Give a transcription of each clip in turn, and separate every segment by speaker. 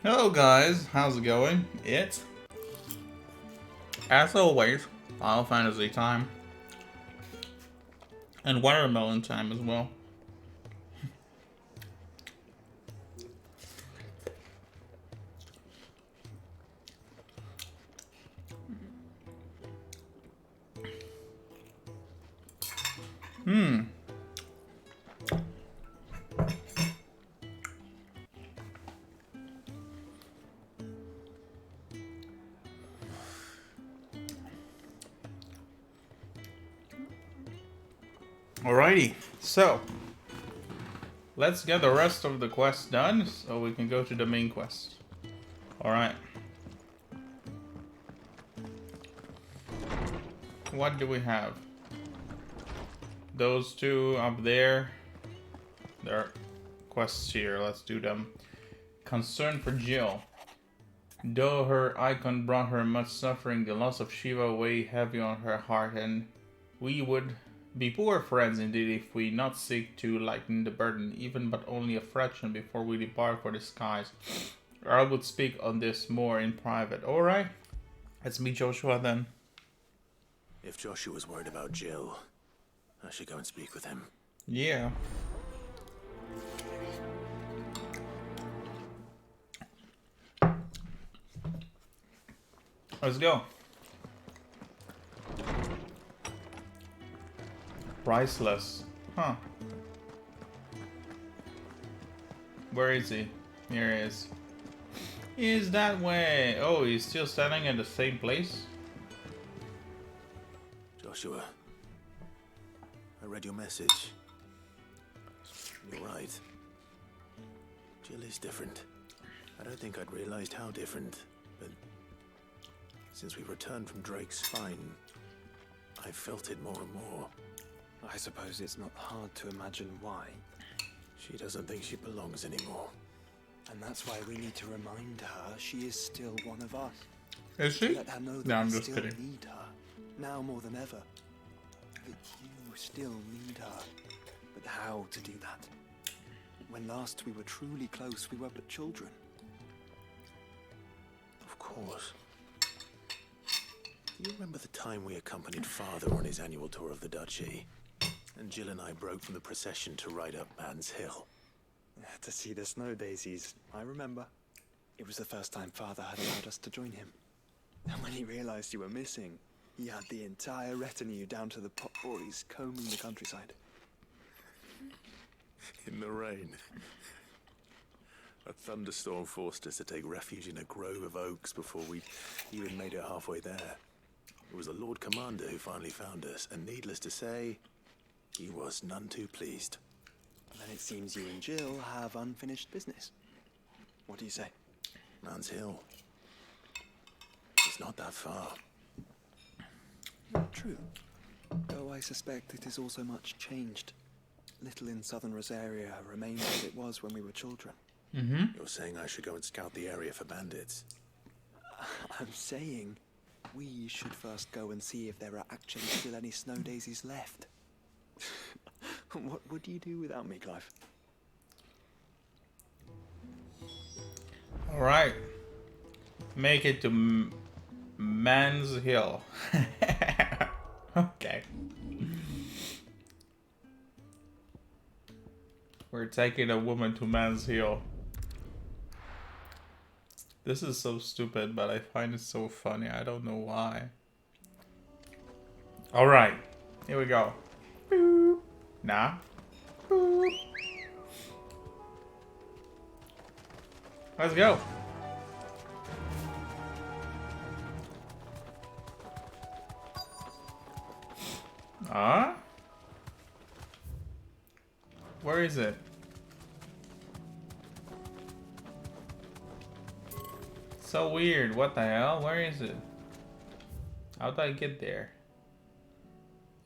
Speaker 1: Hello guys, how's it going? It's, as always, Final Fantasy time. And watermelon time as well. Alrighty, so let's get the rest of the quest done so we can go to the main quest. Alright. What do we have? Those two up there. There are quests here, let's do them. Concern for Jill. Though her icon brought her much suffering, the loss of Shiva weighed heavy on her heart, and we would be poor friends indeed if we not seek to lighten the burden, even but only a fraction before we depart for the skies. I would speak on this more in private. Alright, let's meet Joshua then.
Speaker 2: If Joshua's worried about Jill, I should go and speak with him.
Speaker 1: Yeah. Let's go. Priceless. Huh. Where is he? Here he is. Is that way? Oh, he's still standing at the same place?
Speaker 2: Joshua, I read your message. You're right. Jill is different. I don't think I'd realized how different, but since we returned from Drake's spine, I've felt it more and more.
Speaker 3: I suppose it's not hard to imagine why.
Speaker 2: She doesn't think she belongs anymore.
Speaker 3: And that's why we need to remind her she is still one of us.
Speaker 1: Is she?
Speaker 3: Let her know that
Speaker 1: No, I'm
Speaker 3: we
Speaker 1: just
Speaker 3: still
Speaker 1: kidding.
Speaker 3: need her, now more than ever. That you still need her. But how to do that? When last we were truly close, we were but children.
Speaker 2: Of course. Do you remember the time we accompanied Father on his annual tour of the Duchy? And Jill and I broke from the procession to ride up Man's Hill.
Speaker 3: To see the snow daisies, I remember. It was the first time Father had allowed us to join him. And when he realized you were missing, he had the entire retinue down to the pot boys combing the countryside.
Speaker 2: In the rain. A thunderstorm forced us to take refuge in a grove of oaks before we even made it halfway there. It was the Lord Commander who finally found us, and needless to say, he was none too pleased.
Speaker 3: And then it seems you and Jill have unfinished business. What do you say?
Speaker 2: Man's Hill. It's not that far.
Speaker 3: True. Though I suspect it is also much changed. Little in southern Rosaria remains as it was when we were children.
Speaker 2: You're saying I should go and scout the area for bandits?
Speaker 3: I'm saying we should first go and see if there are actually still any snow daisies left. What would you do without me, Clive?
Speaker 1: Alright. Make it to Man's Hill. Okay. We're taking a woman to Man's Hill. This is so stupid, but I find it so funny. I don't know why. Alright. Here we go. Boop. Nah. Boop. Let's go. Where is it? So weird. What the hell? Where is it? How do I get there?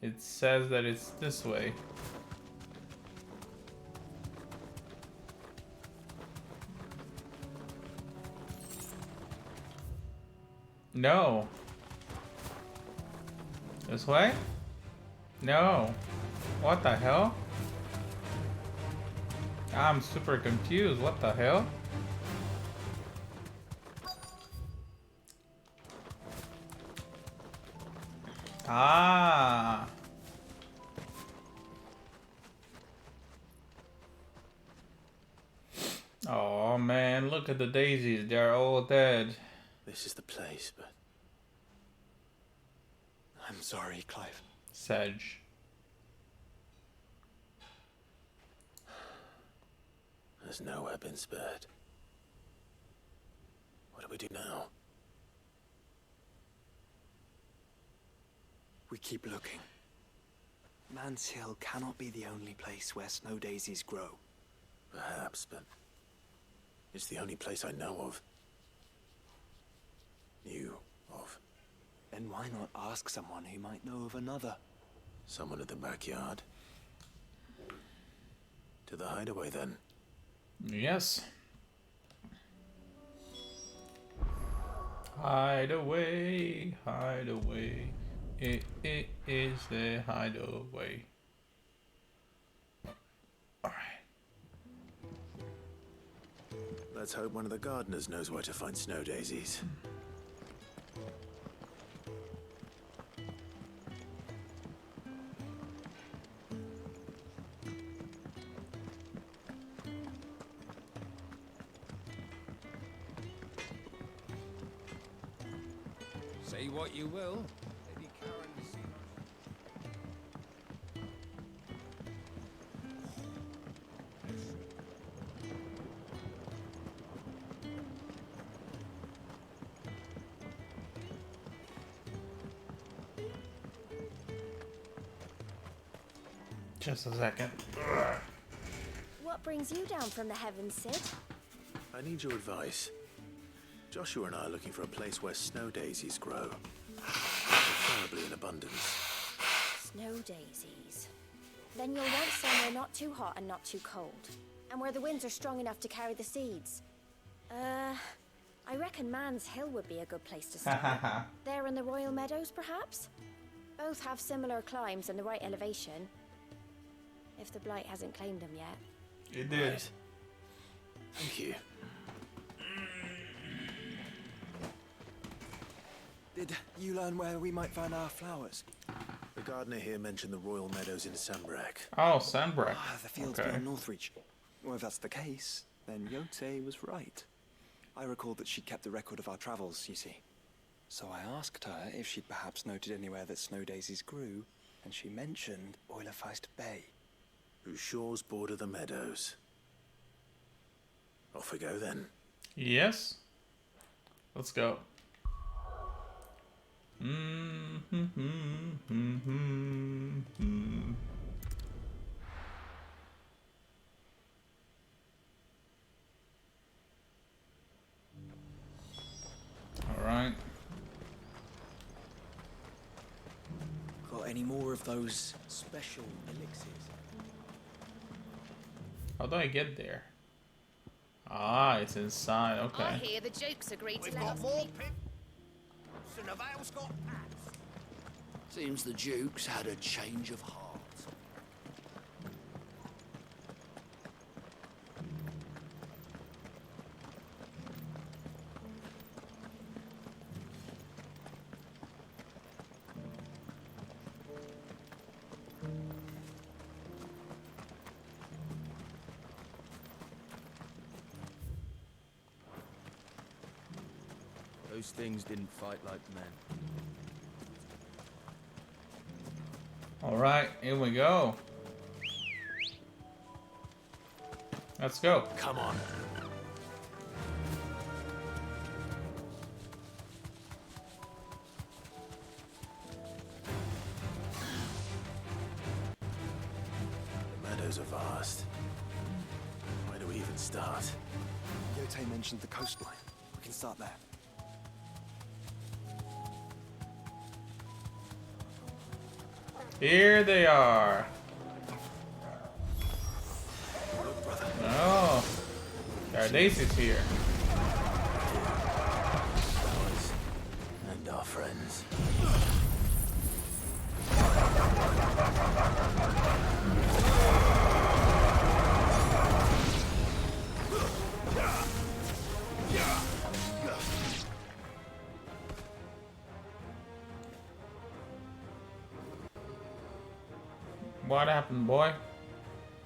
Speaker 1: It says that it's this way. No. This way? No. What the hell? I'm super confused. What the hell? Ah. Oh man, look at the daisies. They're all dead.
Speaker 2: This is the place, but
Speaker 3: I'm sorry, Clive.
Speaker 1: Sedge.
Speaker 2: there's nowhere been spared. What do we do now?
Speaker 3: We keep looking. Man's Hill cannot be the only place where snow daisies grow.
Speaker 2: Perhaps, but it's the only place I know of. Knew of.
Speaker 3: Then why not ask someone who might know of another?
Speaker 2: Someone in the backyard. To the hideaway, then.
Speaker 1: Yes. Hide away, hide away. It is the hideaway. Alright.
Speaker 2: Let's hope one of the gardeners knows where to find snow daisies.
Speaker 4: Say what you will. Lady Karen seems...
Speaker 1: Just a second.
Speaker 5: What brings you down from the heavens, Sid?
Speaker 2: I need your advice. Joshua and I are looking for a place where snow daisies grow. Preferably in abundance.
Speaker 5: Snow daisies. Then you'll want somewhere not too hot and not too cold. And where the winds are strong enough to carry the seeds. I reckon Man's Hill would be a good place to start. There in the Royal Meadows, perhaps? Both have similar climbs and the right elevation. If the Blight hasn't claimed them yet.
Speaker 1: It did.
Speaker 2: Right. Thank you.
Speaker 3: Did you learn where we might find our flowers?
Speaker 2: The gardener here mentioned the Royal Meadows in Sandbreck.
Speaker 1: Oh, Sandbreck.
Speaker 3: Ah, the fields
Speaker 1: Okay.
Speaker 3: beyond Northreach. Well, if that's the case, then Yote was right. I recalled that she kept a record of our travels, you see. So I asked her if she'd perhaps noted anywhere that snow daisies grew, and she mentioned Oilerfeist Bay.
Speaker 2: Whose shores border the meadows. Off we go then.
Speaker 1: Yes. Let's go. All right.
Speaker 3: Got any more of those special elixirs?
Speaker 1: How do I get there? Ah, it's inside.
Speaker 6: I
Speaker 1: Okay.
Speaker 6: hear the Jokes agreed to
Speaker 4: We've
Speaker 6: let
Speaker 4: got
Speaker 6: us
Speaker 4: more
Speaker 6: meet.
Speaker 4: pip. So Neville's got pats.
Speaker 7: Seems the Duke's had a change of heart.
Speaker 8: Those things didn't fight like men.
Speaker 1: All right, here we go. Let's go.
Speaker 2: Come on. The meadows are vast. Where do we even start?
Speaker 3: Yote mentioned the coastline. We can start there.
Speaker 1: Here they are.
Speaker 3: Look, brother.
Speaker 1: Oh, there are daisies here.
Speaker 2: Ours and our friends.
Speaker 1: What happened, boy?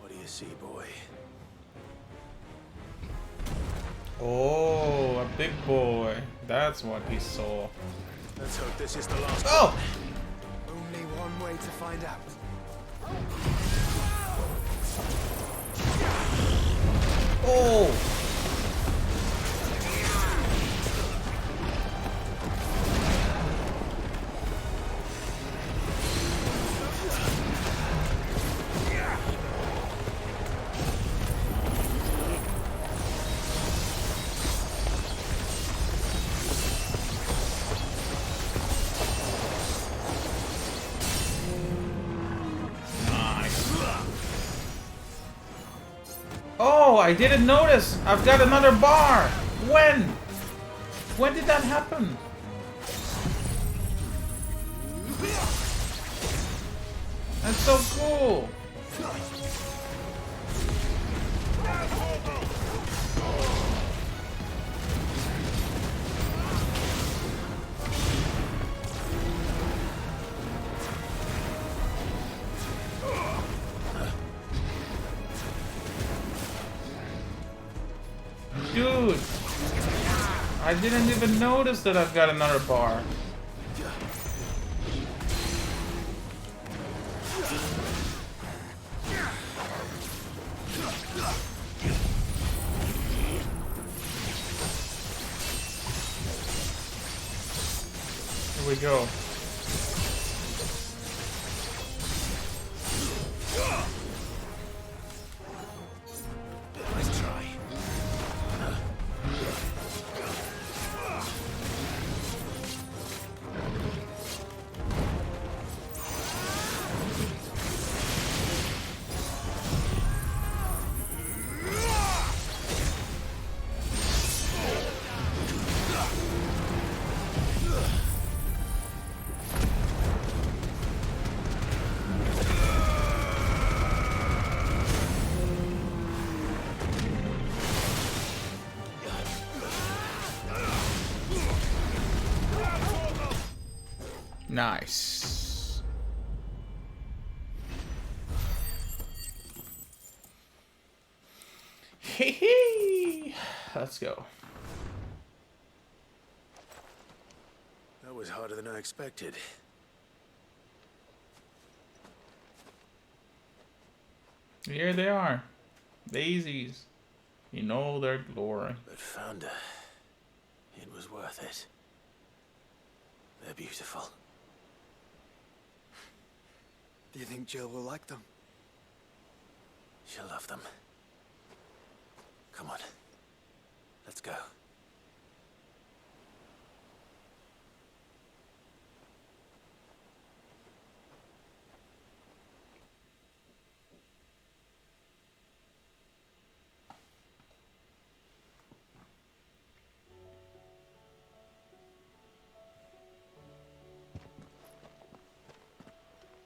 Speaker 2: What do you see, boy?
Speaker 1: Oh, a big boy. That's what he saw.
Speaker 2: Let's hope this is the last.
Speaker 1: Oh!
Speaker 3: Only one way to find out.
Speaker 1: Oh! Oh, I didn't notice. I've got another bar. When? When did that happen? That's so cool. Dude, I didn't even notice that I've got another bar. Here we go.
Speaker 2: Nice try.
Speaker 1: Nice. Hee. Let's go.
Speaker 2: That was harder than I expected.
Speaker 1: Here they are. Daisies. In all their glory.
Speaker 2: But Founder, it was worth it. They're beautiful.
Speaker 3: Do you think Jill will like them?
Speaker 2: She'll love them. Come on. Let's go.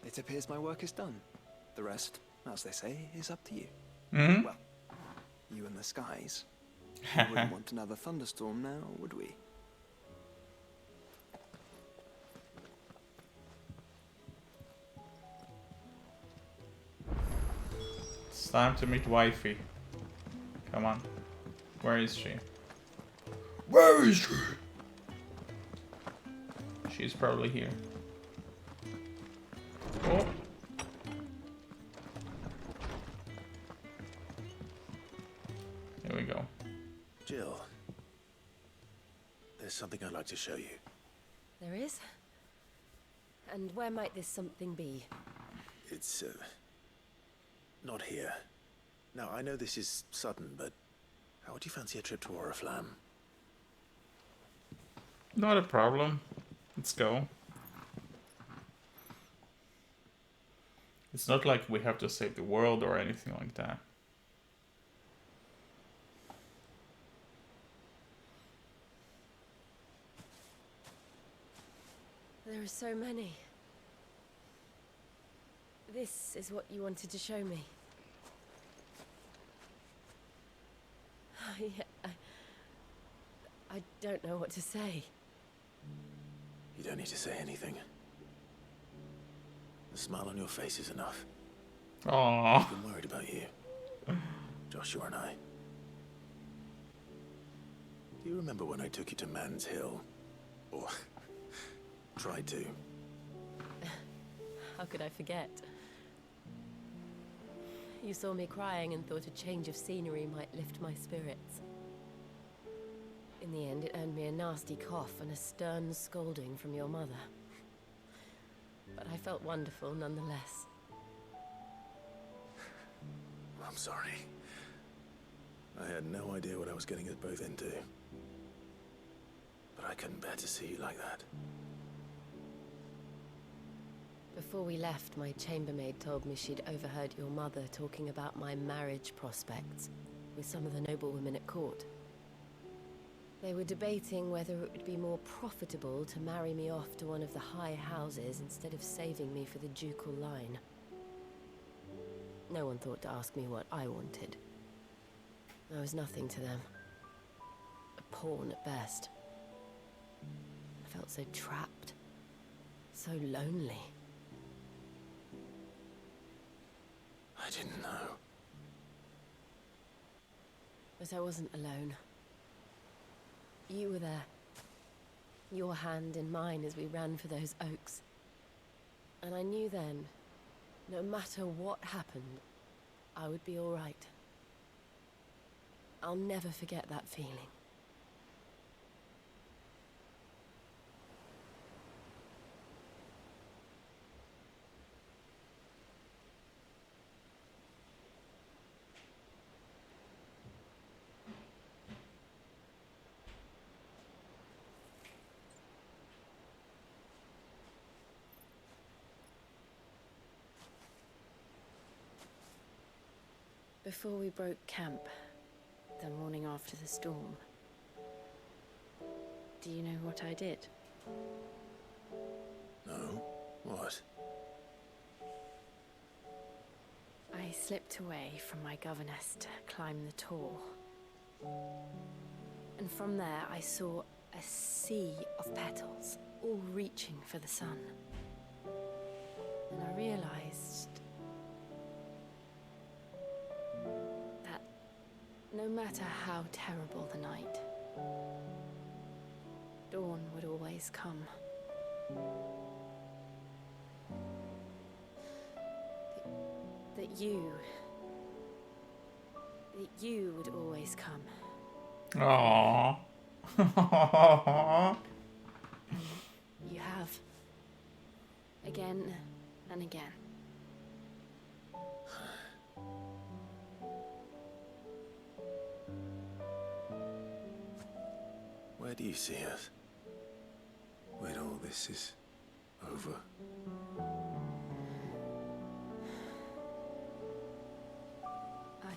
Speaker 3: It appears my work is done. The rest, as they say, is up to you.
Speaker 1: Hmm?
Speaker 3: Well, you and the skies. We wouldn't want another thunderstorm now, would we?
Speaker 1: It's time to meet wifey. Come on. Where is she? Where is she? She's probably here. Oh. Here we go.
Speaker 2: Jill, there's something I'd like to show you.
Speaker 5: There is? And where might this something be?
Speaker 2: It's, not here. Now, I know this is sudden, but how would you fancy a trip to Oriflamme?
Speaker 1: Not a problem. Let's go. It's not like we have to save the world or anything like that.
Speaker 5: There are so many. This is what you wanted to show me. I don't know what to say.
Speaker 2: You don't need to say anything. The smile on your face is enough.
Speaker 1: Aww.
Speaker 2: I've been worried about you, Joshua and I. Do you remember when I took you to Man's Hill? Or tried to?
Speaker 6: How could I forget? You saw me crying and thought a change of scenery might lift my spirits. In the end, it earned me a nasty cough and a stern scolding from your mother. But I felt wonderful nonetheless.
Speaker 2: I'm sorry. I had no idea what I was getting us both into. But I couldn't bear to see you like that.
Speaker 6: Before we left, my chambermaid told me she'd overheard your mother talking about my marriage prospects with some of the noblewomen at court. They were debating whether it would be more profitable to marry me off to one of the high houses instead of saving me for the ducal line. No one thought to ask me what I wanted. I was nothing to them. A pawn at best. I felt so trapped. So lonely.
Speaker 2: I didn't know.
Speaker 6: But I wasn't alone. You were there. Your hand in mine as we ran for those oaks. And I knew then, no matter what happened, I would be all right. I'll never forget that feeling. Before we broke camp, the morning after the storm, do you know what I did?
Speaker 2: No? What?
Speaker 6: I slipped away from my governess to climb the tor. And from there I saw a sea of petals, all reaching for the sun. And I realized that no matter how terrible the night, dawn would always come. That you would always come.
Speaker 1: Aww.
Speaker 6: You have. Again and again.
Speaker 2: Where do you see us? When all this is over?
Speaker 6: I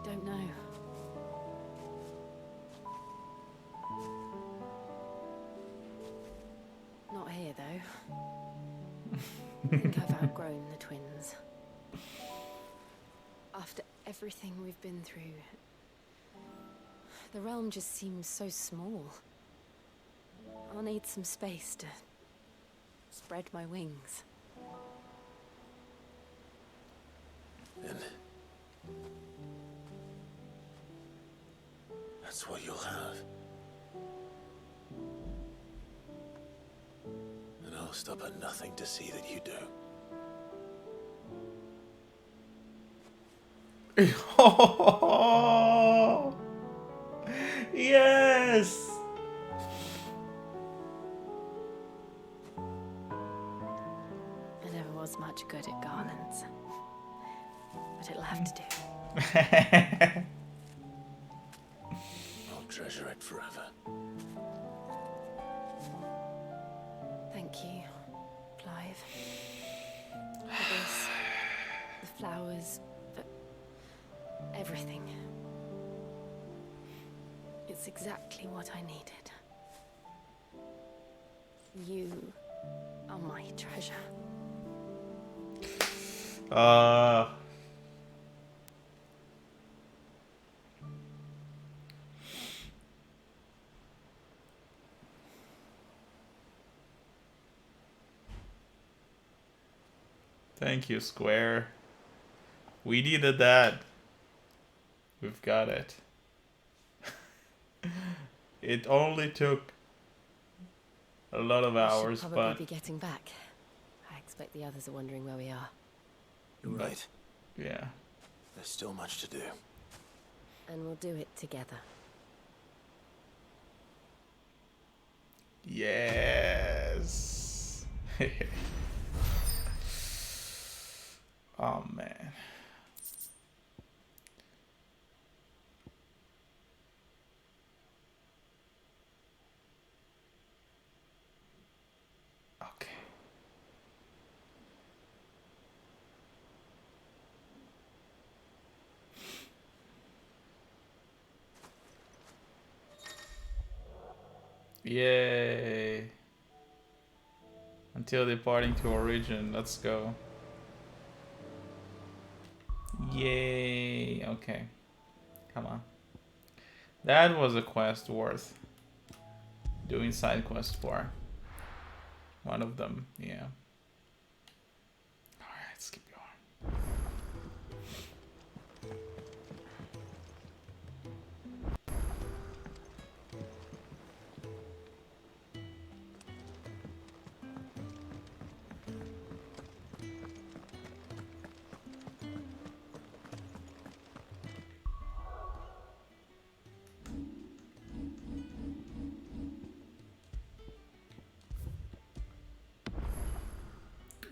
Speaker 6: don't know. Not here, though. I think I've outgrown the twins. After everything we've been through, the realm just seems so small. I'll need some space to spread my wings.
Speaker 2: And that's what you'll have. And I'll stop at nothing to see that you do.
Speaker 1: Yes.
Speaker 6: I never was much good at garlands, but it'll have to do.
Speaker 2: I'll treasure it forever.
Speaker 6: Thank you, Clive. For this, the flowers, for everything. It's exactly what I needed. You are my treasure.
Speaker 1: Thank you, Square. We needed that. We've got it. It only took a lot of
Speaker 6: We should
Speaker 1: hours,
Speaker 6: probably
Speaker 1: but
Speaker 6: be getting back. I expect the others are wondering where we are.
Speaker 2: You're
Speaker 1: But-
Speaker 2: right.
Speaker 1: yeah.
Speaker 2: There's still much to do.
Speaker 6: And we'll do it together.
Speaker 1: Yes. Oh man. Okay. Yay. Until departing to origin. Let's go. Yay. Okay. Come on. That was a quest worth doing side quest for. One of them, yeah. Alright, let's keep going.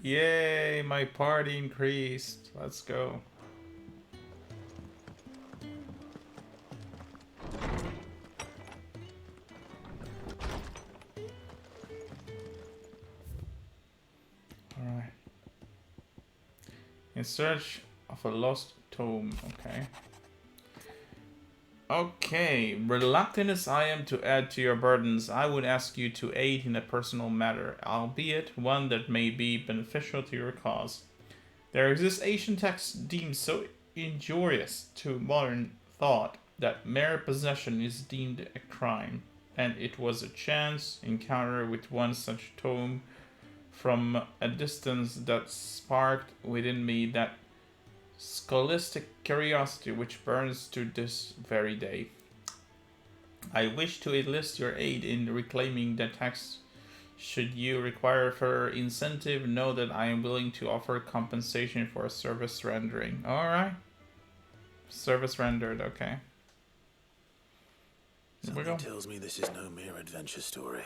Speaker 1: Yay, my party increased. Let's go. Alright. In search of a lost tome, okay. Okay, reluctant as I am to add to your burdens, I would ask you to aid in a personal matter, albeit one that may be beneficial to your cause. There exists ancient texts deemed so injurious to modern thought that mere possession is deemed a crime, and it was a chance encounter with one such tome from a distance that sparked within me that scholastic curiosity which burns to this very day. I wish to enlist your aid in reclaiming the text. Should you require further incentive, know that I am willing to offer compensation for service rendering. Alright. Service rendered, okay. Here we go.
Speaker 2: Something tells me this is no mere adventure story.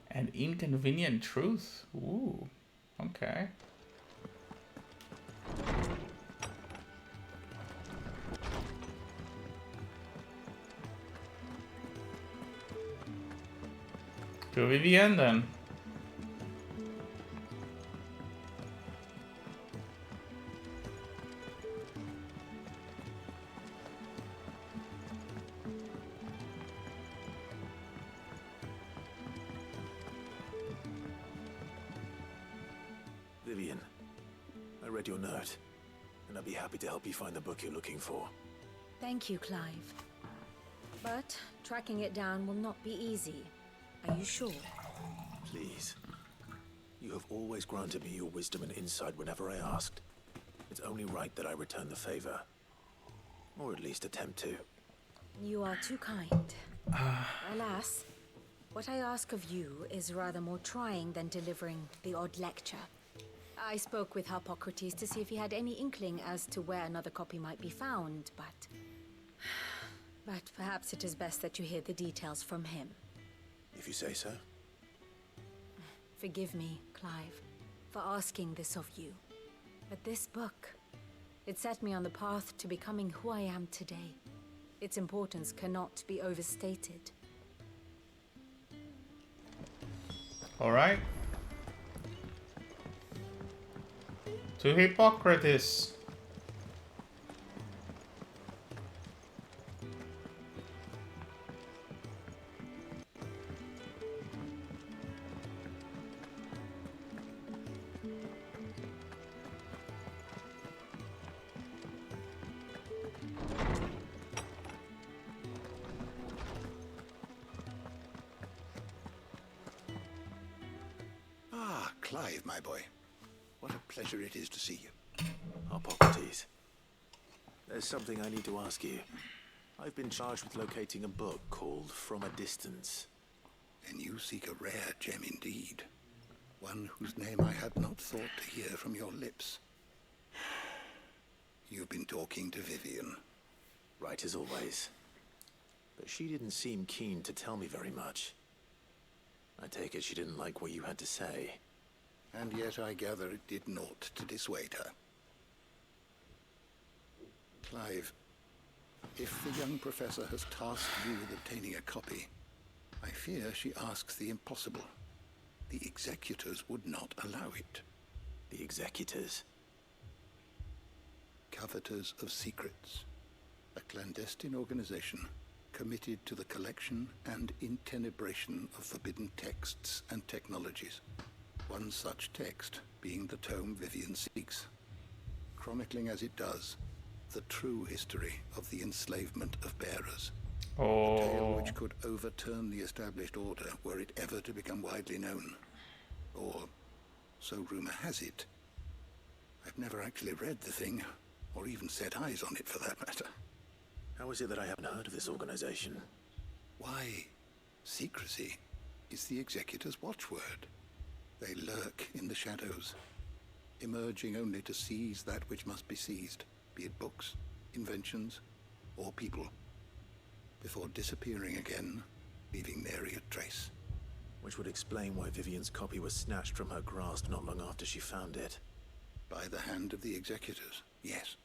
Speaker 1: An inconvenient truth. Ooh. Okay. Could be the end then.
Speaker 2: Vivian, I read your note, and I'd be happy to help you find the book you're looking for.
Speaker 5: Thank you, Clive. But tracking it down will not be easy. Are you sure?
Speaker 2: Please. You have always granted me your wisdom and insight whenever I asked. It's only right that I return the favor. Or at least attempt to.
Speaker 5: You are too kind. Alas, what I ask of you is rather more trying than delivering the odd lecture. I spoke with Harpocrates to see if he had any inkling as to where another copy might be found, but... But perhaps it is best that you hear the details from him.
Speaker 2: If you say so.
Speaker 5: Forgive me, Clive, for asking this of you. But this book, it set me on the path to becoming who I am today. Its importance cannot be overstated.
Speaker 1: Alright. To Hippocrates.
Speaker 7: Clive, my boy. What a pleasure it is to see you.
Speaker 2: Hippocrates. There's something I need to ask you. I've been charged with locating a book called From a Distance.
Speaker 7: And you seek a rare gem indeed. One whose name I had not thought to hear from your lips. You've been talking to Vivian.
Speaker 2: Right as always. But she didn't seem keen to tell me very much. I take it she didn't like what you had to say.
Speaker 7: And yet I gather it did naught to dissuade her. Clive, if the young professor has tasked you with obtaining a copy, I fear she asks the impossible. The executors would not allow it.
Speaker 2: The executors?
Speaker 7: Coveters of secrets. A clandestine organization committed to the collection and intenebration of forbidden texts and technologies. One such text being the tome Vivian seeks, chronicling as it does the true history of the enslavement of bearers. A tale which could overturn the established order were it ever to become widely known. Or, so rumor has it. I've never actually read the thing, or even set eyes on it for that matter.
Speaker 2: How is it that I haven't heard of this organization?
Speaker 7: Why, secrecy is the executor's watchword. They lurk in the shadows, emerging only to seize that which must be seized, be it books, inventions, or people, before disappearing again, leaving nary a trace.
Speaker 2: Which would explain why Vivian's copy was snatched from her grasp not long after she found it.
Speaker 7: By the hand of the executors, yes.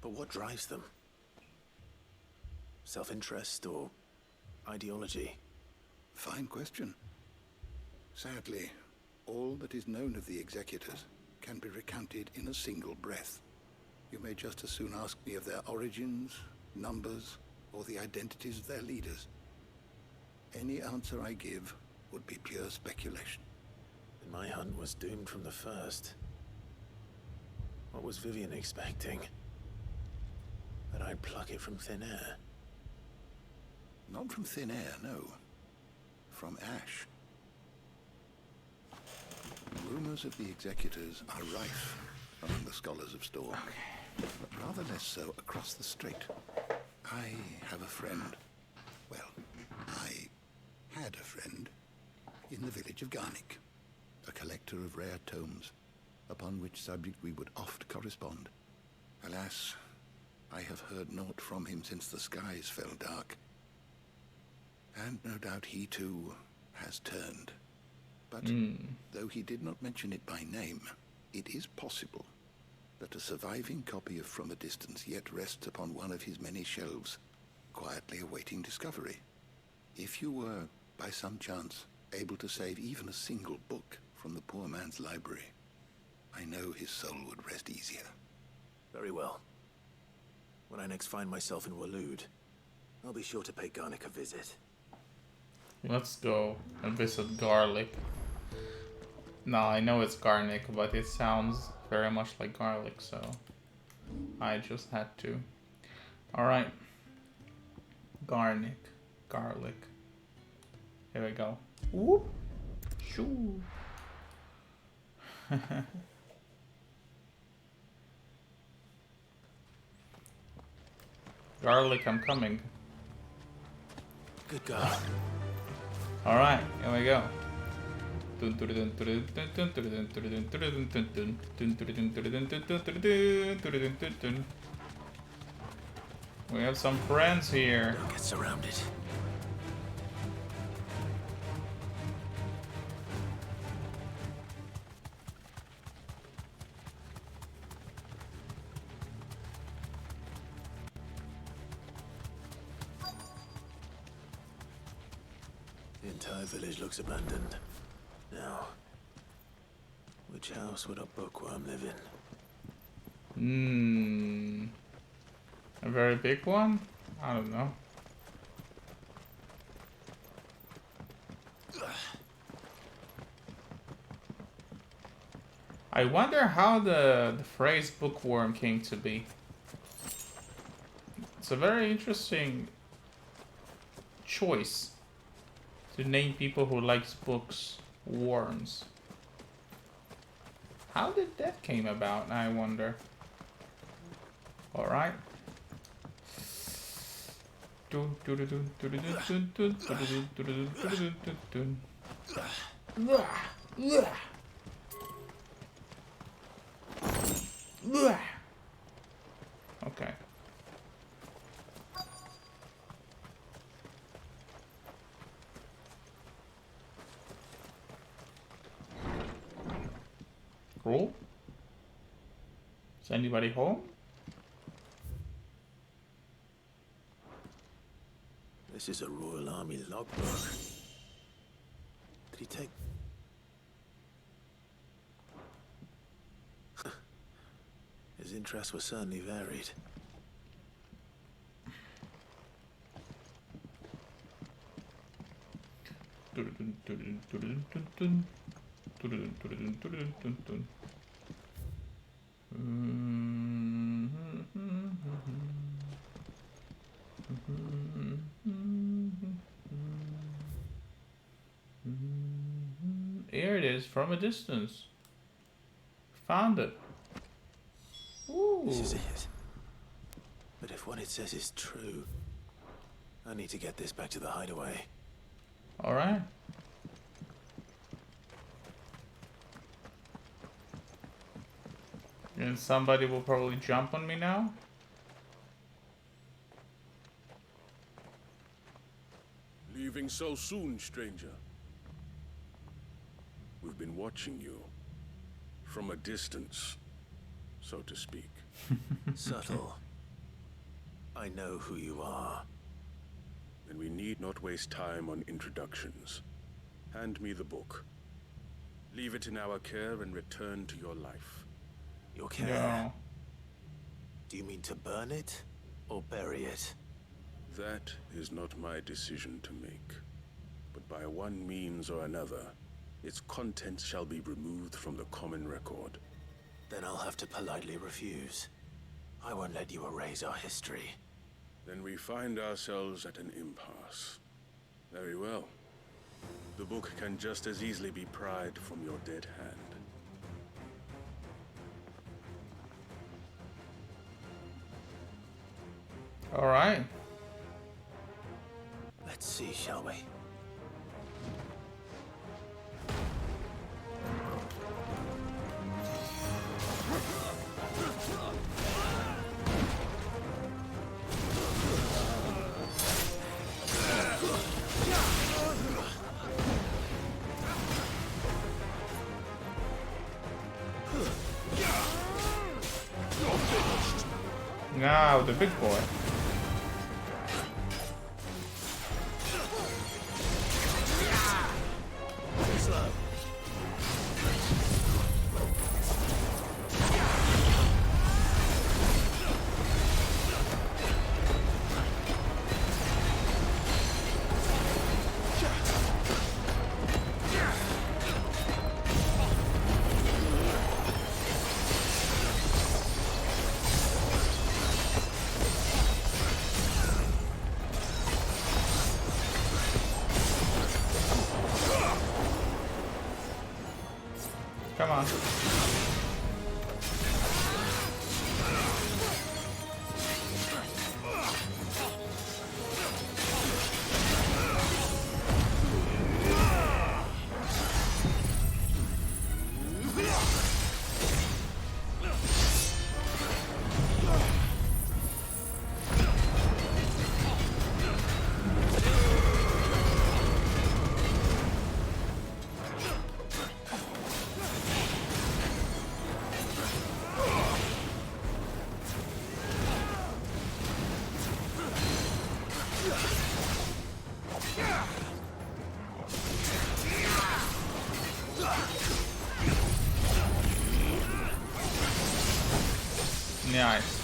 Speaker 2: But what drives them? Self-interest or ideology?
Speaker 7: Fine question. Sadly, all that is known of the executors can be recounted in a single breath. You may just as soon ask me of their origins, numbers, or the identities of their leaders. Any answer I give would be pure speculation.
Speaker 2: Then my hunt was doomed from the first. What was Vivian expecting? That I'd pluck it from thin air?
Speaker 7: Not from thin air, no. From ash. Rumors of the executors are rife among the scholars of Storm, but rather less so across the strait. I have a friend. Well, I had a friend in the village of Garnick, a collector of rare tomes, upon which subject we would oft correspond. Alas, I have heard naught from him since the skies fell dark. And no doubt he too has turned. But though he did not mention it by name, it is possible that a surviving copy of From a Distance yet rests upon one of his many shelves, quietly awaiting discovery. If you were, by some chance, able to save even a single book from the poor man's library, I know his soul would rest easier.
Speaker 2: Very well. When I next find myself in Waloed, I'll be sure to pay Garnick a visit.
Speaker 1: Let's go and visit Garlic. No, I know it's Garnick, but it sounds very much like garlic, so I just had to. Alright. Garnick. Garlic. Here we go. Whoop! Shoo! Garlic, I'm coming.
Speaker 2: Good God.
Speaker 1: Alright, here we go. We have some friends here.
Speaker 2: Don't get surrounded. The entire village looks abandoned. Now, which house would a bookworm live in?
Speaker 1: A very big one? I don't know. I wonder how the phrase bookworm came to be. It's a very interesting choice to name people who likes books worms. How did that came about, I wonder. Alright. Okay. Cool. Is anybody home?
Speaker 2: This is a Royal Army logbook. Did he take... His interests were certainly varied.
Speaker 1: Here it is, from a distance. Found it. Ooh.
Speaker 2: This is it. But if what it says is true, I need to get this back to the hideaway.
Speaker 1: Alright. And somebody will probably jump on me now.
Speaker 9: Leaving so soon, stranger? We've been watching you. From a distance, so to speak.
Speaker 2: Subtle. I know who you are.
Speaker 9: Then we need not waste time on introductions. Hand me the book. Leave it in our care and return to your life.
Speaker 2: Your care?
Speaker 1: No.
Speaker 2: Do you mean to burn it or bury it?
Speaker 9: That is not my decision to make. But by one means or another, its contents shall be removed from the common record.
Speaker 2: Then I'll have to politely refuse. I won't let you erase our history.
Speaker 9: Then we find ourselves at an impasse. Very well. The book can just as easily be pried from your dead hand.
Speaker 1: Alright.
Speaker 2: Let's see, shall we?
Speaker 1: Now the big boy.
Speaker 2: Slow.
Speaker 1: Come on. Nice.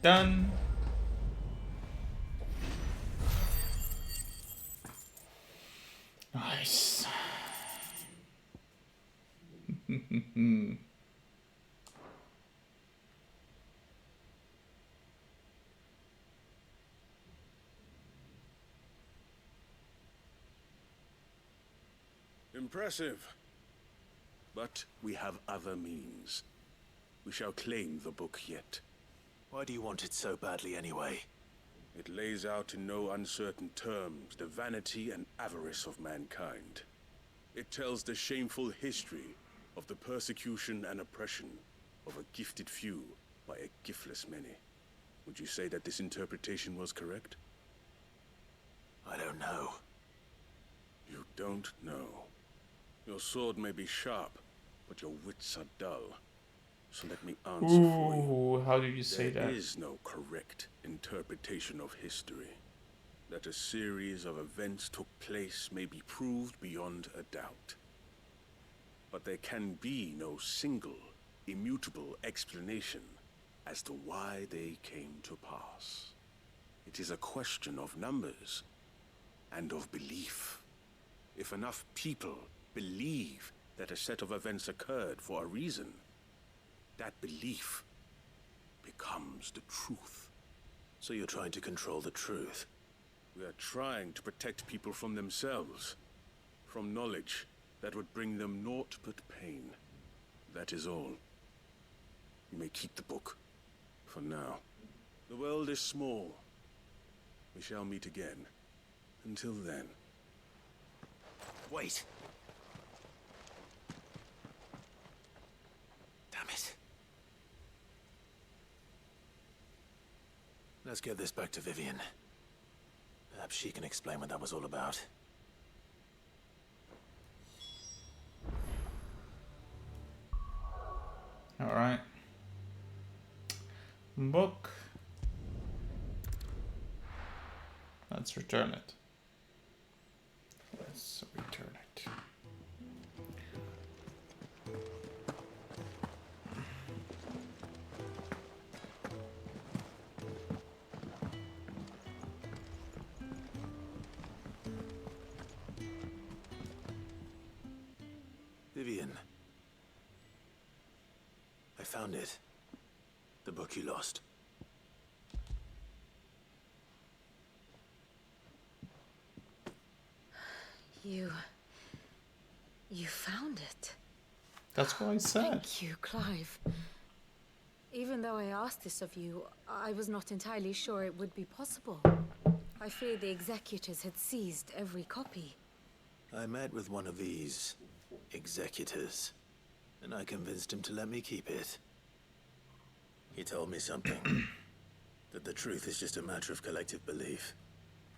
Speaker 1: Done. Nice.
Speaker 9: Impressive. But we have other means. We shall claim the book yet.
Speaker 2: Why do you want it so badly anyway?
Speaker 9: It lays out in no uncertain terms the vanity and avarice of mankind. It tells the shameful history of the persecution and oppression of a gifted few by a giftless many. Would you say that this interpretation was correct?
Speaker 2: I don't know.
Speaker 9: You don't know. Your sword may be sharp, but your wits are dull. So let me answer for you.
Speaker 1: Ooh, how did you say
Speaker 9: There
Speaker 1: that?
Speaker 9: is no correct interpretation of history. That a series of events took place may be proved beyond a doubt. But there can be no single, immutable explanation as to why they came to pass. It is a question of numbers and of belief. If enough people believe that a set of events occurred for a reason, that belief becomes the truth.
Speaker 2: So you're trying to control the truth?
Speaker 9: We are trying to protect people from themselves, from knowledge that would bring them naught but pain. That is all. You may keep the book, for now. The world is small. We shall meet again. Until then.
Speaker 2: Wait! Damn it. Let's get this back to Vivian. Perhaps she can explain what that was all about.
Speaker 1: Alright. Book. Let's return it. Let's return it.
Speaker 2: Vivian. I found it. The book you lost.
Speaker 10: You found it.
Speaker 1: That's what I said.
Speaker 10: Thank you, Clive. Even though I asked this of you, I was not entirely sure it would be possible. I feared the executors had seized every copy.
Speaker 2: I met with one of these executors, and I convinced him to let me keep it. He told me something. That the truth is just a matter of collective belief.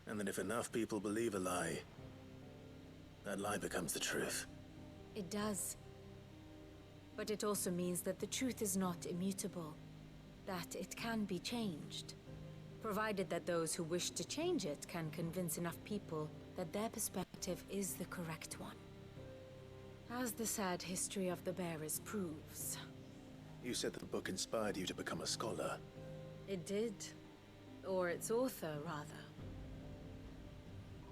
Speaker 2: And that if enough people believe a lie, that lie becomes the truth.
Speaker 10: It does. But it also means that the truth is not immutable. That it can be changed. Provided that those who wish to change it can convince enough people that their perspective is the correct one. As the sad history of the bearers proves.
Speaker 2: You said that the book inspired you to become a scholar.
Speaker 10: It did. Or its author, rather.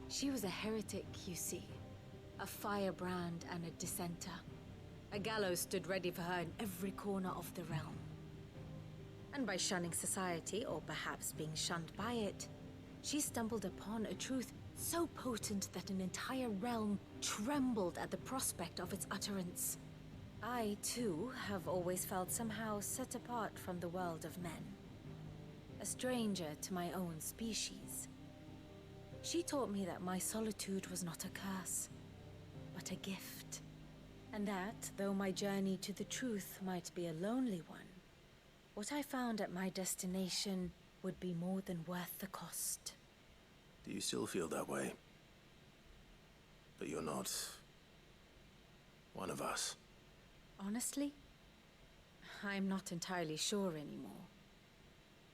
Speaker 10: She was a heretic, you see. A firebrand and a dissenter. A gallows stood ready for her in every corner of the realm. And by shunning society, or perhaps being shunned by it, she stumbled upon a truth so potent that an entire realm trembled at the prospect of its utterance. I, too, have always felt somehow set apart from the world of men. A stranger to my own species. She taught me that my solitude was not a curse, but a gift. And that, though my journey to the truth might be a lonely one, what I found at my destination would be more than worth the cost.
Speaker 2: Do you still feel that way? That you're not one of us?
Speaker 10: Honestly, I'm not entirely sure anymore.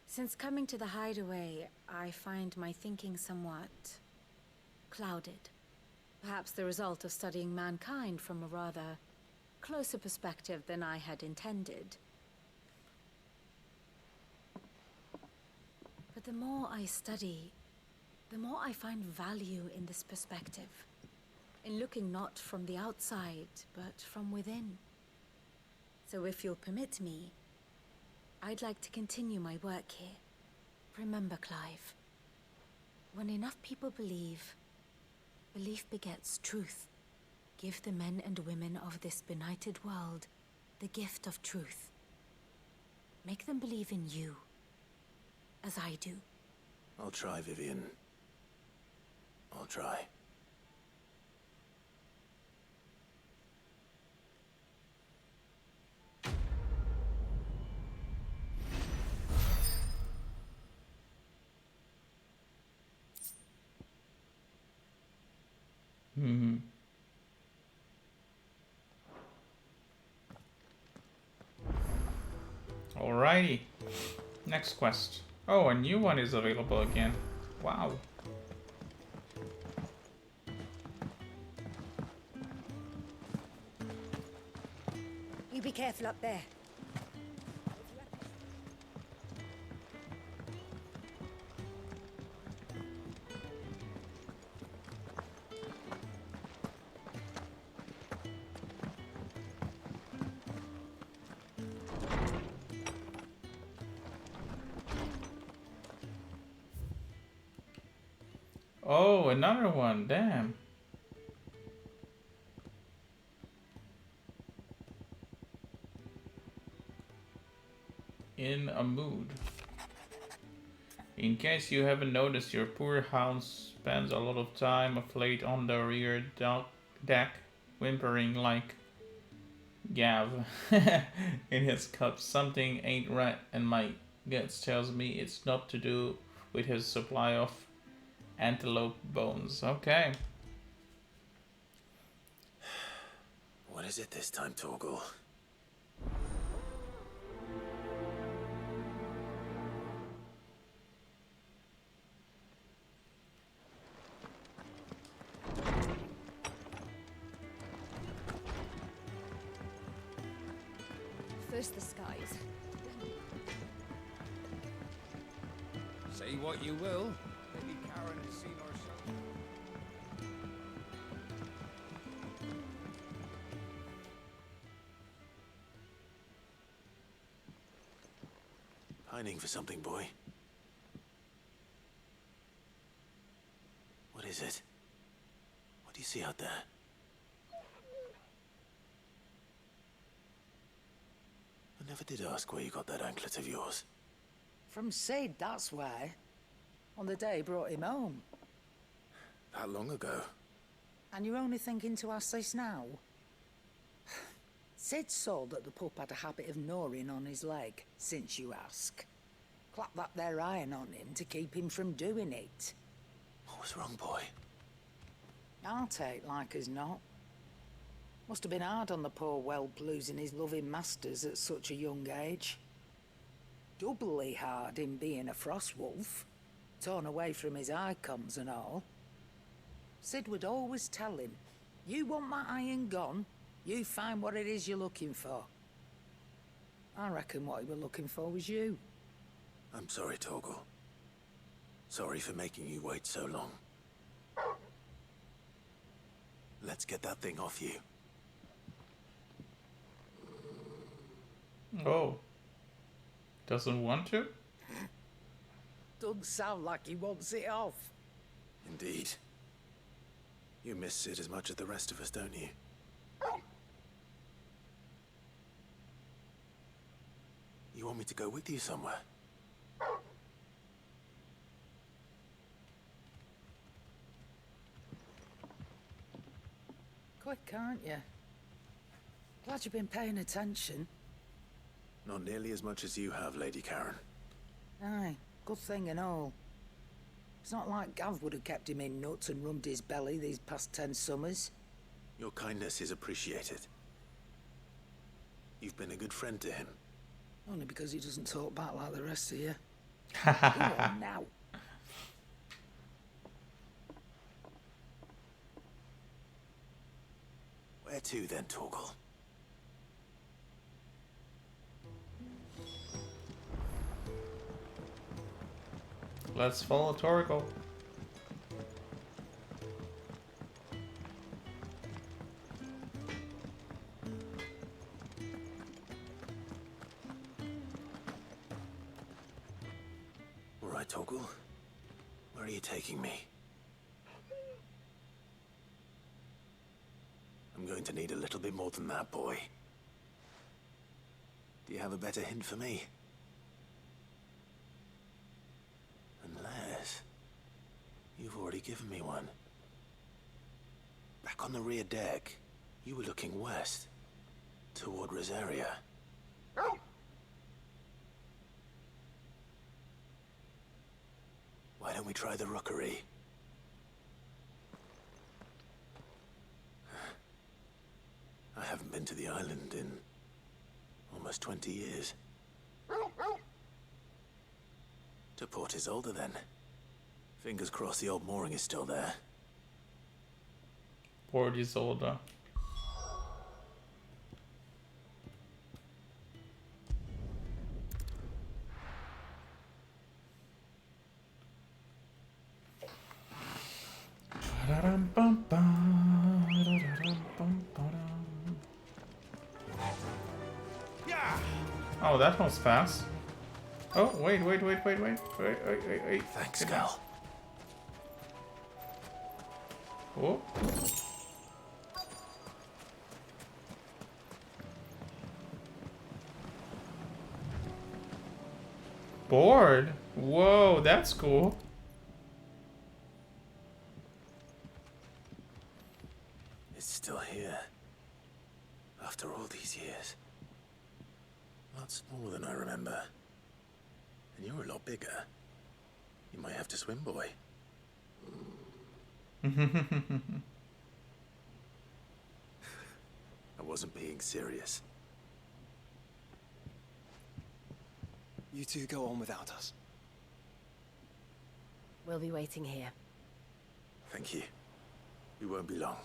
Speaker 10: Since coming to the hideaway, I find my thinking somewhat clouded. Perhaps the result of studying mankind from a rather closer perspective than I had intended. But the more I study, the more I find value in this perspective. In looking not from the outside, but from within. So if you'll permit me, I'd like to continue my work here. Remember, Clive, when enough people believe, belief begets truth. Give the men and women of this benighted world the gift of truth. Make them believe in you, as I do.
Speaker 2: I'll try, Vivian. I'll try.
Speaker 1: Mm-hmm. Alrighty. Next quest. Oh, a new one is available again. Wow.
Speaker 11: You be careful up there.
Speaker 1: Oh, another one. Damn. In a mood. In case you haven't noticed, your poor hound spends a lot of time of late on the rear deck, whimpering like Gav in his cup. Something ain't right, and my guts tells me it's not to do with his supply of antelope bones. Okay.
Speaker 2: What is it this time, Torgal?
Speaker 11: First the skies.
Speaker 4: Say what you will, Lady Karen has seen herself.
Speaker 2: Pining for something, boy. What is it? What do you see out there? I never did ask where you got that anklet of yours.
Speaker 12: From Sid, that's why. On the day he brought him home.
Speaker 2: That long ago?
Speaker 12: And you're only thinking to ask this now? Sid saw that the pup had a habit of gnawing on his leg, since you ask. Clap that there iron on him to keep him from doing it.
Speaker 2: What was wrong, boy?
Speaker 12: I'll take like as not. Must have been hard on the poor whelp losing his loving masters at such a young age. Doubly hard in being a frost wolf, torn away from his icons and all. Sid would always tell him, you want my iron gone, you find what it is you're looking for. I reckon what he were looking for was you.
Speaker 2: I'm sorry, Torgal. Sorry for making you wait so long. Let's get that thing off you.
Speaker 1: Oh. Doesn't want to?
Speaker 12: Doesn't sound like he wants it off.
Speaker 2: Indeed. You miss Sid as much as the rest of us, don't you? You want me to go with you somewhere?
Speaker 12: Quick, aren't you? Glad you've been paying attention.
Speaker 2: Not nearly as much as you have, Lady Karen.
Speaker 12: Aye, good thing and all. It's not like Gav would have kept him in nuts and rubbed his belly these past 10 summers.
Speaker 2: Your kindness is appreciated. You've been a good friend to him.
Speaker 12: Only because he doesn't talk back like the rest of you. Go on now.
Speaker 2: Where to then, Torgal?
Speaker 1: Let's follow Torgal.
Speaker 2: All right, Torgal. Where are you taking me? I'm going to need a little bit more than that, boy. Do you have a better hint for me? Unless... you've already given me one. Back on the rear deck, you were looking west, toward Rosaria. Why don't we try the rookery? I haven't been to the island in almost 20 years. To Port Isolde, then. Fingers crossed the old mooring is still there.
Speaker 1: Port Isolde. Oh, that was fast. Oh, wait.
Speaker 2: Thanks, Gal.
Speaker 1: Oh. Board? Whoa, that's cool.
Speaker 2: It's still here. After all these years. A lot smaller than I remember. And you're a lot bigger. You might have to swim, boy. I wasn't being serious.
Speaker 3: You two go on without us.
Speaker 6: We'll be waiting here.
Speaker 2: Thank you. We won't be long.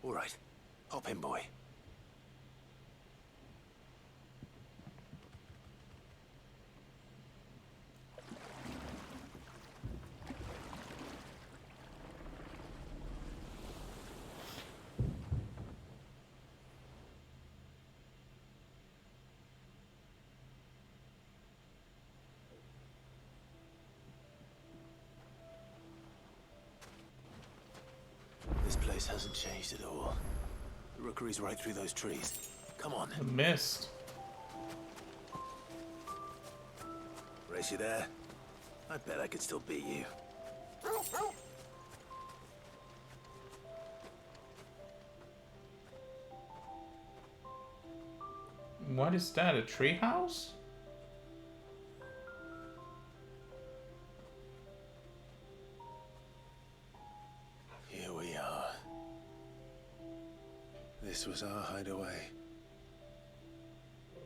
Speaker 2: All right. Hop in, boy. This place hasn't changed at all. The rookery's right through those trees. Come on.
Speaker 1: The mist.
Speaker 2: Race you there? I bet I could still beat you.
Speaker 1: What is that? A treehouse?
Speaker 2: Here we are. This was our hideaway.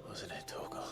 Speaker 2: Wasn't it, Torgal?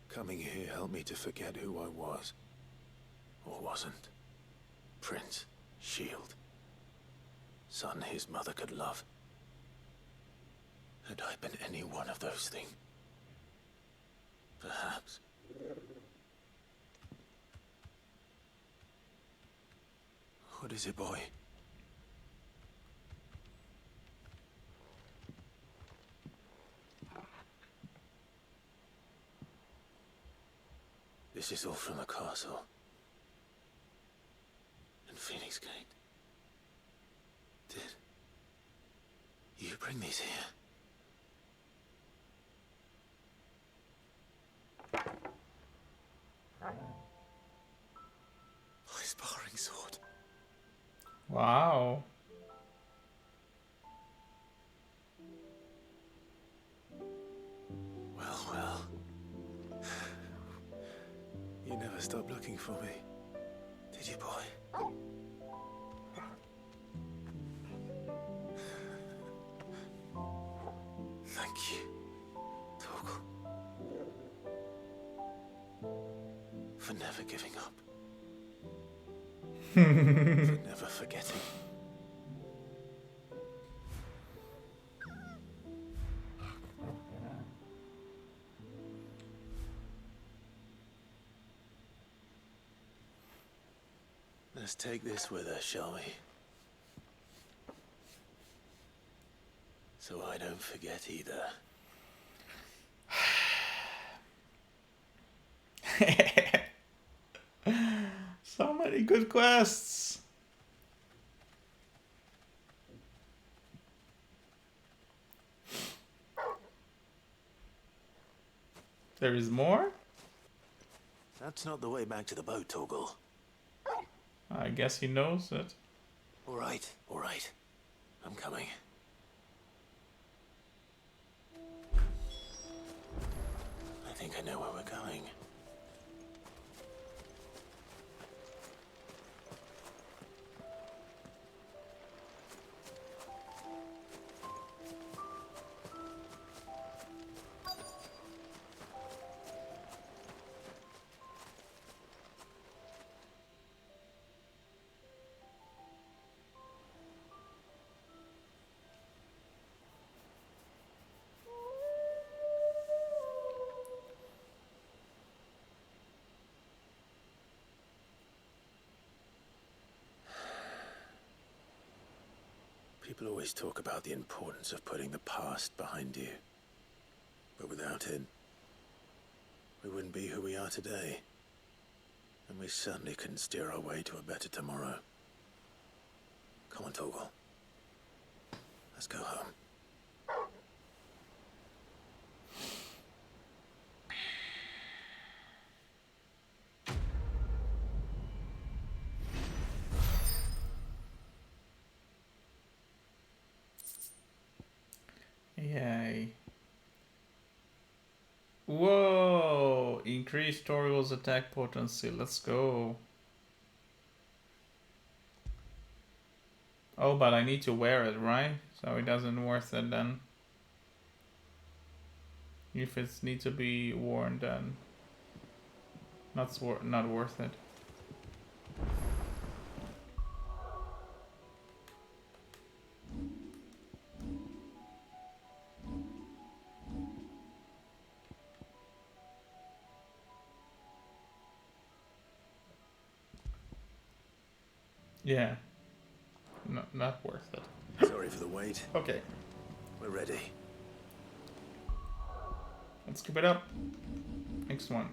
Speaker 2: Coming here helped me to forget who I was. Or wasn't. Prince, shield. Son his mother could love. Had I been any one of those things? Perhaps. What is it, boy? This is all from the castle. In Phoenix Gate. Did you bring these here? My sparring sword.
Speaker 1: Wow.
Speaker 2: Well, well. never stop looking for me. Did you, boy? Thank you, Torgal, for never giving up. For never forgetting. Let's take this with us, shall we? So I don't forget either.
Speaker 1: So many good quests. There is more?
Speaker 2: That's not the way back to the boat, Torgal.
Speaker 1: I guess he knows it.
Speaker 2: All right. I'm coming. I think I know where we're going. People always talk about the importance of putting the past behind you. But without it, we wouldn't be who we are today. And we certainly couldn't steer our way to a better tomorrow. Come on, Torgal. Let's go home.
Speaker 1: Yay. Whoa! Increase Torgal's attack potency. Let's go. Oh, but I need to wear it, right? So it doesn't worth it then. If it needs to be worn, then not worth it. Yeah. Not worth it.
Speaker 2: Sorry for the wait.
Speaker 1: Okay.
Speaker 2: We're ready.
Speaker 1: Let's keep it up. Next one.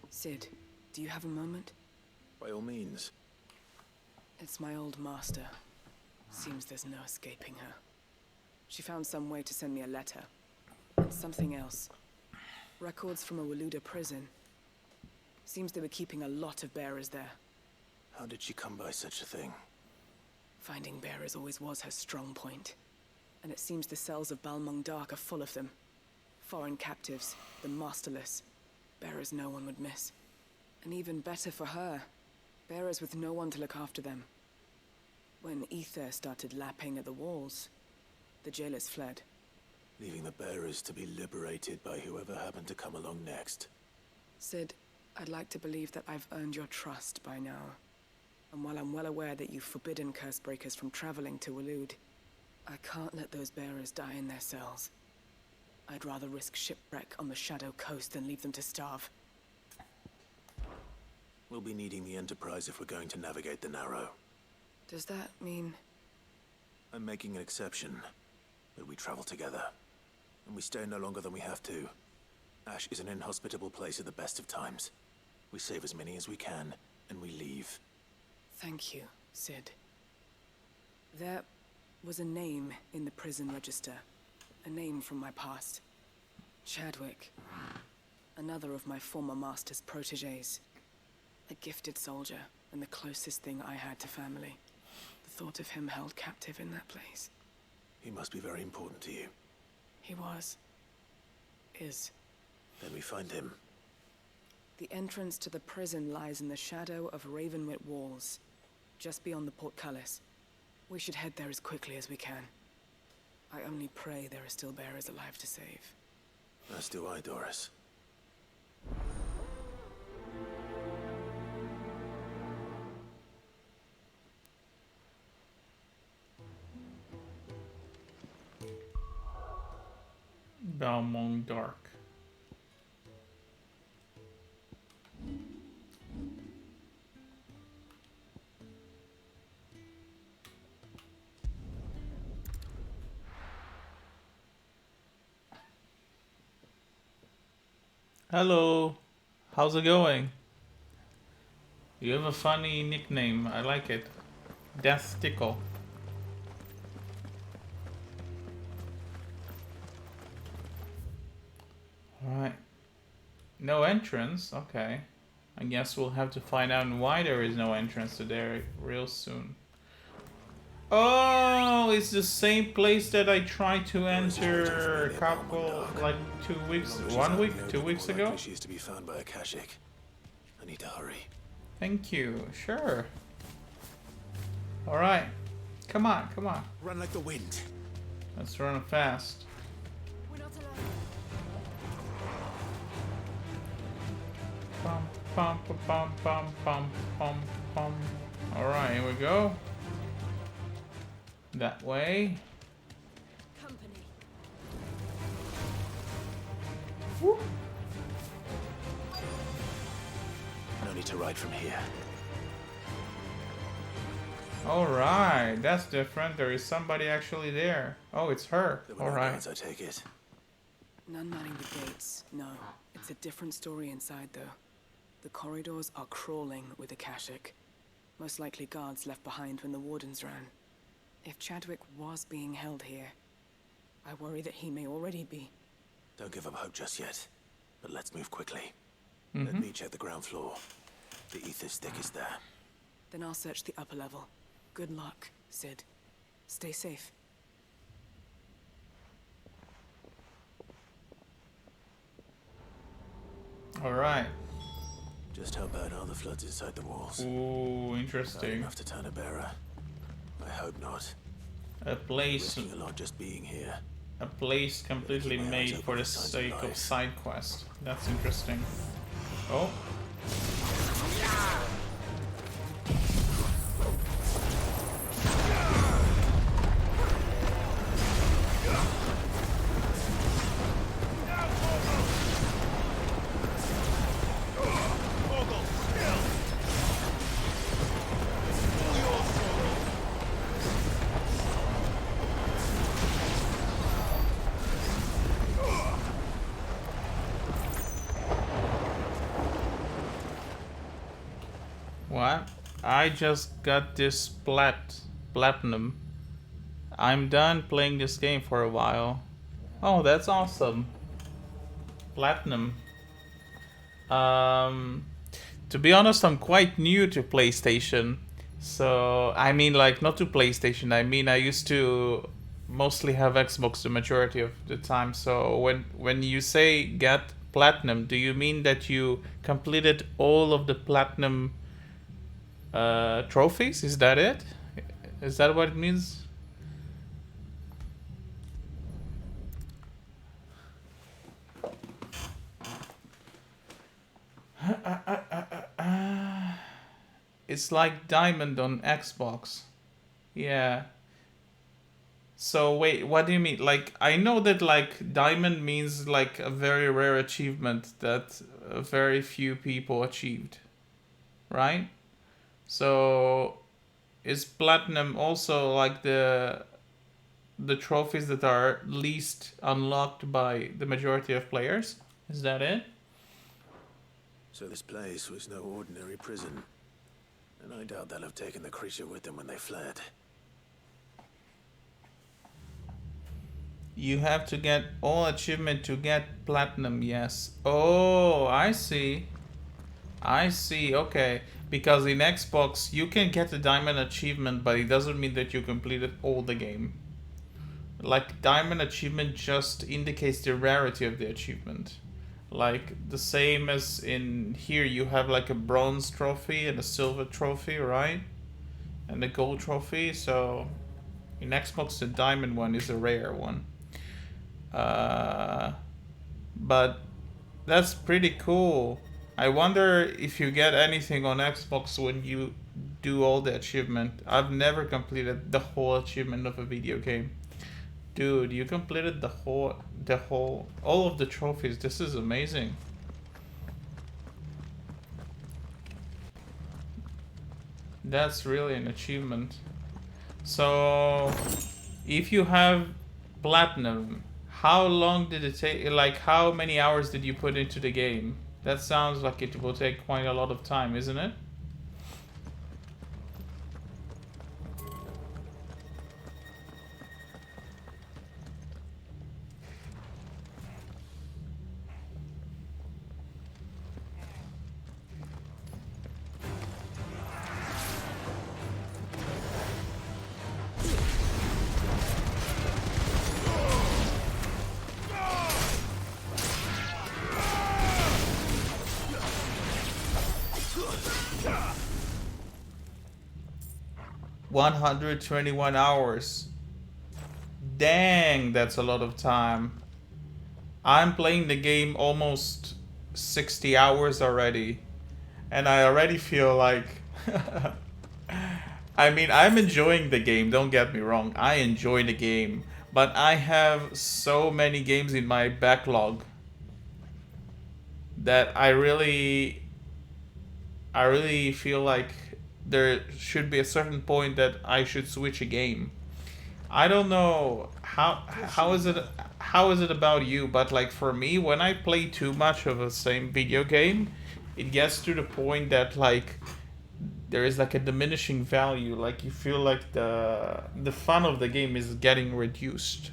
Speaker 13: Sid, do you have a moment?
Speaker 2: By all means.
Speaker 13: It's my old master. Seems there's no escaping her. She found some way to send me a letter. And something else. Records from a Waluda prison. Seems they were keeping a lot of bearers there.
Speaker 2: How did she come by such a thing?
Speaker 13: Finding bearers always was her strong point. And it seems the cells of Balmung Dark are full of them. Foreign captives, the masterless. Bearers no one would miss. And even better for her, bearers with no one to look after them. When ether started lapping at the walls, the jailers fled.
Speaker 2: Leaving the bearers to be liberated by whoever happened to come along next.
Speaker 13: Sid, I'd like to believe that I've earned your trust by now. And while I'm well aware that you've forbidden Cursebreakers from traveling to Waloed, I can't let those bearers die in their cells. I'd rather risk shipwreck on the Shadow Coast than leave them to starve.
Speaker 2: We'll be needing the Enterprise if we're going to navigate the Narrow.
Speaker 13: Does that mean...
Speaker 2: I'm making an exception, but we travel together. And we stay no longer than we have to. Ash is an inhospitable place at the best of times. We save as many as we can, and we leave.
Speaker 13: Thank you, Sid. There was a name in the prison register. A name from my past. Chadwick. Another of my former master's protégés. A gifted soldier, and the closest thing I had to family. The thought of him held captive in that place.
Speaker 2: He must be very important to you.
Speaker 13: He was. Is.
Speaker 2: Then we find him.
Speaker 13: The entrance to the prison lies in the shadow of Ravenwit walls, just beyond the portcullis. We should head there as quickly as we can. I only pray there are still bearers alive to save.
Speaker 2: As do I, Doris.
Speaker 1: Balmung Dark. Hello, how's it going? You have a funny nickname, I like it. Death Tickle. Alright. No entrance, okay. I guess we'll have to find out why there is no entrance to there real soon. Oh, it's the same place that I tried to enter a couple, like 2 weeks, 1 week, 2 weeks ago.
Speaker 2: She is to be found by a Kashik. I need to hurry.
Speaker 1: Thank you, sure. Alright, come on, come on.
Speaker 2: Run like the wind.
Speaker 1: Let's run fast.
Speaker 5: We're not alone.
Speaker 1: Pum, pum, pum, pum, pum, pum, pum. Alright, here we go. That way.
Speaker 5: Company.
Speaker 1: Whoop.
Speaker 2: No need to ride from here.
Speaker 1: Alright, that's different. There is somebody actually there. Oh, it's her. Alright.
Speaker 2: I take it.
Speaker 13: None manning the gates, no. It's a different story inside, though. The corridors are crawling with Akashic. Most likely guards left behind when the wardens ran. If Chadwick was being held here, I worry that he may already be.
Speaker 2: Don't give up hope just yet. But let's move quickly. Let me check the ground floor. The ether stick is there.
Speaker 13: Then I'll search the upper level. Good luck, Sid. Stay safe.
Speaker 1: Alright.
Speaker 2: Just how bad are the floods inside the walls?
Speaker 1: Ooh,
Speaker 2: Not
Speaker 1: interesting.
Speaker 2: enough to turn a bearer. I hope not.
Speaker 1: A place,
Speaker 2: Risking a lot just being here.
Speaker 1: a place completely made for the sake of side quest. That's interesting. Oh. What? I just got this platinum. I'm done playing this game for a while. Oh, that's awesome. Platinum. To be honest, I'm quite new to PlayStation. So, I mean, like, not to PlayStation. I mean, I used to mostly have Xbox the majority of the time. So, when you say get platinum, do you mean that you completed all of the platinum trophies? Is that it? Is that what it means? It's like diamond on Xbox. Yeah. So wait, what do you mean? Like, I know that like diamond means like a very rare achievement that very few people achieved, right? So is platinum also like the trophies that are least unlocked by the majority of players? Is that it?
Speaker 2: So this place was no ordinary prison. And I doubt they'll have taken the creature with them when they fled.
Speaker 1: You have to get all achievement to get platinum, yes. Oh, I see. I see, okay. Because in Xbox, you can get the diamond achievement, but it doesn't mean that you completed all the game. Like, diamond achievement just indicates the rarity of the achievement. Like, the same as in here, you have like a bronze trophy and a silver trophy, right? And a gold trophy, so in Xbox, the diamond one is a rare one. But that's pretty cool. I wonder if you get anything on Xbox when you do all the achievement. I've never completed the whole achievement of a video game. Dude, you completed all of the trophies. This is amazing. That's really an achievement. So, if you have platinum, how long did it take? Like, how many hours did you put into the game? That sounds like it will take quite a lot of time, isn't it? $121 hours. Dang, that's a lot of time. I'm playing the game almost 60 hours already. And I already feel like... I mean, I'm enjoying the game, don't get me wrong. I enjoy the game. But I have so many games in my backlog that I really feel like there should be a certain point that I should switch a game. I don't know how is it about you, but like for me, when I play too much of the same video game, it gets to the point that like there is like a diminishing value. Like you feel like the fun of the game is getting reduced.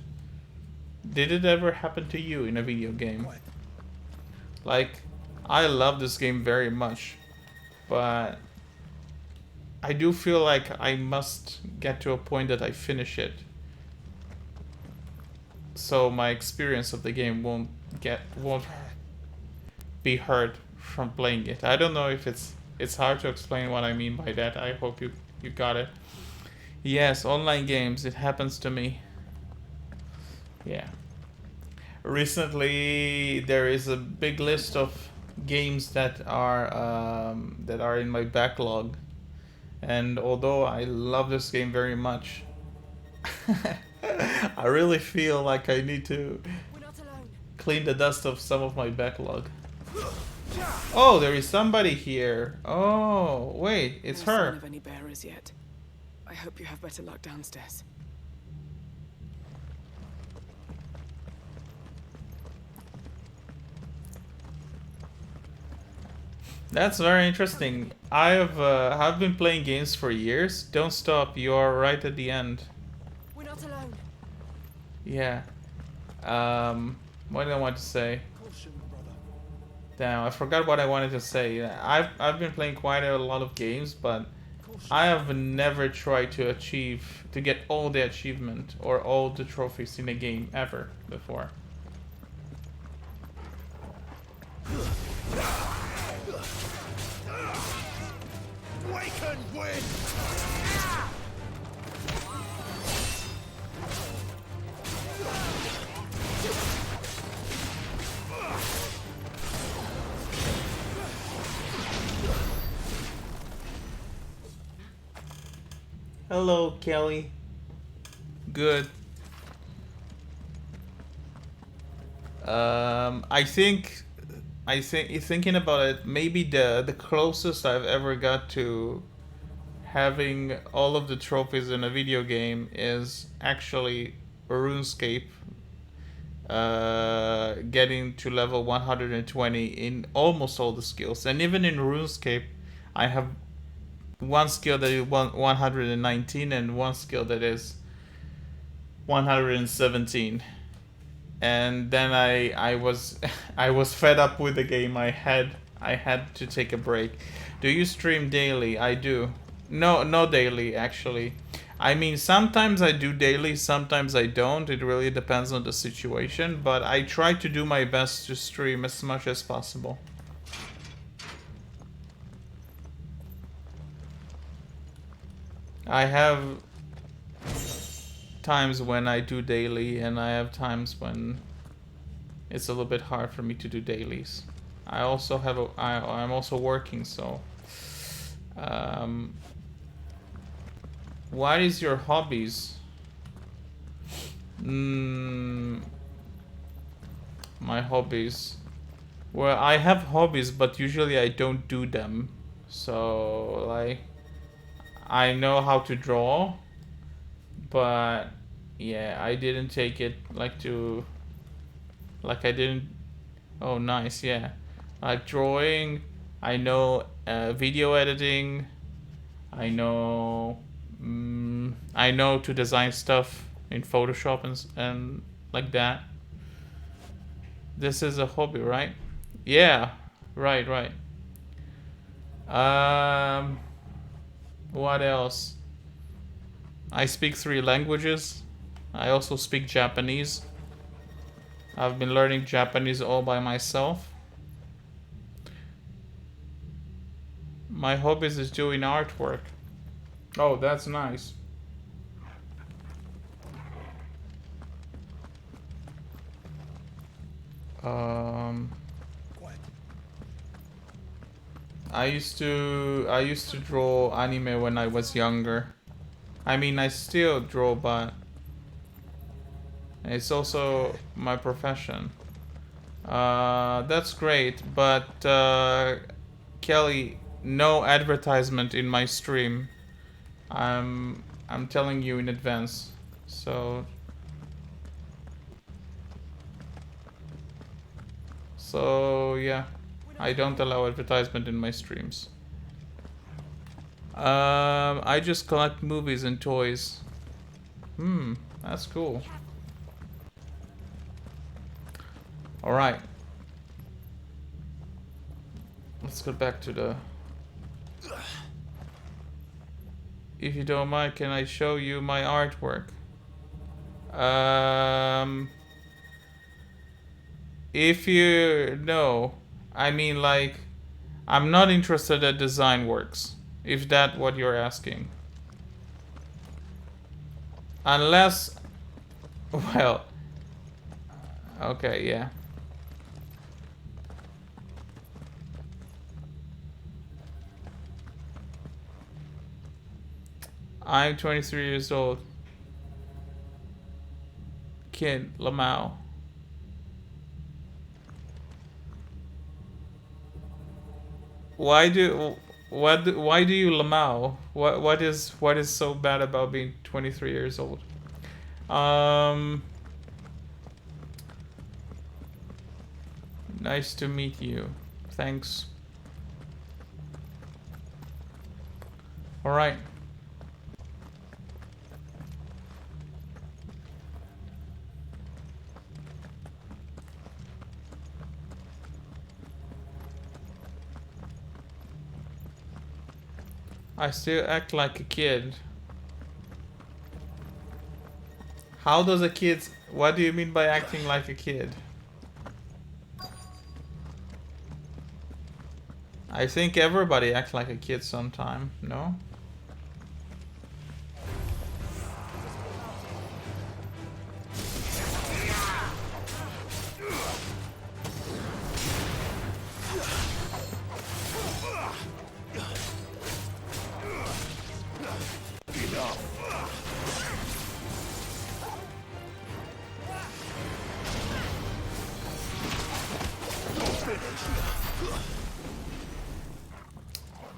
Speaker 1: Did it ever happen to you in a video game? Like, I love this game very much, but I do feel like I must get to a point that I finish it, so my experience of the game won't be hurt from playing it. I don't know if it's hard to explain what I mean by that. I hope you got it. Yes, online games, it happens to me. Yeah. Recently, there is a big list of games that are in my backlog, and although I love this game very much, I really feel like I need to clean the dust of some of my backlog. Oh, there is somebody here. Oh, wait, it's
Speaker 13: No
Speaker 1: her.
Speaker 13: sign of any bearers yet. I hope you have better luck downstairs.
Speaker 1: That's very interesting. I've been playing games for years. Don't stop. You are right at the end.
Speaker 5: We're not alone.
Speaker 1: Yeah. What did I want to say? Damn, I forgot what I wanted to say. I've been playing quite a lot of games, but I have never tried to get all the achievement or all the trophies in a game ever before.
Speaker 2: Wake and win!
Speaker 1: Hello, Kelly. Good. I think thinking about it, maybe the closest I've ever got to having all of the trophies in a video game is actually RuneScape. Getting to level 120 in almost all the skills, and even in RuneScape, I have one skill that is 119 and one skill that is 117. and then I was I was fed up with the game. I had to take a break. Do you stream daily? I do. No, no daily actually. I mean, sometimes I do daily, sometimes I don't. It really depends on the situation, but I try to do my best to stream as much as possible. I have times when I do daily, and I have times when it's a little bit hard for me to do dailies. I also have I'm also working, so what is your hobbies? My hobbies. Well, I have hobbies, but usually I don't do them. So, like, I know how to draw, but yeah, I didn't take it like to, like I didn't, oh nice, yeah. Like drawing, I know video editing, I know to design stuff in Photoshop and like that. This is a hobby, right? Yeah, right. What else? I speak 3 languages. I also speak Japanese. I've been learning Japanese all by myself. My hobbies is doing artwork. Oh, that's nice. I used to draw anime when I was younger. I mean, I still draw, but it's also my profession. That's great, but Kelly, no advertisement in my stream. I'm telling you in advance. So yeah, I don't allow advertisement in my streams. I just collect movies and toys. That's cool. All right. Let's go back to the... If you don't mind, can I show you my artwork? If you... No. I mean, like... I'm not interested at design works. If that's what you're asking. Unless... Well... Okay, yeah. I'm 23 years old. Kid, Lamau. Why do you Lamau? What is so bad about being 23 years old? Nice to meet you. Thanks. All right. I still act like a kid. How does a kid... What do you mean by acting like a kid? I think everybody acts like a kid sometime, no?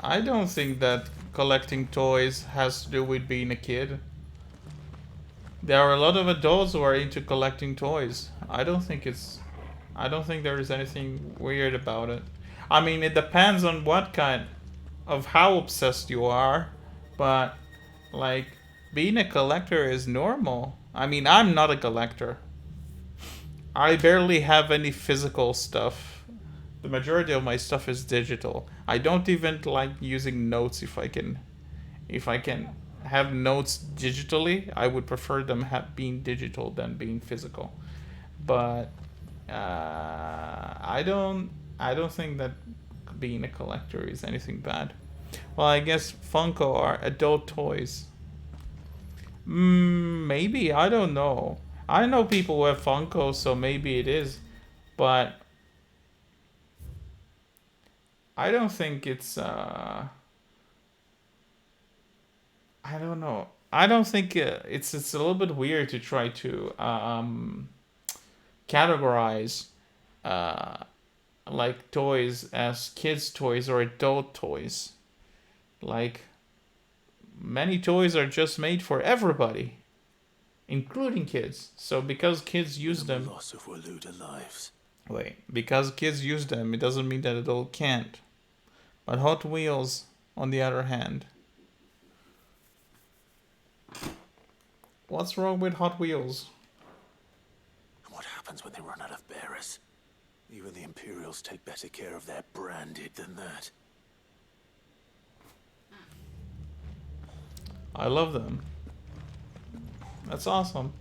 Speaker 1: I don't think that collecting toys has to do with being a kid. There are a lot of adults who are into collecting toys. I don't think there is anything weird about it. I mean, it depends on what kind of how obsessed you are, but like being a collector is normal. I mean, I'm not a collector. I barely have any physical stuff. The majority of my stuff is digital. I don't even like using notes if I can. If I can have notes digitally, I would prefer them being digital than being physical. But I don't. I don't think that being a collector is anything bad. Well, I guess Funko are adult toys. Maybe, I don't know. I know people who have Funko, so maybe it is. But I don't think it's I don't know. I don't think it's a little bit weird to try to categorize uh like toys as kids toys or adult toys. Like many toys are just made for everybody, including kids. So because kids use them,
Speaker 2: loss of Waluda lives.
Speaker 1: wait, because kids use them, it doesn't mean that adult can't. But Hot Wheels, on the other hand, what's wrong with Hot Wheels?
Speaker 2: What happens when they run out of bearers? Even the Imperials take better care of their branded than that.
Speaker 1: I love them. That's awesome.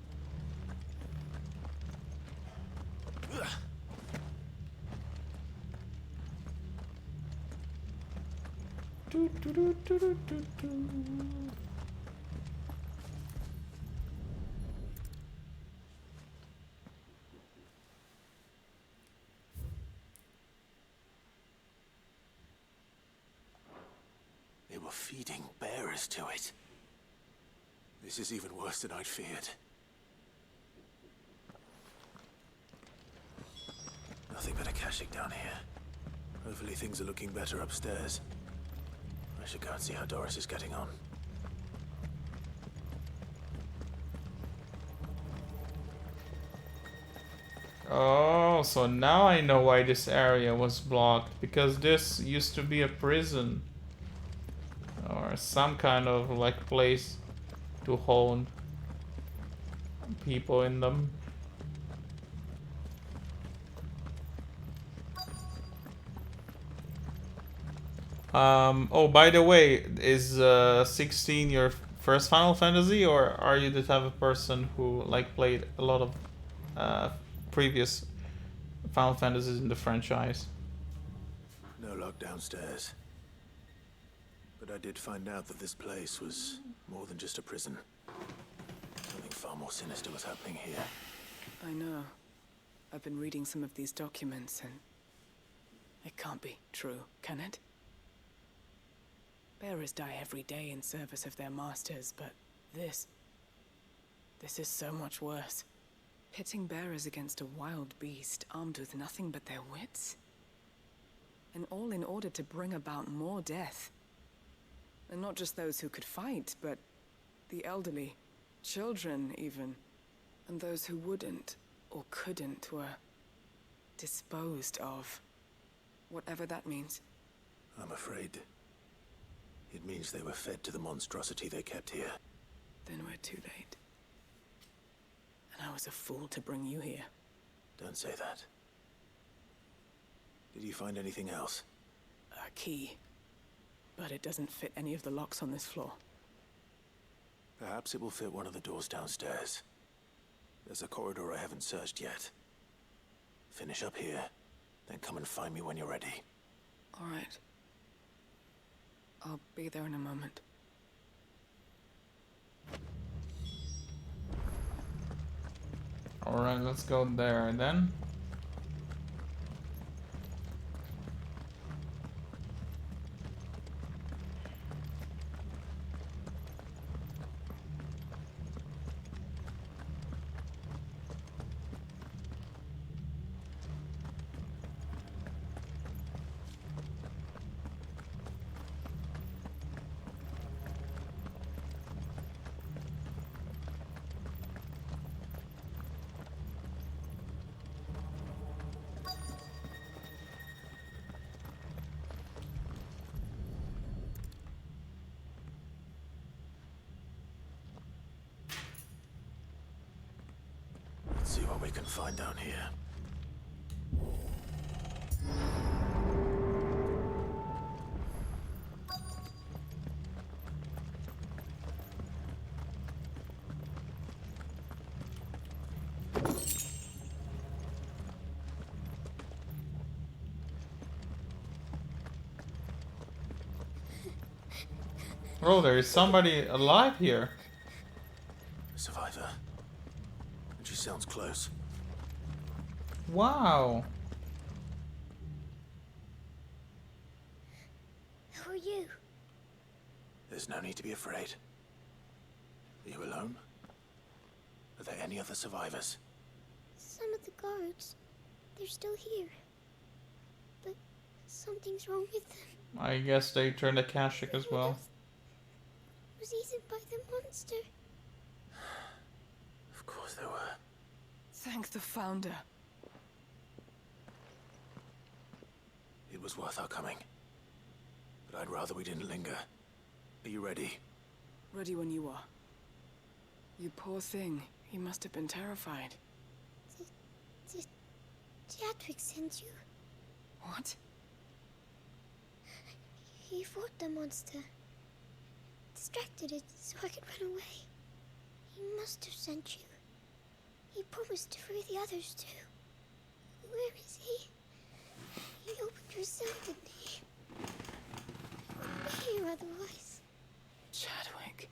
Speaker 2: They were feeding bearers to it. This is even worse than I'd feared. Nothing but a caching down here. Hopefully things are looking better upstairs. I should go and see how Doris is getting on.
Speaker 1: Oh, so now I know why this area was blocked. Because this used to be a prison. Or some kind of like place to hold people in them. Oh, by the way, is 16 your first Final Fantasy, or are you the type of person who like played a lot of previous Final Fantasies in the franchise?
Speaker 2: No luck downstairs. But I did find out that this place was more than just a prison. Something far more sinister was happening here.
Speaker 13: I know. I've been reading some of these documents and it can't be true, can it? Bearers die every day in service of their masters, but this is so much worse. Pitting bearers against a wild beast armed with nothing but their wits? And all in order to bring about more death. And not just those who could fight, but the elderly, children even, and those who wouldn't or couldn't were disposed of. Whatever that means.
Speaker 2: I'm afraid it means they were fed to the monstrosity they kept here.
Speaker 13: Then we're too late. And I was a fool to bring you here.
Speaker 2: Don't say that. Did you find anything else?
Speaker 13: A key. But it doesn't fit any of the locks on this floor.
Speaker 2: Perhaps it will fit one of the doors downstairs. There's a corridor I haven't searched yet. Finish up here, then come and find me when you're ready.
Speaker 13: All right. I'll be there in a moment.
Speaker 1: Alright, let's go there then.
Speaker 2: can find down here.
Speaker 1: Oh, there is somebody alive here.
Speaker 2: A survivor. And she sounds close.
Speaker 1: Wow.
Speaker 5: Who are you?
Speaker 2: There's no need to be afraid. Are you alone? Are there any other survivors?
Speaker 5: Some of the guards. They're still here. But something's wrong with them.
Speaker 1: I guess they turned Akashic as well.
Speaker 5: Was eaten by the monster.
Speaker 2: Of course there were.
Speaker 13: Thank the Founder.
Speaker 2: It was worth our coming. But I'd rather we didn't linger. Are you ready?
Speaker 13: Ready when you are. You poor thing. You must have been terrified.
Speaker 5: Did Chadwick send you?
Speaker 13: What?
Speaker 5: He fought the monster. Distracted it so I could run away. He must have sent you. He promised to free the others too. Where is he? He opened your cell, didn't he? He wouldn't be here otherwise.
Speaker 13: Chadwick.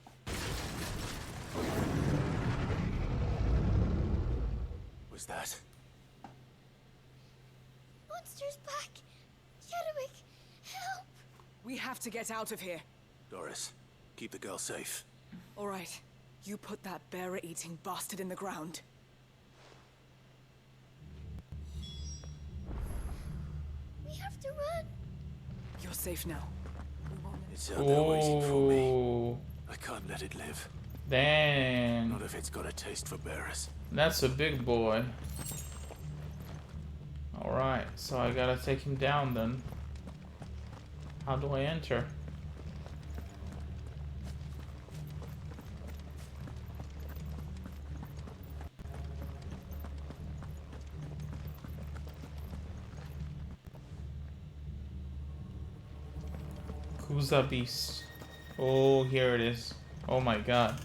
Speaker 2: Was that?
Speaker 5: Monster's back! Chadwick, help!
Speaker 13: We have to get out of here.
Speaker 2: Doris, keep the girl safe.
Speaker 13: All right. You put that bearer-eating bastard in the ground.
Speaker 5: We have to run!
Speaker 13: You're safe now.
Speaker 2: It's out there waiting for me.
Speaker 1: Oh,
Speaker 2: I can't let it live.
Speaker 1: dang.
Speaker 2: Not if it's got a taste for bearers.
Speaker 1: That's a big boy. Alright, so I gotta take him down then. How do I enter? Kuza Beast. Oh, here it is. Oh my god.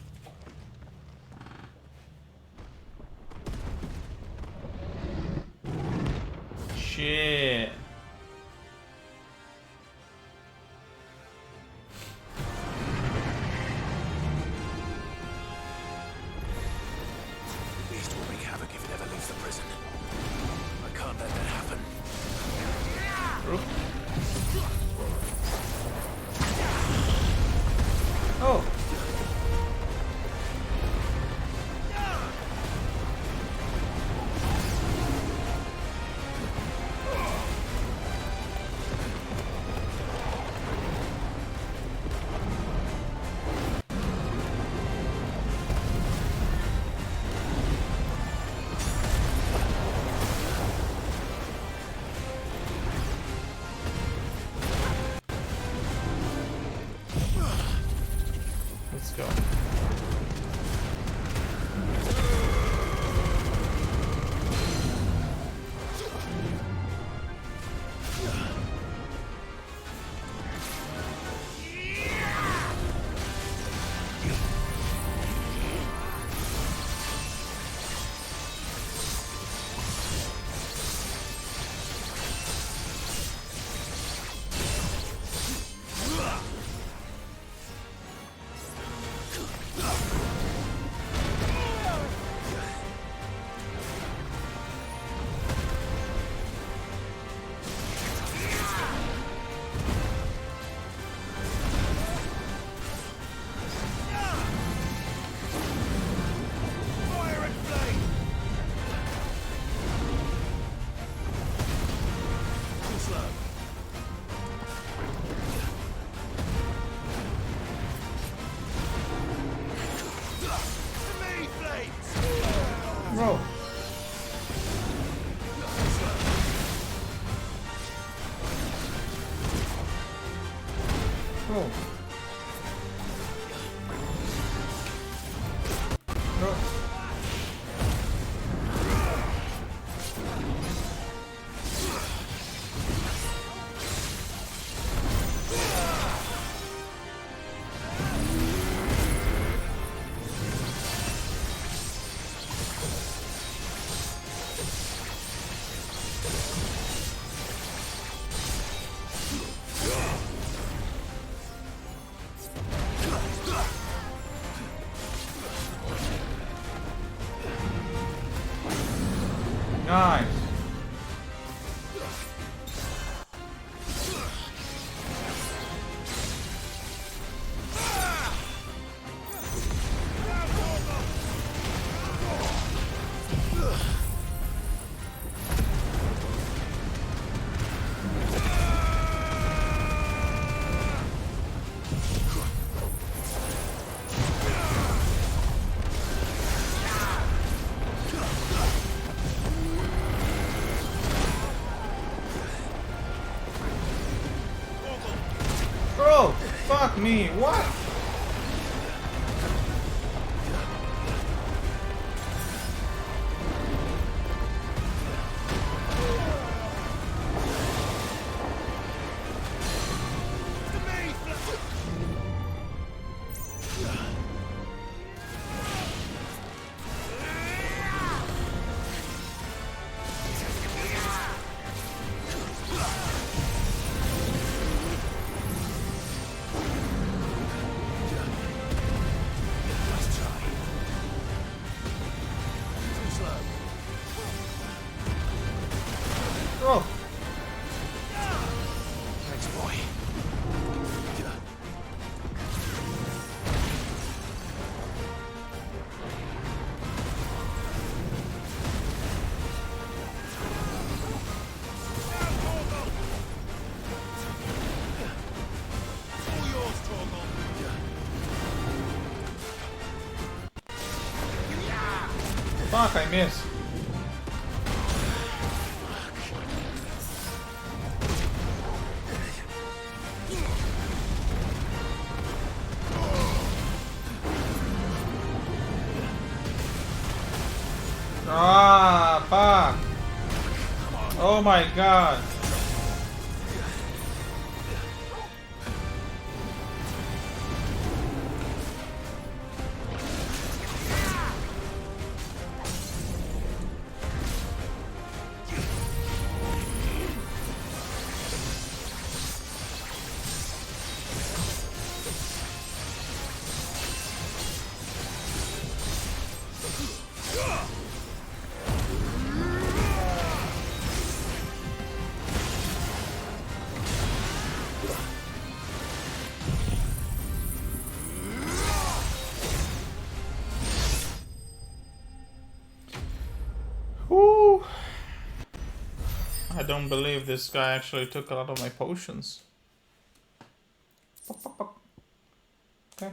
Speaker 1: Shit.
Speaker 2: The beast will wreak havoc if it ever leaves the prison. I can't let that happen.
Speaker 1: Oh. Let's go. Bro. Bro. Bro. Nice. Bro, fuck me, what? Bro.
Speaker 2: Thanks, boy.
Speaker 1: Fuck, I missed. Ah, fuck. Oh my god. Whew. I don't believe this guy actually took a lot of my potions. Okay.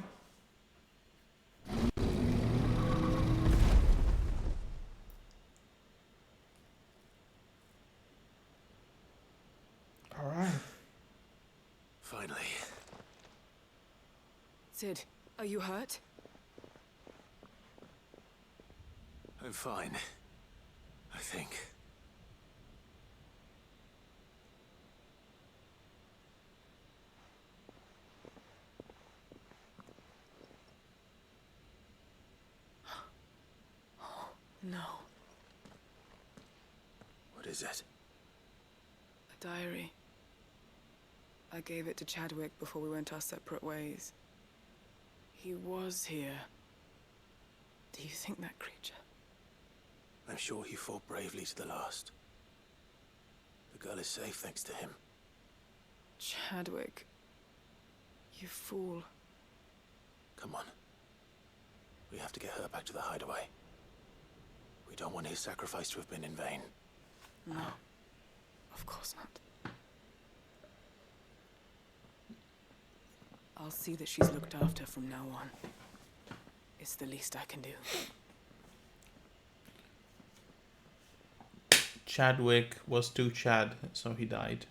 Speaker 1: Alright.
Speaker 2: Finally.
Speaker 13: Sid, are you hurt?
Speaker 2: I'm fine. I think.
Speaker 13: No.
Speaker 2: What is it?
Speaker 13: A diary. I gave it to Chadwick before we went our separate ways. He was here. Do you think that creature?
Speaker 2: I'm sure he fought bravely to the last. The girl is safe thanks to him.
Speaker 13: Chadwick. You fool.
Speaker 2: Come on. We have to get her back to the hideaway. We don't want his sacrifice to have been in vain.
Speaker 13: No. Of course not. I'll see that she's looked after from now on. It's the least I can do.
Speaker 1: Chadwick was too Chad, so he died.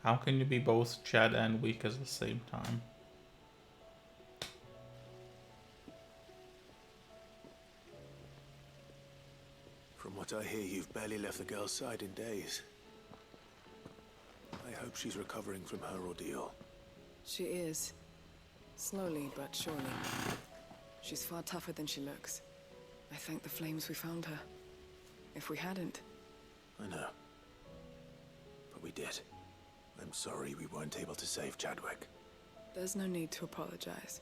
Speaker 1: How can you be both Chad and weak at the same time?
Speaker 2: From what I hear, you've barely left the girl's side in days. I hope she's recovering from her ordeal.
Speaker 13: She is. Slowly, but surely. She's far tougher than she looks. I thank the flames we found her. If we hadn't...
Speaker 2: I know. But we did. I'm sorry we weren't able to save Chadwick.
Speaker 13: There's no need to apologize.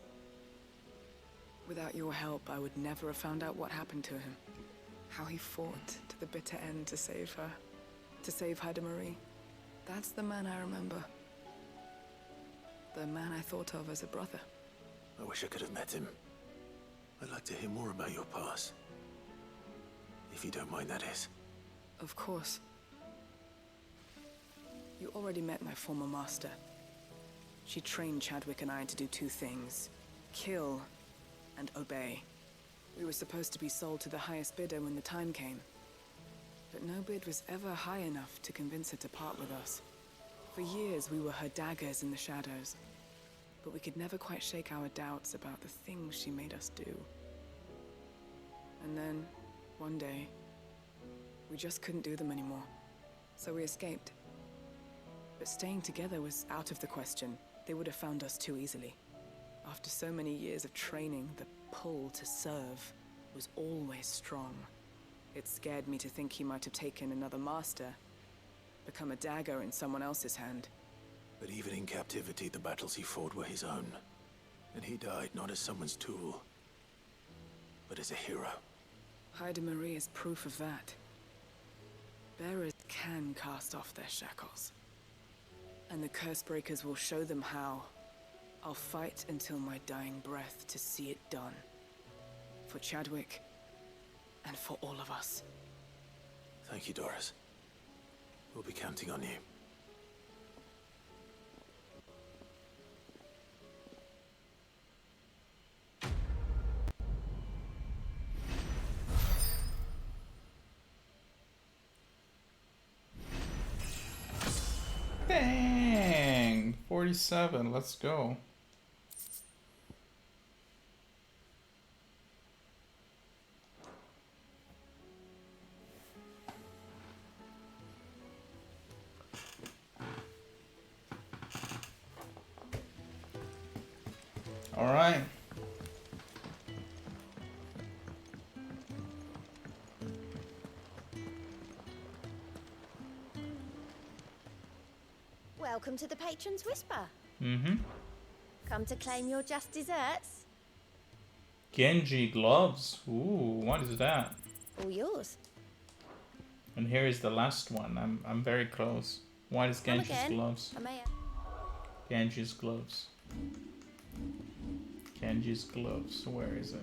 Speaker 13: Without your help, I would never have found out what happened to him. How he fought to the bitter end to save her. To save Haida Marie. That's the man I remember. The man I thought of as a brother.
Speaker 2: I wish I could have met him. I'd like to hear more about your past. If you don't mind, that is.
Speaker 13: Of course. You already met my former master. She trained Chadwick and I to do two things. Kill and obey. We were supposed to be sold to the highest bidder when the time came. But no bid was ever high enough to convince her to part with us. For years, we were her daggers in the shadows. But we could never quite shake our doubts about the things she made us do. And then, one day, we just couldn't do them anymore. So we escaped. But staying together was out of the question. They would have found us too easily. After so many years of training, the pull to serve was always strong. It scared me to think he might have taken another master, become a dagger in someone else's hand.
Speaker 2: But even in captivity, the battles he fought were his own. And he died not as someone's tool, but as a hero.
Speaker 13: Haida Marie is proof of that. Bearers can cast off their shackles. And the Cursebreakers will show them how. I'll fight until my dying breath to see it done. For Chadwick, and for all of us.
Speaker 2: Thank you, Doris. We'll be counting on you.
Speaker 1: Dang! 47, let's go. All right.
Speaker 5: Welcome to the Patron's Whisper.
Speaker 1: Mm-hmm.
Speaker 5: Come to claim your just desserts.
Speaker 1: Genji gloves. Ooh, what is that?
Speaker 5: All yours.
Speaker 1: And here is the last one. I'm very close. What is
Speaker 5: Come
Speaker 1: Genji's
Speaker 5: again.
Speaker 1: gloves? Genji's gloves. Genji's gloves. Where is it?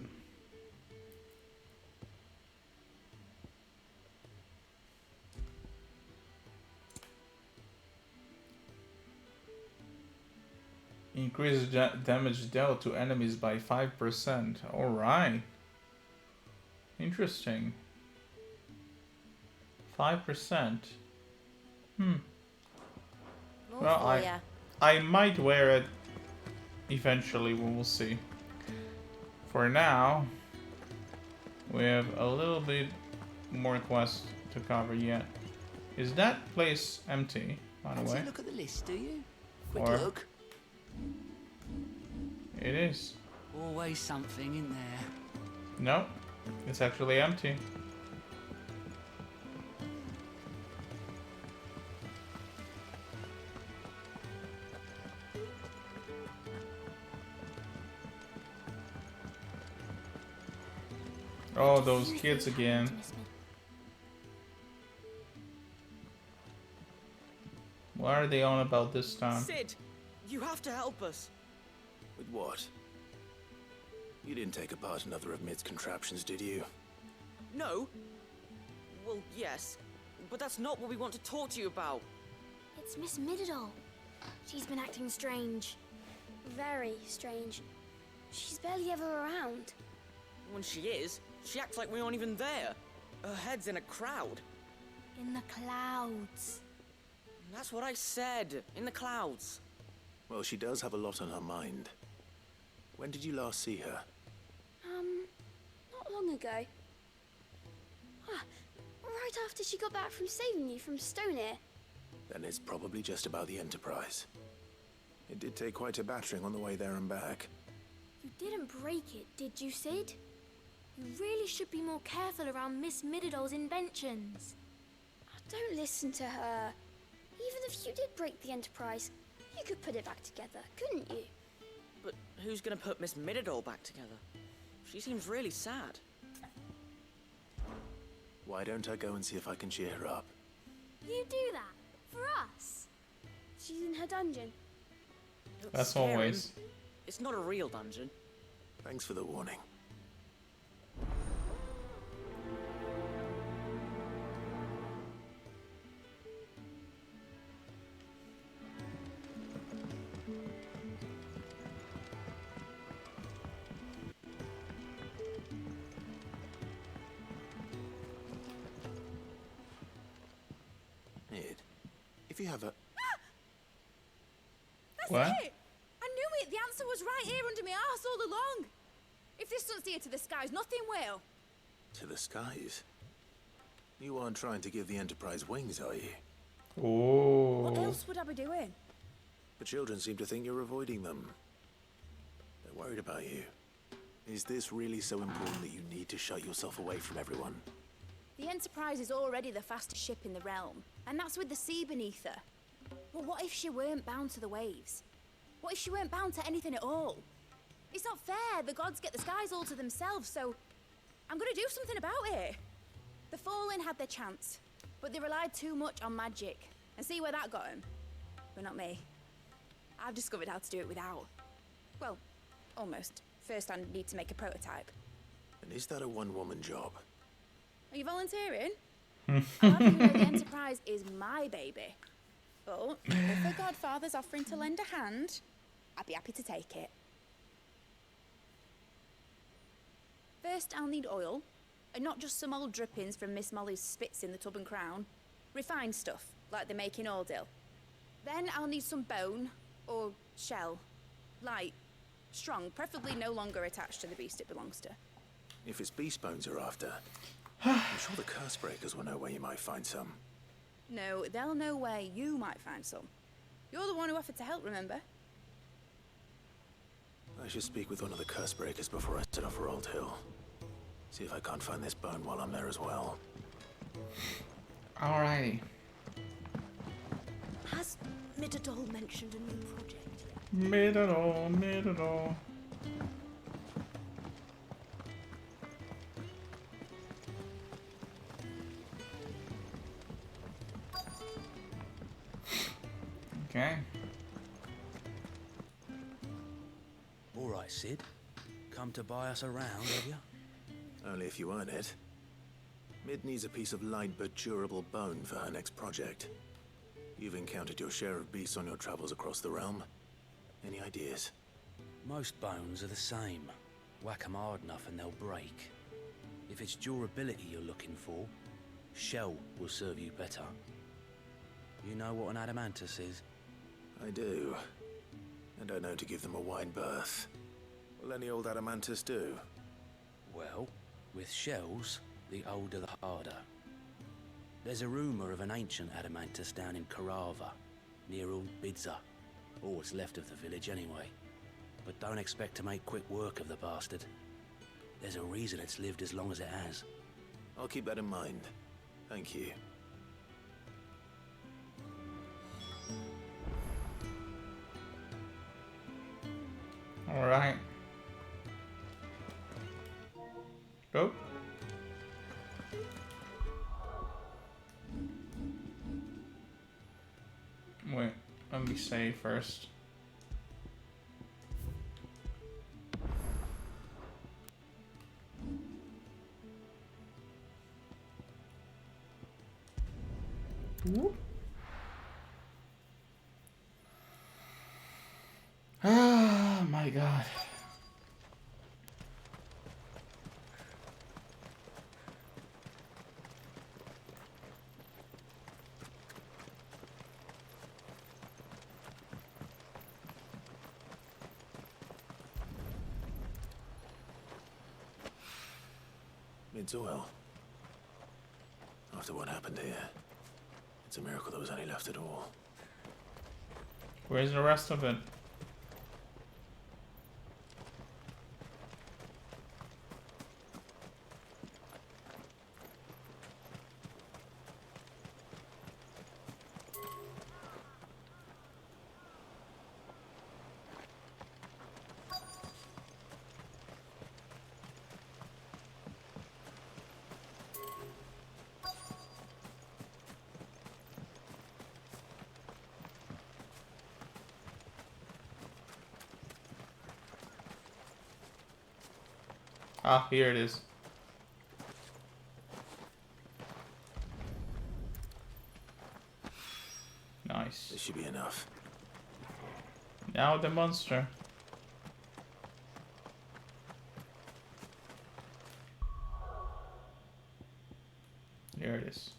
Speaker 1: Increases damage dealt to enemies by 5%. Alright. Interesting. 5%. Well, I might wear it eventually. We will see. For now, we have a little bit more quests to cover yet. Is that place empty, by the way?
Speaker 14: Look at the list, do you? Quick
Speaker 1: Or
Speaker 14: look.
Speaker 1: It is.
Speaker 14: Always something in there.
Speaker 1: No, it's actually empty. Oh, those kids again. What are they on about this time?
Speaker 15: Sid, you have to help us.
Speaker 2: With what? You didn't take apart another of Mid's contraptions, did you?
Speaker 15: No. Well, yes, but that's not what we want to talk to you about.
Speaker 16: It's Miss Mididol. She's been acting strange. Very strange. She's barely ever around.
Speaker 15: When she is, she acts like we aren't even there. Her head's in a crowd.
Speaker 16: In the clouds.
Speaker 15: That's what I said. In the clouds.
Speaker 2: Well, she does have a lot on her mind. When did you last see her?
Speaker 16: Not long ago. Right after she got back from saving you from Stoneir.
Speaker 2: Then it's probably just about the Enterprise. It did take quite a battering on the way there and back.
Speaker 16: You didn't break it, did you, Sid? You really should be more careful around Miss Mididol's inventions. Don't listen to her. Even if you did break the Enterprise, you could put it back together, couldn't you?
Speaker 15: But who's gonna put Miss Mididol back together? She seems really sad.
Speaker 2: Why don't I go and see if I can cheer her up?
Speaker 16: You do that? For us? She's in her dungeon.
Speaker 15: Don't
Speaker 1: As
Speaker 15: scare him.
Speaker 1: always.
Speaker 15: It's not a real dungeon.
Speaker 2: Thanks for the warning. Ed, if you have a...
Speaker 17: That's
Speaker 1: What?
Speaker 17: it! I knew it! The answer was right here under my arse all along! If this doesn't steer to the skies, nothing will!
Speaker 2: To the skies? You aren't trying to give the Enterprise wings, are you?
Speaker 1: Oh.
Speaker 17: What else would I be doing?
Speaker 2: The children seem to think you're avoiding them. They're worried about you. Is this really so important that you need to shut yourself away from everyone?
Speaker 17: The Enterprise is already the fastest ship in the realm, and that's with the sea beneath her. But what if she weren't bound to the waves? What if she weren't bound to anything at all? It's not fair. The gods get the skies all to themselves, so I'm gonna do something about it. The Fallen had their chance, but they relied too much on magic. And see where that got them? But not me. I've discovered how to do it without. Well, almost. First I need to make a prototype.
Speaker 2: And is that a one-woman job?
Speaker 17: Are you volunteering? I'll have you know the Enterprise is my baby. But if the Godfather's offering to lend a hand, I'd be happy to take it. First, I'll need oil, and not just some old drippings from Miss Molly's spits in the Tub and Crown. Refined stuff, like they make in Ordil. Then I'll need some bone, or shell. Light, strong, preferably no longer attached to the beast it belongs to.
Speaker 2: If it's beast bones you're after, I'm sure the curse breakers will know where you might find some.
Speaker 17: No, they'll know where you might find some. You're the one who offered to help, remember?
Speaker 2: I should speak with one of the curse breakers before I set off for Old Hill. See if I can't find this bone while I'm there as well.
Speaker 1: Alrighty.
Speaker 16: Has Mididol mentioned a new project yet?
Speaker 1: Mididol. Okay.
Speaker 14: All right, Sid. Come to buy us around, have you?
Speaker 2: Only if you earn it. Mid needs a piece of light but durable bone for her next project. You've encountered your share of beasts on your travels across the realm. Any ideas?
Speaker 14: Most bones are the same. Whack 'em hard enough and they'll break. If it's durability you're looking for, shell will serve you better. You know what an adamantus is?
Speaker 2: I do. And I know to give them a wide berth. Will any old adamantus do?
Speaker 14: Well, with shells, the older the harder. There's a rumour of an ancient adamantus down in Karava, near Old Bidza. Or what's left of the village anyway. But don't expect to make quick work of the bastard. There's a reason it's lived as long as it has.
Speaker 2: I'll keep that in mind. Thank you.
Speaker 1: Alright. Go. Wait, let me say first. Whoop. Ah, my God.
Speaker 2: Mid's oil. After what happened here, it's a miracle there was any left at all.
Speaker 1: Where's the rest of it? Ah, here it is. Nice.
Speaker 2: This should be enough.
Speaker 1: Now the monster. There it is.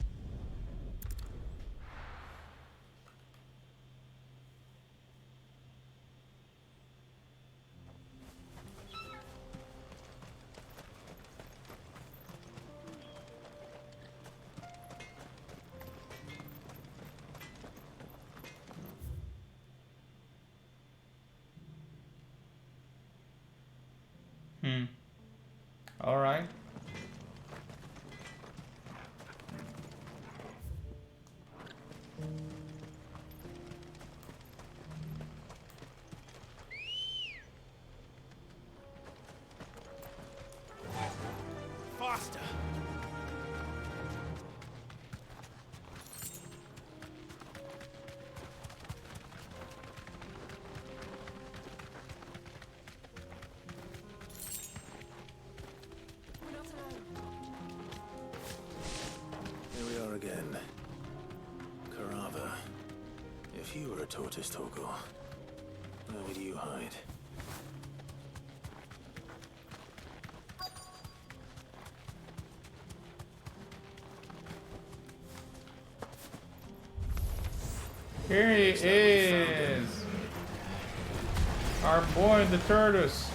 Speaker 1: All right.
Speaker 2: Faster! Here we are again. Carava. If you were a tortoise, Torgal, where would you hide?
Speaker 1: Here he is. Our boy, the tortoise.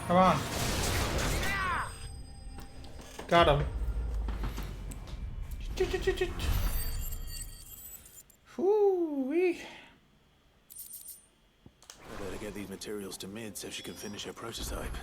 Speaker 1: Come on. Got him.
Speaker 2: get these materials to Mid so she can finish her prototype.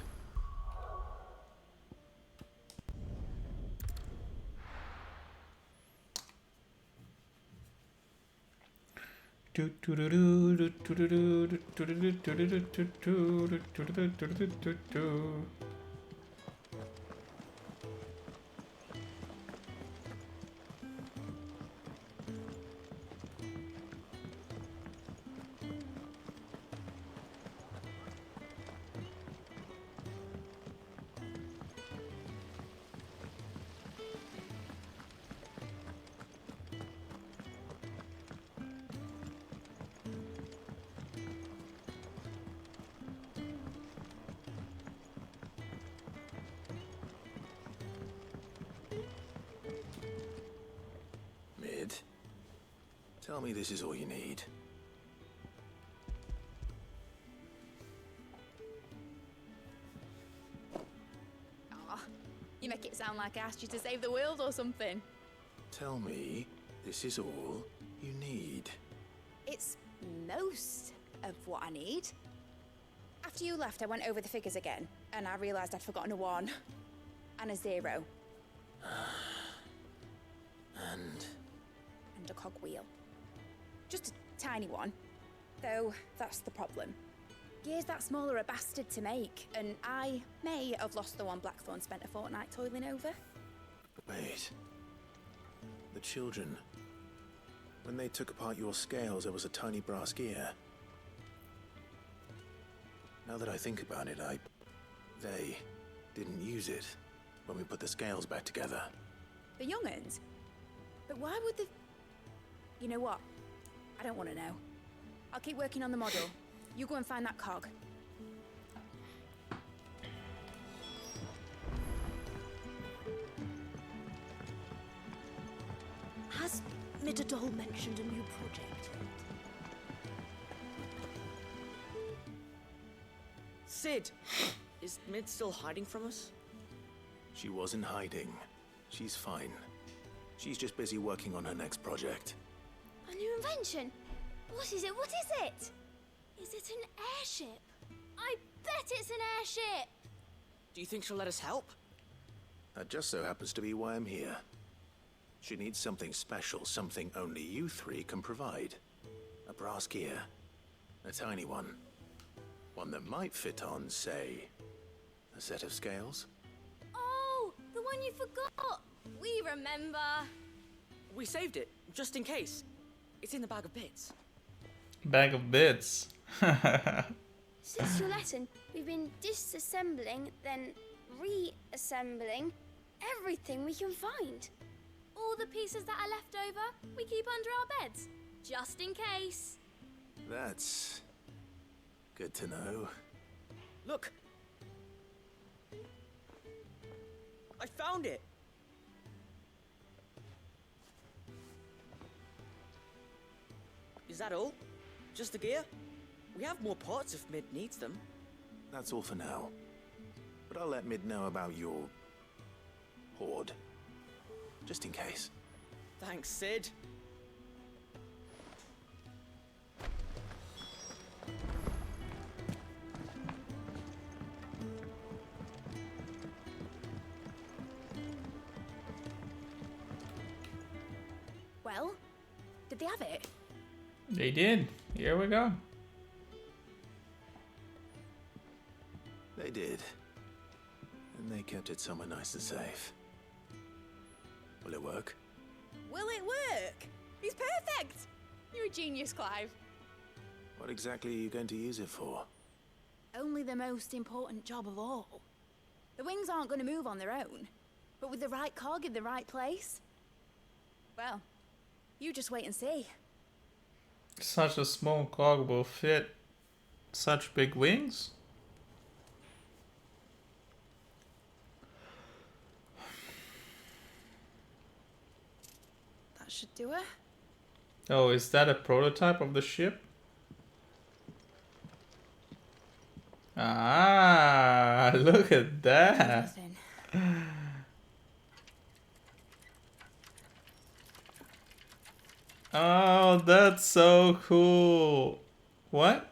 Speaker 2: Mid, tell me this is all you need.
Speaker 17: Aw, you make it sound like I asked you to save the world or something.
Speaker 2: Tell me this is all you need.
Speaker 17: It's most of what I need. After you left, I went over the figures again, and I realised I'd forgotten a 1 and a 0. And a cogwheel. Just a tiny one. Though, that's the problem. Gears that small are a bastard to make, and I may have lost the one Blackthorn spent a fortnight toiling over.
Speaker 2: Wait. The children. When they took apart your scales, there was a tiny brass gear. Now that I think about it, they didn't use it when we put the scales back together.
Speaker 17: The young'uns? But why would the... You know what? I don't want to know. I'll keep working on the model. You go and find that cog.
Speaker 16: Has Midadol mentioned a new project?
Speaker 15: Sid, is Mid still hiding from us?
Speaker 2: She wasn't hiding. She's fine. She's just busy working on her next project.
Speaker 16: A new invention? What is it? What is it? Is it an airship? I bet it's an airship!
Speaker 15: Do you think she'll let us help?
Speaker 2: That just so happens to be why I'm here. She needs something special, something only you three can provide. A brass gear. A tiny one. One that might fit on, say, a set of scales.
Speaker 16: Oh, the one you forgot! We remember!
Speaker 15: We saved it, just in case. It's in the bag of bits.
Speaker 1: Bag of bits.
Speaker 16: Since your lesson, we've been disassembling, then reassembling everything we can find. All the pieces that are left over, we keep under our beds, just in case.
Speaker 2: That's good to know.
Speaker 15: Look! I found it! Is that all? Just the gear? We have more parts if Mid needs them.
Speaker 2: That's all for now. But I'll let Mid know about your hoard. Just in case.
Speaker 15: Thanks, Sid.
Speaker 17: Well, did they have it?
Speaker 1: They did. Here we go.
Speaker 2: They did. And they kept it somewhere nice and safe. Will it work?
Speaker 17: Will it work? He's perfect! You're a genius, Clive.
Speaker 2: What exactly are you going to use it for?
Speaker 17: Only the most important job of all. The wings aren't going to move on their own. But with the right cog in the right place... Well, you just wait and see.
Speaker 1: Such a small cog will fit such big wings?
Speaker 17: That should do it.
Speaker 1: Oh, is that a prototype of the ship? Ah, look at that. Oh, that's so cool. What?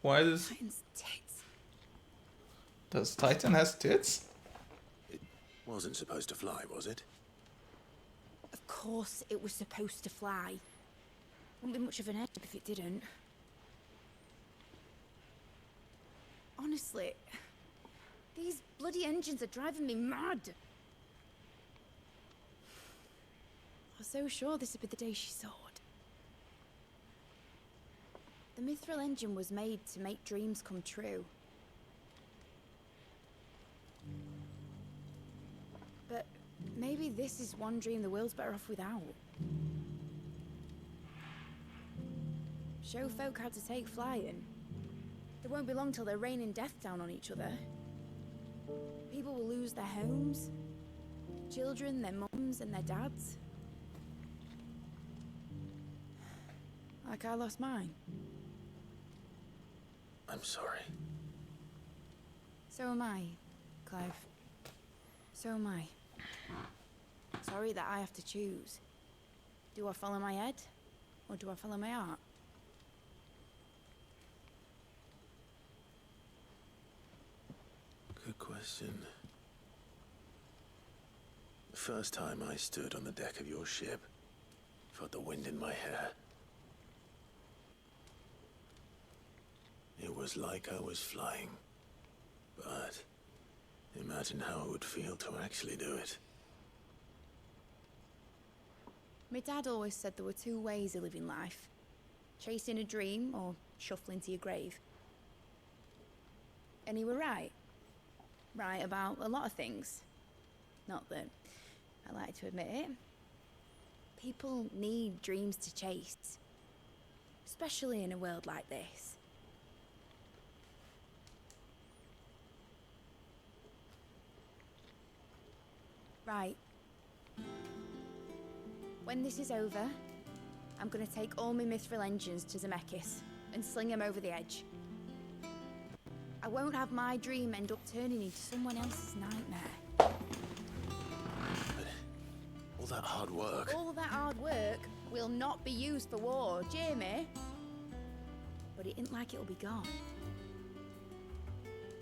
Speaker 1: Why is...
Speaker 17: Titan's tits.
Speaker 1: Does Titan has tits?
Speaker 2: It wasn't supposed to fly, was it?
Speaker 17: Of course it was supposed to fly. Wouldn't be much of an edge if it didn't. Honestly, these bloody engines are driving me mad. I was so sure this would be the day she soared. The Mithril engine was made to make dreams come true. But maybe this is one dream the world's better off without. Show folk how to take flying. It won't be long till they're raining death down on each other. People will lose their homes, children, their mums and their dads. Like I lost mine.
Speaker 2: I'm sorry.
Speaker 17: So am I, Clive. So am I. Sorry that I have to choose. Do I follow my head, or do I follow my heart?
Speaker 2: Good question. The first time I stood on the deck of your ship, felt the wind in my hair. It was like I was flying. But imagine how it would feel to actually do it.
Speaker 17: My dad always said there were two ways of living life. Chasing a dream or shuffling to your grave. And he were right. Right about a lot of things. Not that I like to admit it. People need dreams to chase. Especially in a world like this. Right. When this is over, I'm gonna take all my Mithril engines to Zemeckis and sling them over the edge. I won't have my dream end up turning into someone else's nightmare.
Speaker 2: All that hard work.
Speaker 17: All that hard work will not be used for war, Jamie. But it ain't like it'll be gone.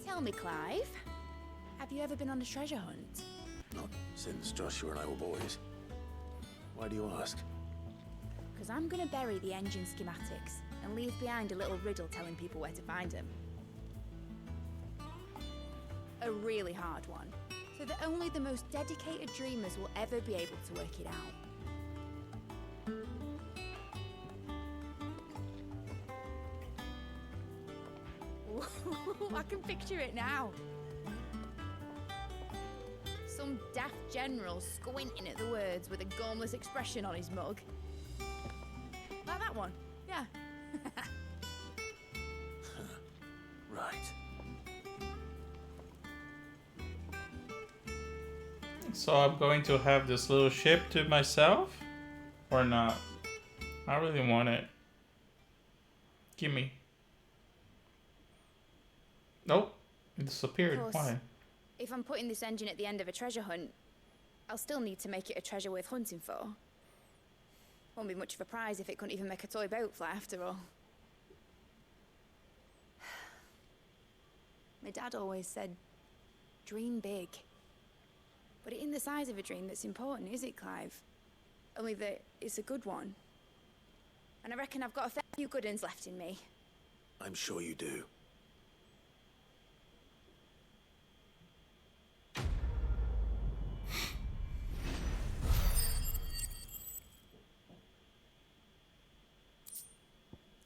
Speaker 17: Tell me, Clive, have you ever been on a treasure hunt?
Speaker 2: Not since Joshua and I were boys. Why do you ask?
Speaker 17: Because I'm gonna bury the engine schematics and leave behind a little riddle telling people where to find them. A really hard one, so that only the most dedicated dreamers will ever be able to work it out. Ooh, I can picture it now. Some daft general squinting at the words with a gormless expression on his mug. Like that one, yeah.
Speaker 2: Right.
Speaker 1: So I'm going to have this little ship to myself? Or not? I really want it. Gimme. Nope. It disappeared.
Speaker 17: Of course.
Speaker 1: Why?
Speaker 17: If I'm putting this engine at the end of a treasure hunt, I'll still need to make it a treasure worth hunting for. Won't be much of a prize if it couldn't even make a toy boat fly after all. My dad always said, dream big. But it ain't the size of a dream that's important, is it, Clive? Only that it's a good one. And I reckon I've got a fair few good uns left in me.
Speaker 2: I'm sure you do.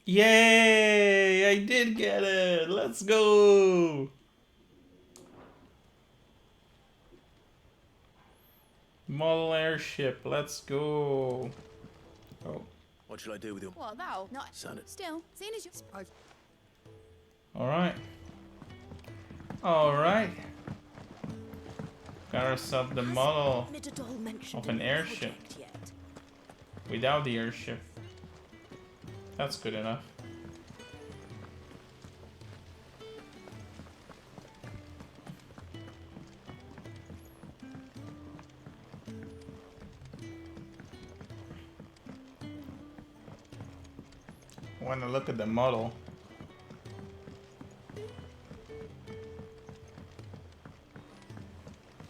Speaker 1: Yay! I did get it! Let's go! Model airship, let's go. Oh.
Speaker 2: What should I do with your...
Speaker 17: What, that'll not...
Speaker 2: Sounded...
Speaker 17: Still, seeing as you...
Speaker 1: Alright. Alright. Got ourselves the model of an airship. Without the airship. That's good enough. I want to look at the model.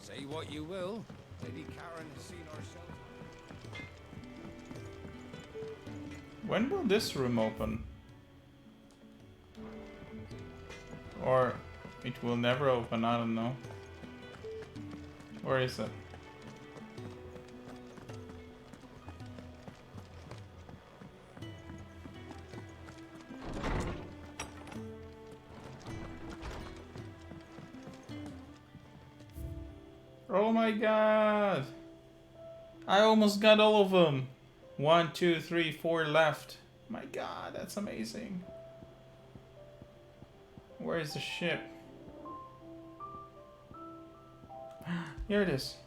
Speaker 4: Say what you will, Lady Karen has seen herself.
Speaker 1: When will this room open? Or it will never open, I don't know. Where is it? Oh my god! I almost got all of them! 1, 2, 3, 4 left. My god, that's amazing. Where is the ship? Here it is.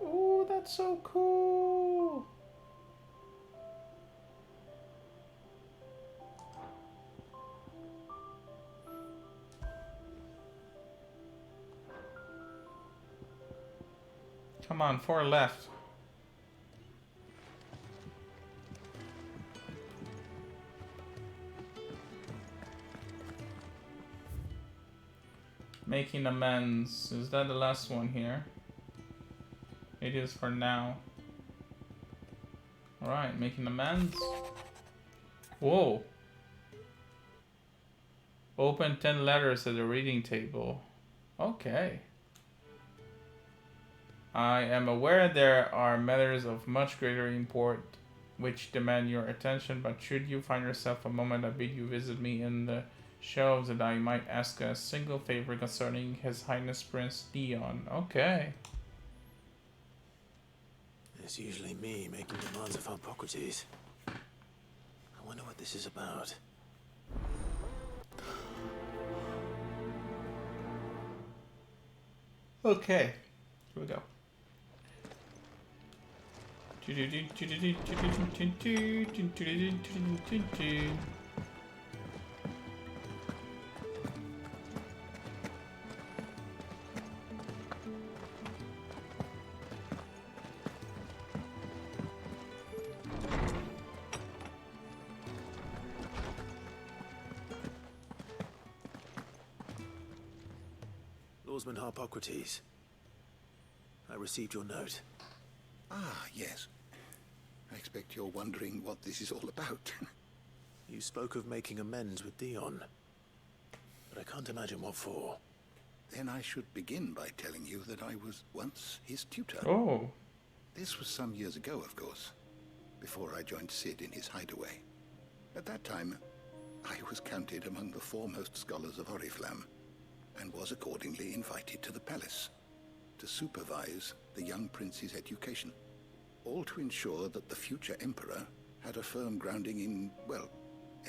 Speaker 1: Ooh, that's so cool! Come on, 4 left. Making amends. Is that the last one here? It is for now. Alright, making amends. Whoa. Open 10 letters at the reading table. Okay. I am aware there are matters of much greater import which demand your attention, but should you find yourself a moment, I bid you visit me in the shelves that I might ask a single favor concerning His Highness Prince Dion. Okay.
Speaker 2: It's usually me making demands of Hippocrates. I wonder what this is about.
Speaker 1: Okay. Here we go.
Speaker 2: Lawsman Hippocrates. I received your note.
Speaker 7: Ah, yes. I expect you're wondering what this is all about.
Speaker 2: You spoke of making amends with Dion, but I can't imagine what for.
Speaker 7: Then I should begin by telling you that I was once his tutor.
Speaker 1: Oh.
Speaker 7: This was some years ago, of course, before I joined Sid in his hideaway. At that time, I was counted among the foremost scholars of Oriflamme, and was accordingly invited to the palace to supervise the young prince's education, all to ensure that the future emperor had a firm grounding in, well,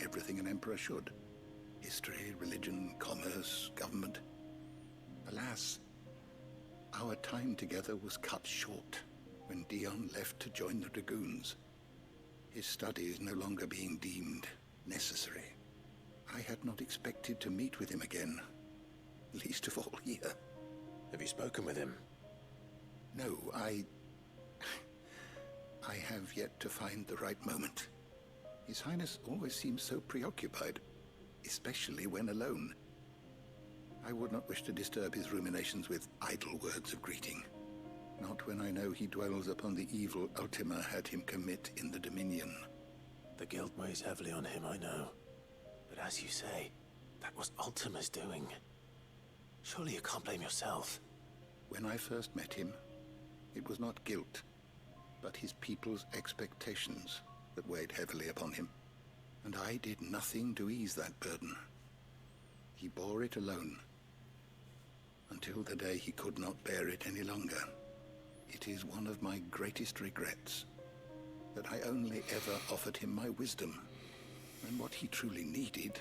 Speaker 7: everything an emperor should. History, religion, commerce, government. Alas, our time together was cut short when Dion left to join the Dragoons, his studies no longer being deemed necessary. I had not expected to meet with him again, least of all here.
Speaker 2: Have you spoken with him?
Speaker 7: No, I have yet to find the right moment. His Highness always seems so preoccupied, especially when alone. I would not wish to disturb his ruminations with idle words of greeting, not when I know he dwells upon the evil Ultima had him commit in the Dominion.
Speaker 2: The guilt weighs heavily on him, I know. But as you say, that was Ultima's doing. Surely you can't blame yourself.
Speaker 7: When I first met him, it was not guilt, but his people's expectations that weighed heavily upon him. And I did nothing to ease that burden. He bore it alone, until the day he could not bear it any longer. It is one of my greatest regrets that I only ever offered him my wisdom, and what he truly needed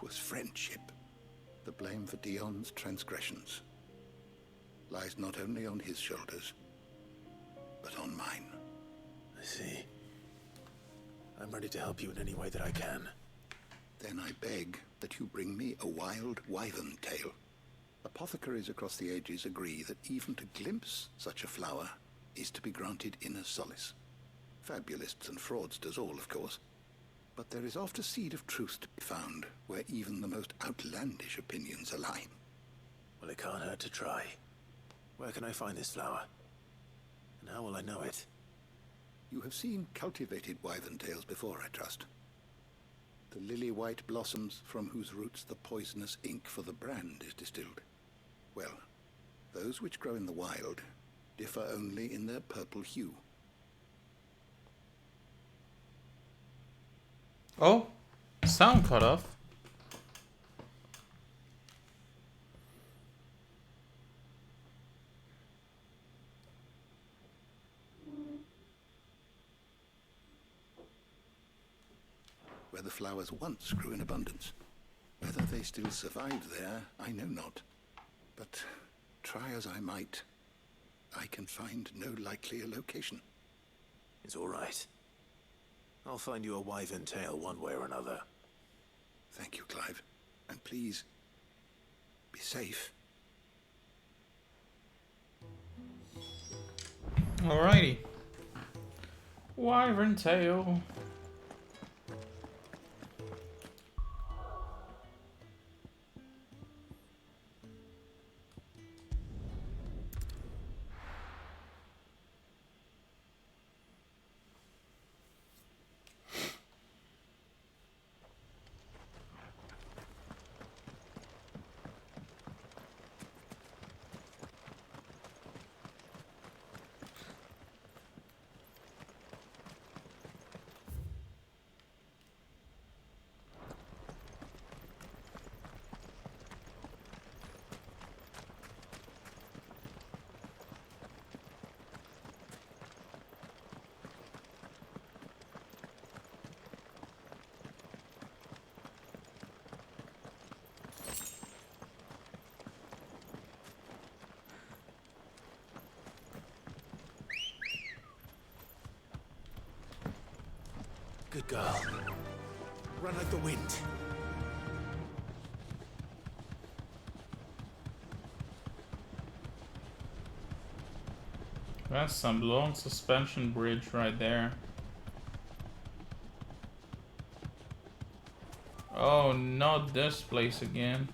Speaker 7: was friendship. The blame for Dion's transgressions lies not only on his shoulders, but on mine.
Speaker 2: I see. I'm ready to help you in any way that I can.
Speaker 7: Then I beg that you bring me a wild wyvern tale. Apothecaries across the ages agree that even to glimpse such a flower is to be granted inner solace. Fabulists and fraudsters all, of course. But there is oft a seed of truth to be found where even the most outlandish opinions align.
Speaker 2: Well, it can't hurt to try. Where can I find this flower? And how will I know it?
Speaker 7: You have seen cultivated wyvern tails before, I trust. The lily-white blossoms from whose roots the poisonous ink for the brand is distilled. Well, those which grow in the wild differ only in their purple hue.
Speaker 1: Oh, sound cut off.
Speaker 7: Where the flowers once grew in abundance. Whether they still survive there, I know not. But try as I might, I can find no likelier location.
Speaker 2: It's all right. I'll find you a wyvern tail one way or another.
Speaker 7: Thank you, Clive. And please, be safe.
Speaker 1: Alrighty. Wyvern tail.
Speaker 2: Good girl. Run like the wind.
Speaker 1: That's some long suspension bridge right there. Oh, not this place again.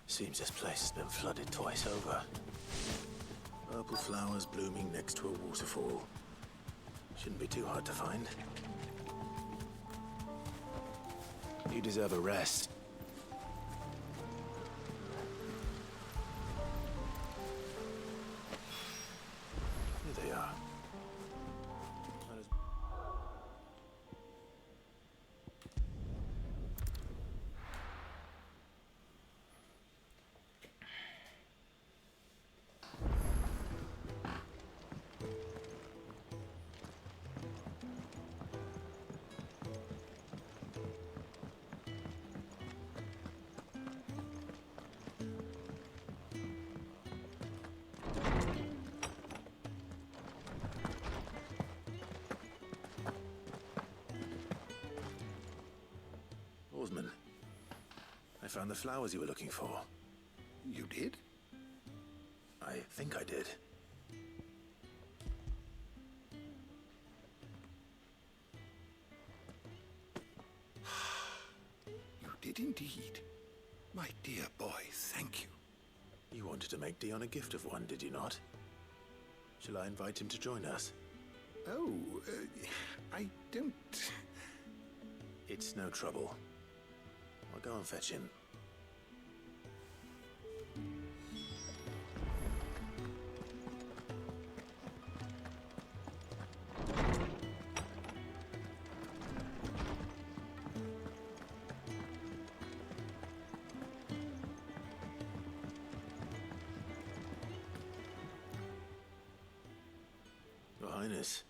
Speaker 2: Seems this place has been flooded twice over. Purple flowers blooming next to a waterfall. Shouldn't be too hard to find. You deserve a rest. Here they are. Oarsman, I found the flowers you were looking for.
Speaker 7: You did?
Speaker 2: I think I did.
Speaker 7: You did indeed. My dear boy, thank you.
Speaker 2: You wanted to make Dion a gift of one, did you not? Shall I invite him to join us?
Speaker 7: Oh, I don't...
Speaker 2: It's no trouble. I'll go and fetch him. Your Highness,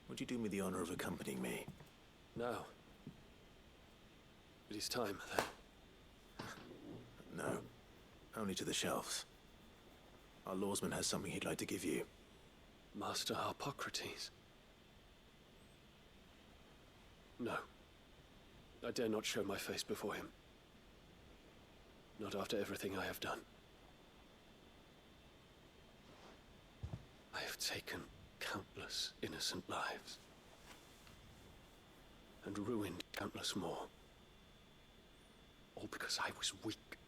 Speaker 2: would you do me the honor of accompanying me?
Speaker 18: No. It is time.
Speaker 2: No, only to the shelves. Our lawsman has something he'd like to give you.
Speaker 18: Master Harpocrates. No. I dare not show my face before him. Not after everything I have done. I have taken countless innocent lives. And ruined countless more. All because I was weak.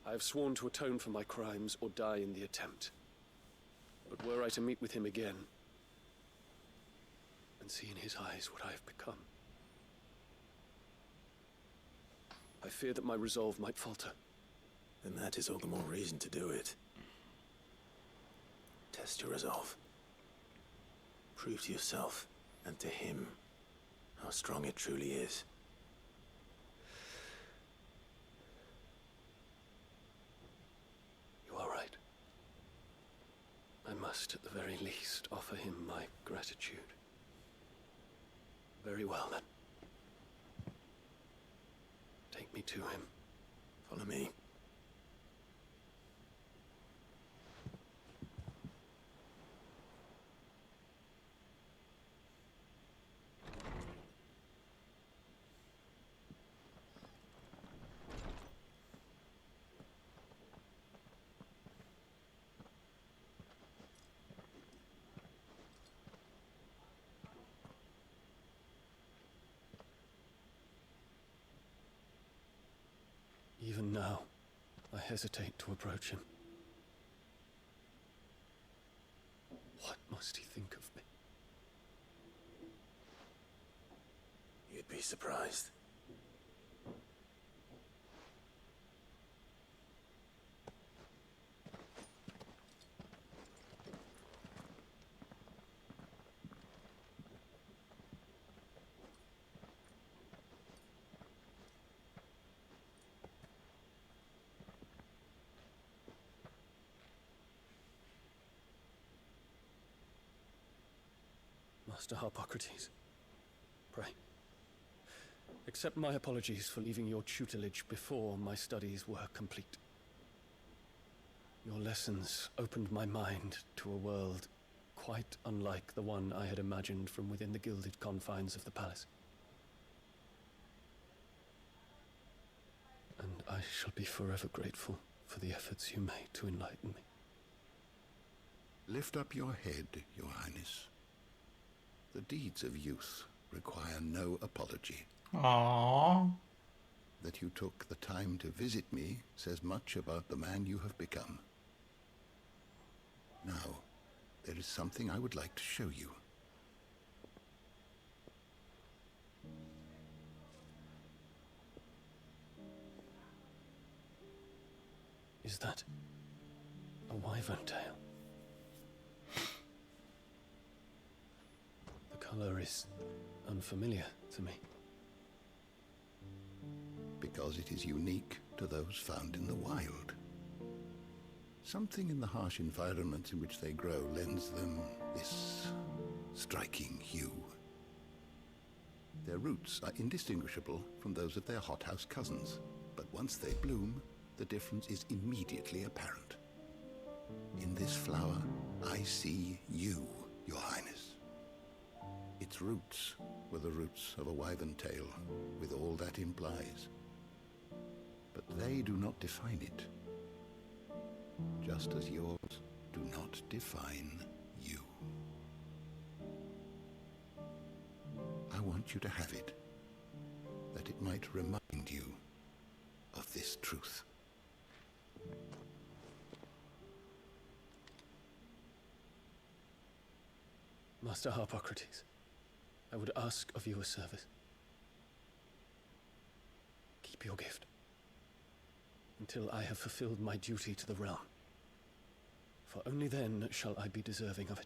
Speaker 18: I have sworn to atone for my crimes or die in the attempt. But were I to meet with him again, and see in his eyes what I have become, I fear that my resolve might falter.
Speaker 2: Then that is all the more reason to do it. Test your resolve. Prove to yourself, and to him, how strong it truly is.
Speaker 18: You are right. I must, at the very least, offer him my gratitude. Very well, then. Take me to him.
Speaker 2: Follow me.
Speaker 18: Even now, I hesitate to approach him. What must he think of me?
Speaker 2: You'd be surprised.
Speaker 18: Master Harpocrates, pray, accept my apologies for leaving your tutelage before my studies were complete. Your lessons opened my mind to a world quite unlike the one I had imagined from within the gilded confines of the palace. And I shall be forever grateful for the efforts you made to enlighten me.
Speaker 7: Lift up your head, Your Highness. The deeds of youth require no apology.
Speaker 1: Aww.
Speaker 7: That you took the time to visit me says much about the man you have become. Now, there is something I would like to show you.
Speaker 18: Is that a wyvern tail? The color is unfamiliar to me.
Speaker 7: Because it is unique to those found in the wild. Something in the harsh environment in which they grow lends them this striking hue. Their roots are indistinguishable from those of their hothouse cousins, but once they bloom, the difference is immediately apparent. In this flower, I see you, Your Highness. Its roots were the roots of a wyvern tail, with all that implies. But they do not define it, just as yours do not define you. I want you to have it, that it might remind you of this truth.
Speaker 18: Master Harpocrates, I would ask of you a service. Keep your gift until I have fulfilled my duty to the realm, for only then shall I be deserving of it.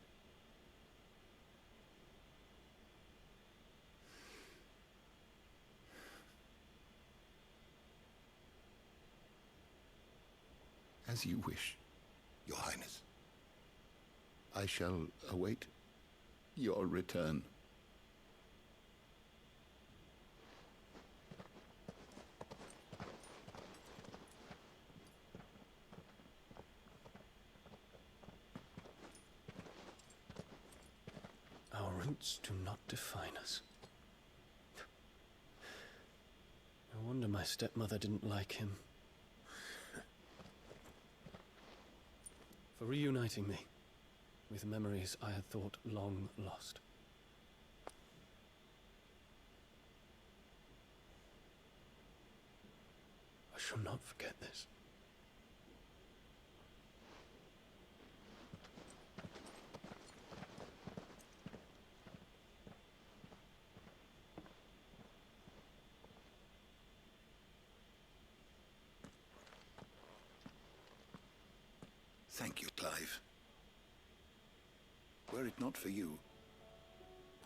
Speaker 7: As you wish, Your Highness. I shall await your return.
Speaker 18: Roots do not define us. No wonder my stepmother didn't like him. For reuniting me with memories I had thought long lost. I shall not forget this.
Speaker 7: Thank you, Clive. Were it not for you,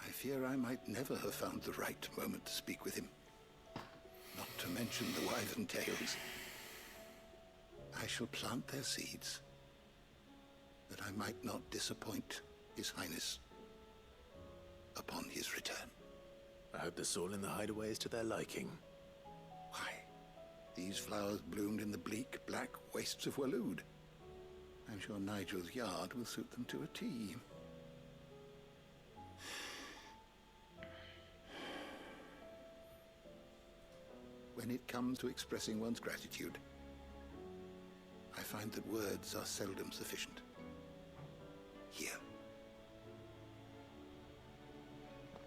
Speaker 7: I fear I might never have found the right moment to speak with him. Not to mention the wyvern tales. I shall plant their seeds, that I might not disappoint His Highness upon his return.
Speaker 2: I hope the soil in the hideaway is to their liking.
Speaker 7: Why, these flowers bloomed in the bleak, black wastes of Waloed. I'm sure Nigel's yard will suit them to a T. When it comes to expressing one's gratitude, I find that words are seldom sufficient. Here.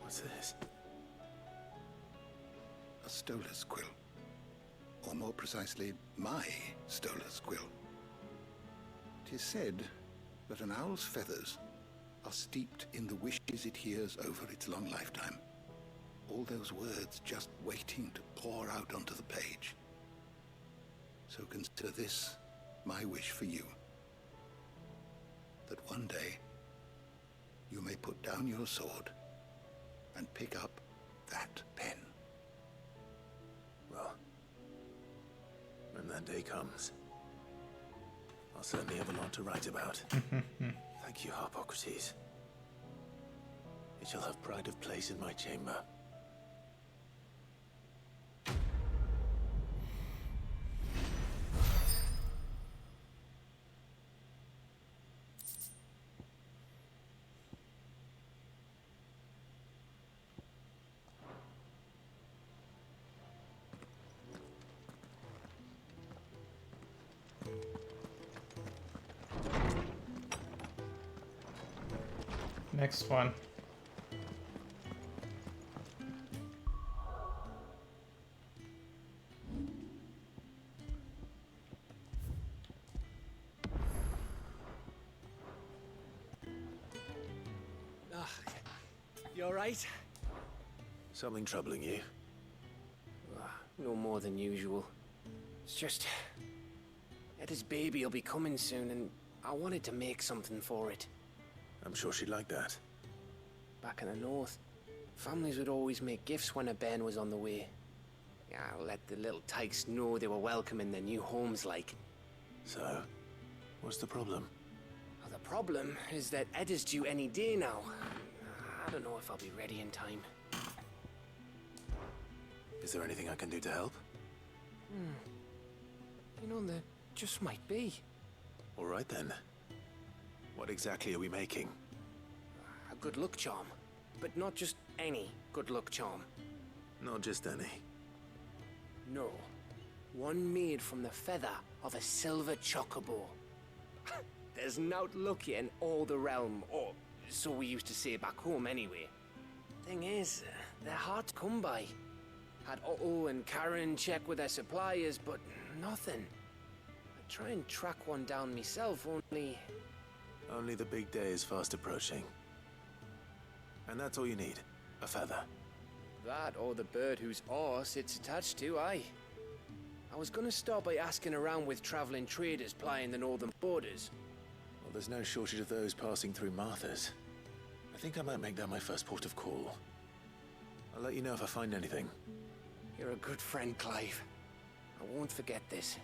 Speaker 2: What's this?
Speaker 7: A stolas quill. Or more precisely, my stolas quill. 'Tis said that an owl's feathers are steeped in the wishes it hears over its long lifetime. All those words just waiting to pour out onto the page. So consider this my wish for you. That one day you may put down your sword and pick up that pen.
Speaker 2: Well, when that day comes, I'll certainly have a lot to write about. Thank you, Harpocrates. It shall have pride of place in my chamber.
Speaker 1: Next one.
Speaker 19: You alright?
Speaker 2: Something troubling you?
Speaker 19: No more than usual. It's just... Etta's baby will be coming soon, and I wanted to make something for it.
Speaker 2: I'm sure she'd like that.
Speaker 19: Back in the north, families would always make gifts when a bairn was on the way. Yeah, let the little tykes know they were welcome in their new homes, like.
Speaker 2: So, what's the problem?
Speaker 19: Well, the problem is that Etta's due any day now. I don't know if I'll be ready in time.
Speaker 2: Is there anything I can do to help?
Speaker 19: You know, there just might be.
Speaker 2: All right then. What exactly are we making?
Speaker 19: A good luck charm. But not just any good luck charm.
Speaker 2: Not just any.
Speaker 19: No. One made from the feather of a silver chocobo. There's naught lucky in all the realm, or so we used to say back home anyway. Thing is, they're hard to come by. Had Otto and Karen check with their suppliers, but nothing. I try and track one down myself, only...
Speaker 2: Only the big day is fast approaching. And that's all you need, a feather.
Speaker 19: That or the bird whose horse it's attached to, aye. I was gonna start by asking around with traveling traders plying the northern borders.
Speaker 2: Well, there's no shortage of those passing through Martha's. I think I might make that my first port of call. I'll let you know if I find anything.
Speaker 19: You're a good friend, Clive. I won't forget this.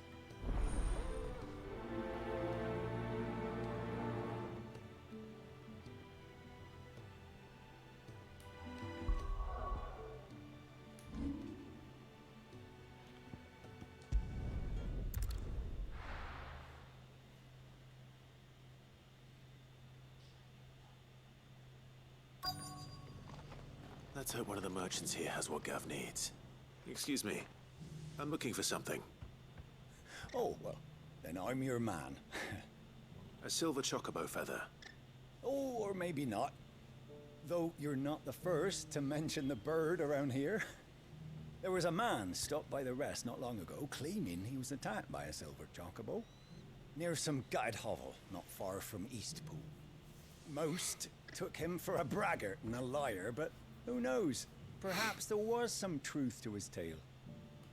Speaker 2: Let's hope one of the merchants here has what Gav needs. Excuse me. I'm looking for something.
Speaker 20: Oh, well, then I'm your man.
Speaker 2: A silver chocobo feather.
Speaker 20: Oh, or maybe not. Though you're not the first to mention the bird around here. There was a man stopped by the rest not long ago claiming he was attacked by a silver chocobo near some gutted hovel not far from Eastpool. Most took him for a braggart and a liar, but who knows? Perhaps there was some truth to his tale.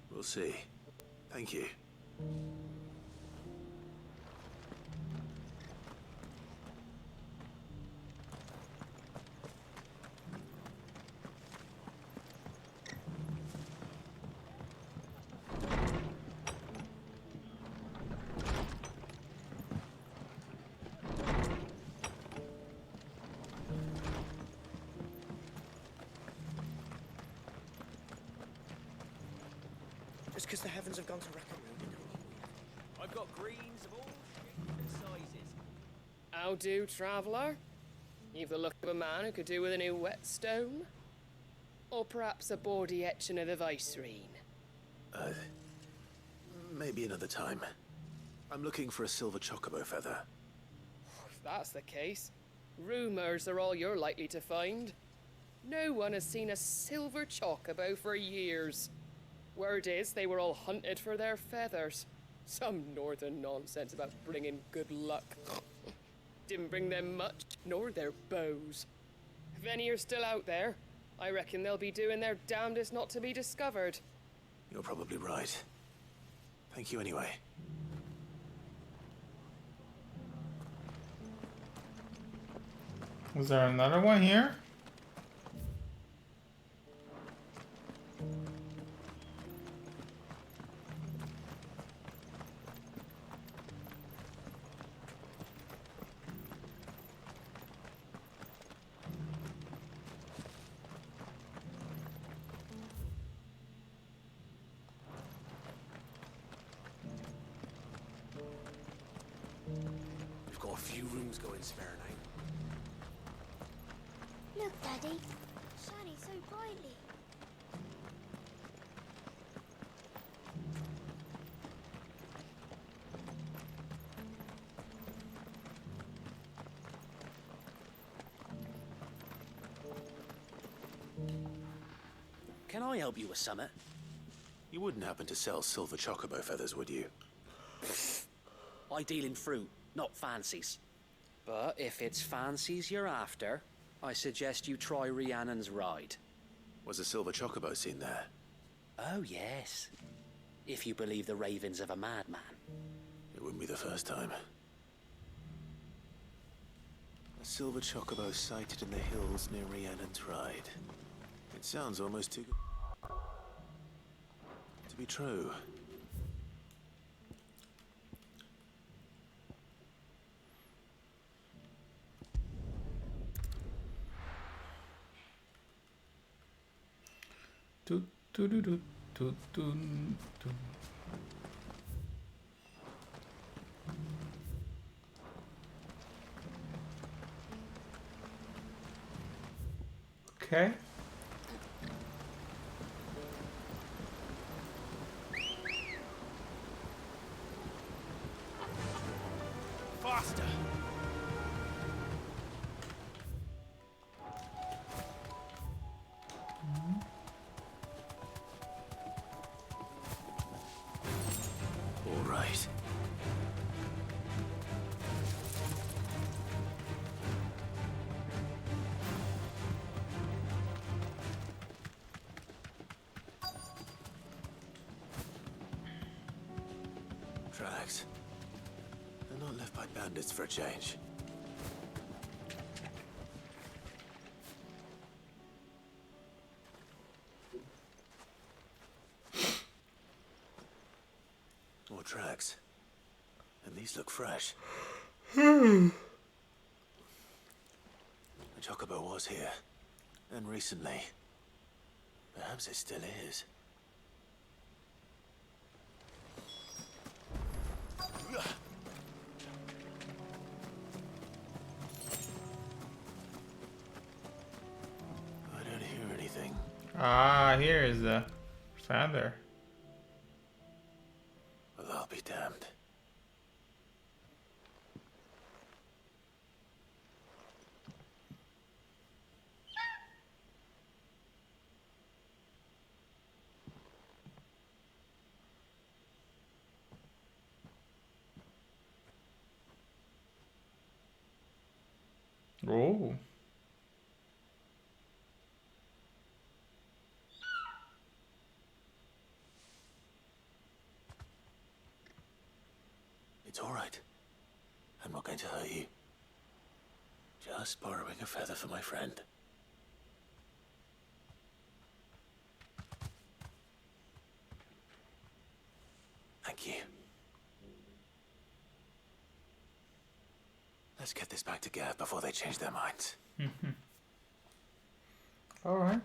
Speaker 2: We'll see. Thank you.
Speaker 15: Just because the heavens have gone to Rackaroon.
Speaker 21: I've got greens of all shapes and sizes.
Speaker 22: How do, traveller? You've the look of a man who could do with a new whetstone? Or perhaps a bawdy etching of the Vicerine?
Speaker 2: Maybe another time. I'm looking for a silver chocobo feather.
Speaker 22: If that's the case, rumours are all you're likely to find. No one has seen a silver chocobo for years. Word is they were all hunted for their feathers. Some northern nonsense about bringing good luck. Didn't bring them much, nor their bows. If any are still out there, I reckon they'll be doing their damnedest not to be discovered.
Speaker 2: You're probably right. Thank you anyway.
Speaker 1: Was there another one here?
Speaker 19: We've got a few rooms going spare now.
Speaker 16: Look, Daddy. Shining so brightly.
Speaker 14: Can I help you with something?
Speaker 2: You wouldn't happen to sell silver chocobo feathers, would you?
Speaker 14: I deal in fruit, not fancies. But if it's fancies you're after, I suggest you try Rhiannon's ride.
Speaker 2: Was a silver chocobo seen there?
Speaker 14: Oh, yes. If you believe the ravings of a madman.
Speaker 2: It wouldn't be the first time. A silver chocobo sighted in the hills near Rhiannon's ride. It sounds almost too good to be true.
Speaker 1: Toot, toot, toot, toot, toot, toot, toot. Okay.
Speaker 21: Faster!
Speaker 2: All right. Tracks. They're not left by bandits for a change. More tracks. And these look fresh. The chocobo was here. And recently. Perhaps it still is. I don't hear anything.
Speaker 1: Ah, here is the feather.
Speaker 2: Well, I'll be damned.
Speaker 1: Oh.
Speaker 2: It's all right. I'm not going to hurt you. Just borrowing a feather for my friend. Thank you. Let's get this back to Gav before they change their minds.
Speaker 1: All right.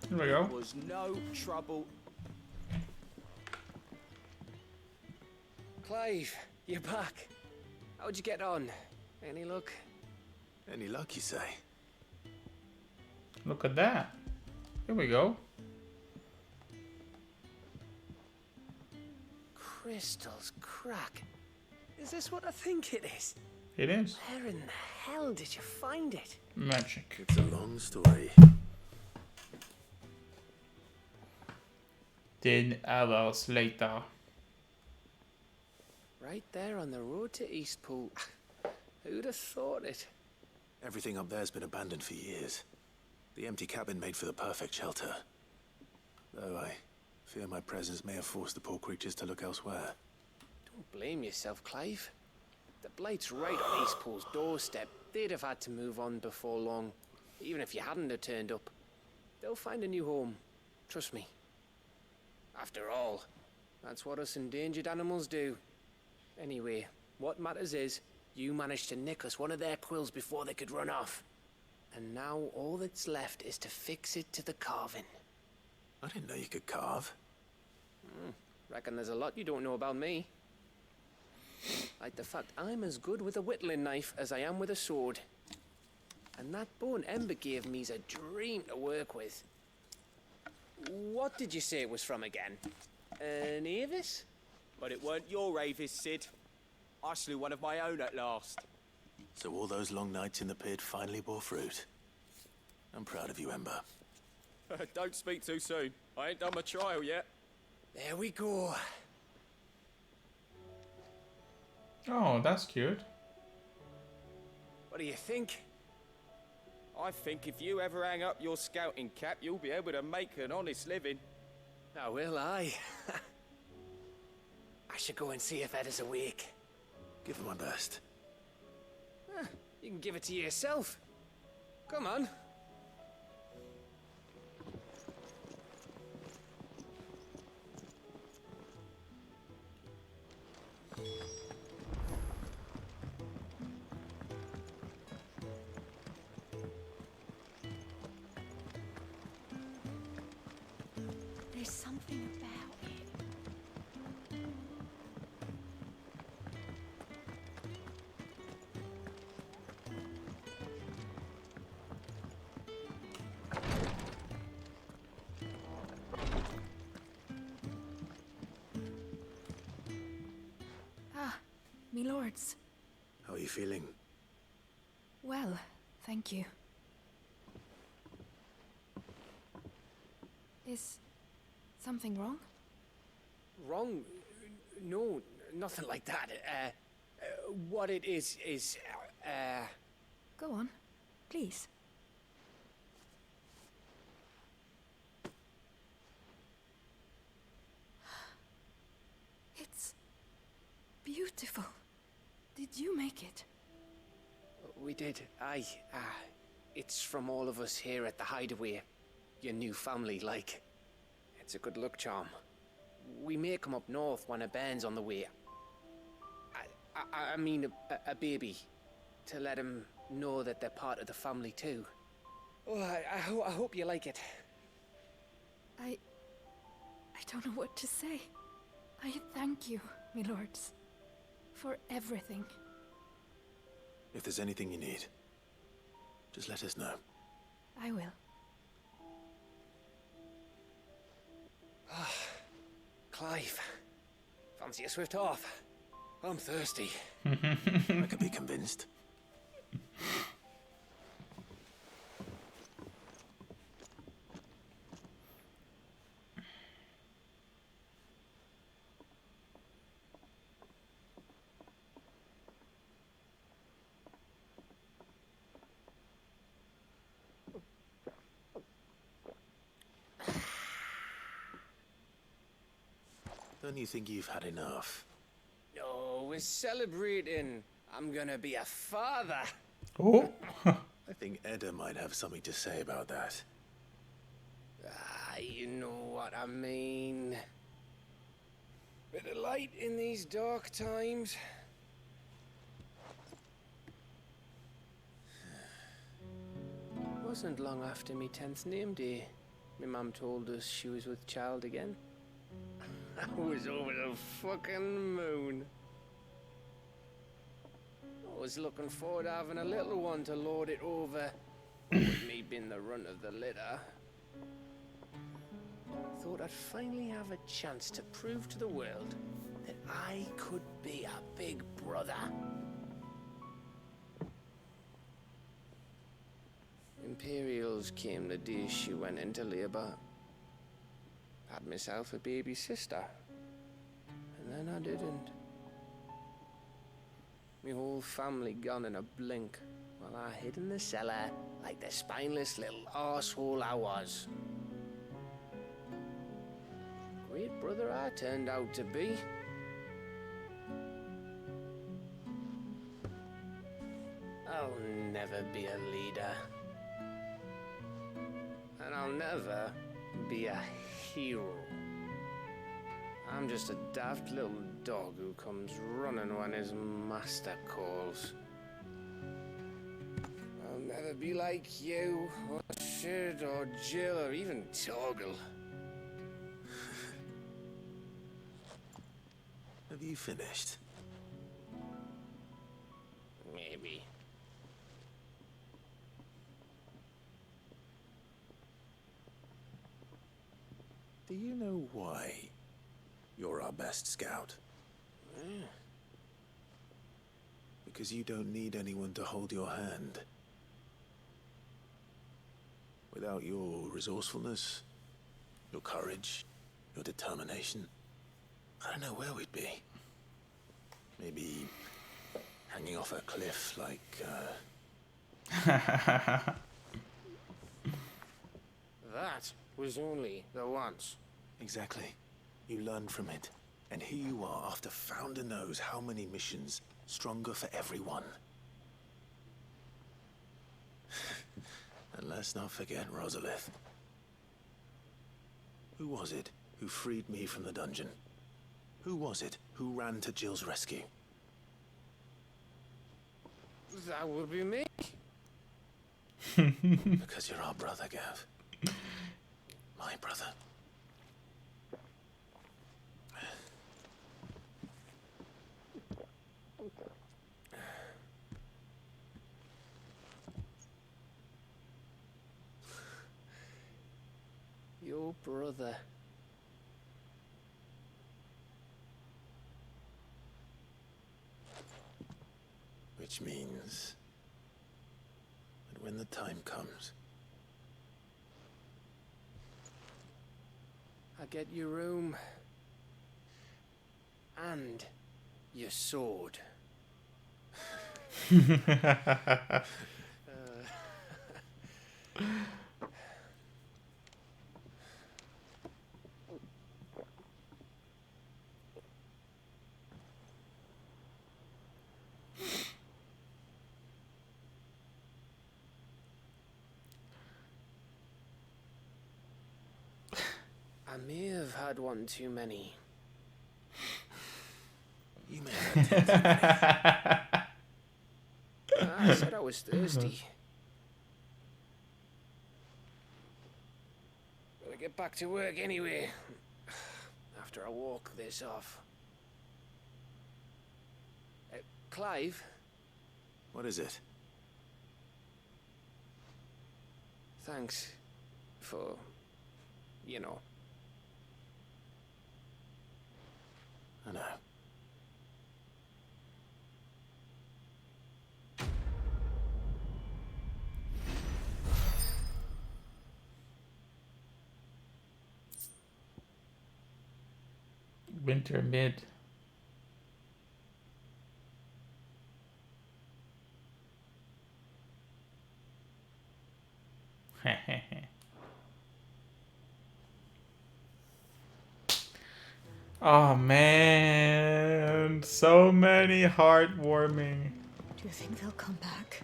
Speaker 1: Here we go.
Speaker 19: Was no trouble. Clive, you're back. How'd you get on? Any luck?
Speaker 2: Any luck, you say?
Speaker 1: Look at that. Here we go.
Speaker 19: Crystal's crack. Is this what I think it is?
Speaker 1: It is.
Speaker 19: Where in the hell did you find it?
Speaker 1: Magic.
Speaker 2: It's a long story.
Speaker 1: 10 hours later.
Speaker 19: Right there on the road to Eastpool. Who'd have thought it?
Speaker 2: Everything up there's been abandoned for years. The empty cabin made for the perfect shelter. Though I fear my presence may have forced the poor creatures to look elsewhere.
Speaker 19: Don't blame yourself, Clive. The blight's right on Eastpool's doorstep. They'd have had to move on before long, even if you hadn't have turned up. They'll find a new home. Trust me. After all, that's what us endangered animals do. Anyway, what matters is, you managed to nick us one of their quills before they could run off. And now all that's left is to fix it to the carving.
Speaker 2: I didn't know you could carve.
Speaker 19: Reckon there's a lot you don't know about me. Like the fact I'm as good with a whittling knife as I am with a sword. And that bone Ember gave me's a dream to work with. What did you say it was from again? An Avis?
Speaker 8: But it weren't your Avis, Sid. I slew one of my own at last.
Speaker 2: So all those long nights in the pit finally bore fruit. I'm proud of you, Ember.
Speaker 8: Don't speak too soon. I ain't done my trial yet.
Speaker 19: There we go.
Speaker 1: Oh, that's cute.
Speaker 19: What do you think?
Speaker 8: I think if you ever hang up your scouting cap, you'll be able to make an honest living.
Speaker 19: Now will I? I should go and see if Ed is awake.
Speaker 2: Give it my best.
Speaker 19: You can give it to yourself. Come on.
Speaker 17: There's something about it. Ah, me lords.
Speaker 2: How are you feeling?
Speaker 17: Well, thank you. Is something wrong?
Speaker 19: Wrong? No, nothing like that. What it is...
Speaker 17: Go on, please. It's beautiful.
Speaker 19: We did. Aye. It's from all of us here at the Hideaway. Your new family, like. It's a good luck charm. We may come up north when a band's on the way. I mean a baby. To let him know that they're part of the family too. Oh, I hope you like it.
Speaker 9: I don't know what to say. I thank you, my lords, for everything.
Speaker 2: If there's anything you need, just let us know.
Speaker 9: I will.
Speaker 19: Clive, fancy a swift off? I'm thirsty.
Speaker 2: I could be convinced. Don't you think you've had enough?
Speaker 19: No, we're celebrating. I'm gonna be a father.
Speaker 1: Oh.
Speaker 2: I think Edda might have something to say about that.
Speaker 19: You know what I mean. Bit of light in these dark times. Wasn't long after me 10th name day. My mum told us she was with child again. I was over the fucking moon. I was looking forward to having a little one to lord it over, with me being the runt of the litter. Thought I'd finally have a chance to prove to the world that I could be a big brother. Imperials came the day she went into labour. Had myself a baby sister. And then I didn't. My whole family gone in a blink, while I hid in the cellar like the spineless little arsehole I was. Great brother I turned out to be. I'll never be a leader. And I'll never be a hero. I'm just a daft little dog who comes running when his master calls. I'll never be like you, or Sid, or Jill, or even Torgal.
Speaker 2: Have you finished?
Speaker 19: Maybe.
Speaker 2: Do you know why you're our best scout? Because you don't need anyone to hold your hand. Without your resourcefulness, your courage, your determination, I don't know where we'd be. Maybe hanging off a cliff like,
Speaker 19: That was only the once.
Speaker 2: Exactly. You learned from it. And here you are after Founder knows how many missions, stronger for everyone. And let's not forget Rosalith. Who was it who freed me from the dungeon? Who was it who ran to Jill's rescue?
Speaker 19: That would be me.
Speaker 2: Because you're our brother, Gav. My brother.
Speaker 19: Your brother.
Speaker 2: Which means that when the time comes,
Speaker 19: I get your room. And your sword. I may have had one too many.
Speaker 2: You may have.
Speaker 19: I said I was thirsty. Gotta get back to work anyway. After I walk this off. Clive?
Speaker 2: What is it?
Speaker 19: Thanks for, you know.
Speaker 2: I know.
Speaker 1: Winter mid. Oh man, so many heartwarming
Speaker 9: Do you think they'll come back?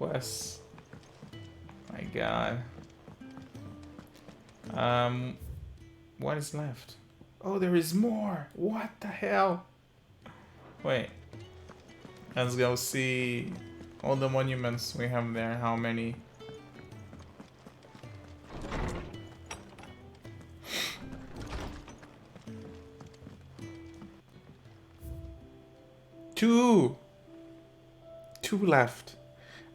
Speaker 1: quests. My god. What is left? Oh, there is more. What the hell? Wait. Let's go see all the monuments we have there. How many? Two left.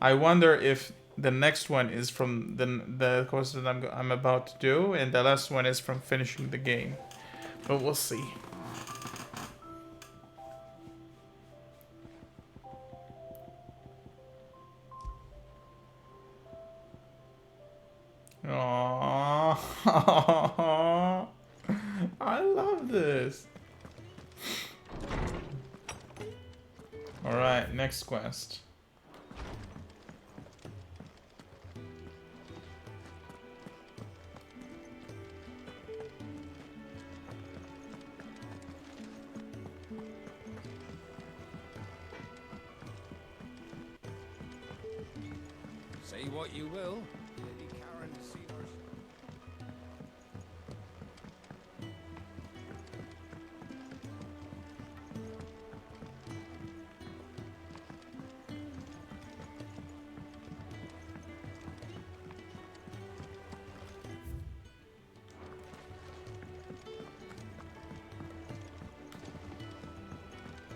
Speaker 1: I wonder if the next one is from the course that I'm about to do, and the last one is from finishing the game. But we'll see. Aww. I love this. Alright, next quest.
Speaker 4: Say what you will, Lady Karen has seen her.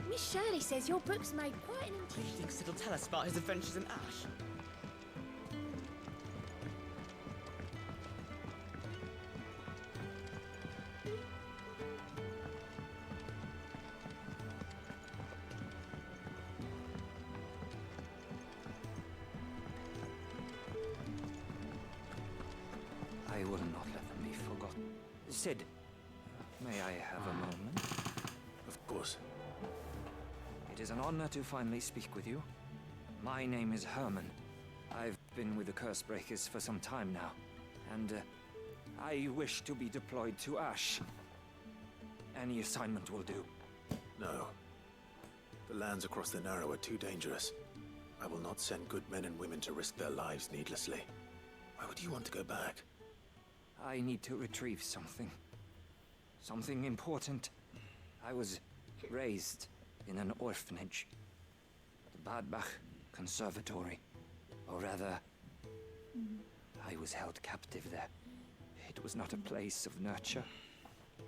Speaker 17: Miss Shirley says your book's made quite an impression.
Speaker 15: He thinks it'll tell us about his adventures in Ash.
Speaker 10: I will not let them be forgotten. Sid, may I have a moment?
Speaker 2: Of course.
Speaker 10: It is an honor to finally speak with you. My name is Herman. I've been with the Cursebreakers for some time now, and I wish to be deployed to Ash. Any assignment will do.
Speaker 2: No. The lands across the Narrow are too dangerous. I will not send good men and women to risk their lives needlessly. Why would you want to go back?
Speaker 10: I need to retrieve something. Something important. I was raised in an orphanage. The Badbach Conservatory. Or rather, I was held captive there. It was not a place of nurture.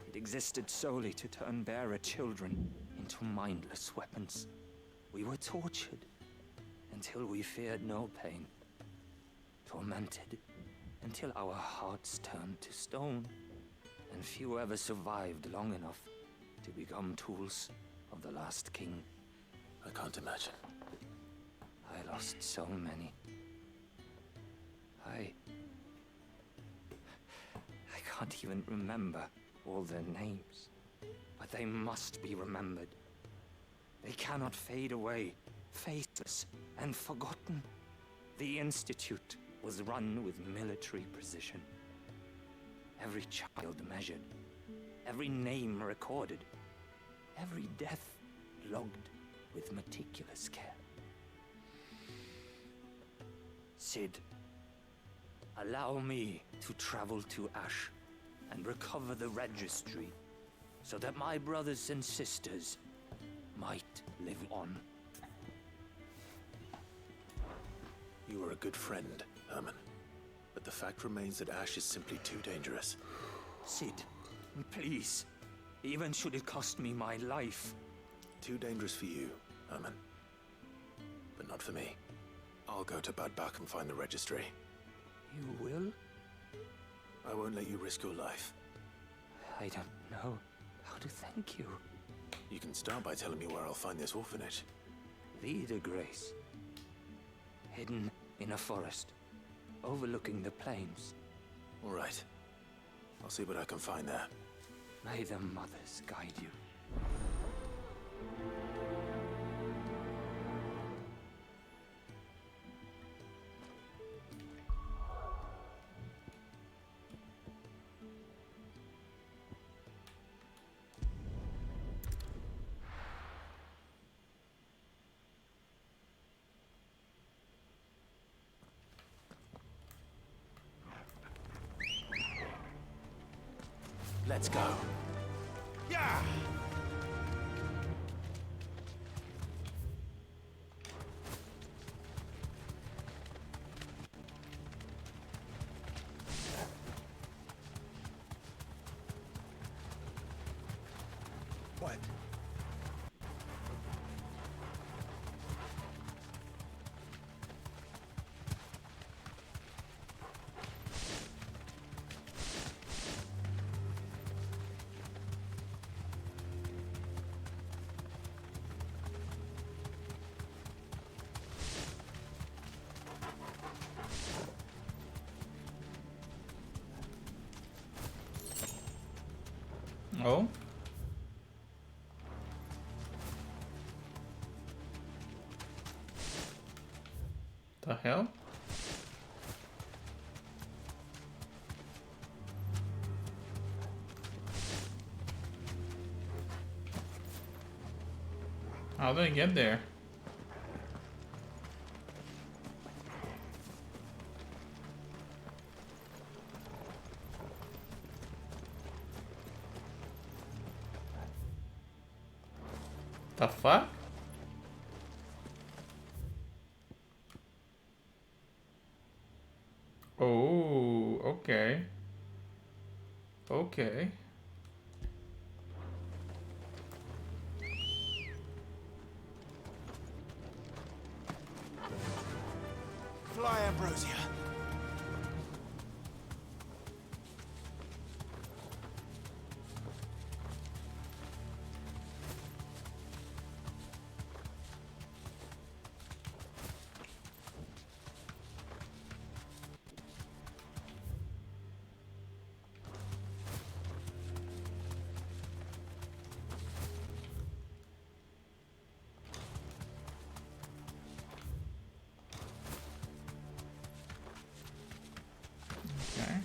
Speaker 10: It existed solely to turn bearer children into mindless weapons. We were tortured until we feared no pain. Tormented until our hearts turned to stone, and few ever survived long enough to become tools of the last king.
Speaker 2: I can't imagine.
Speaker 10: I lost so many. I can't even remember all their names, but they must be remembered. They cannot fade away, faceless and forgotten. The Institute was run with military precision. Every child measured, every name recorded, every death logged with meticulous care. Sid, allow me to travel to Ash and recover the registry so that my brothers and sisters might live on.
Speaker 2: You were a good friend, Herman. But the fact remains that Ash is simply too dangerous.
Speaker 10: Sid, please. Even should it cost me my life.
Speaker 2: Too dangerous for you, Herman. But not for me. I'll go to Bad Bach and find the registry.
Speaker 10: You will?
Speaker 2: I won't let you risk your life.
Speaker 10: I don't know how to thank you.
Speaker 2: You can start by telling me where I'll find this orphanage.
Speaker 10: Vida Grace. Hidden in a forest, overlooking the plains.
Speaker 2: All right. I'll see what I can find there.
Speaker 10: May the mothers guide you.
Speaker 2: Let's go.
Speaker 21: Yeah!
Speaker 20: What?
Speaker 1: Oh. The hell? How did I get there? The fuck? Oh, okay. Okay.
Speaker 21: Fly, Ambrosia.
Speaker 1: Okay.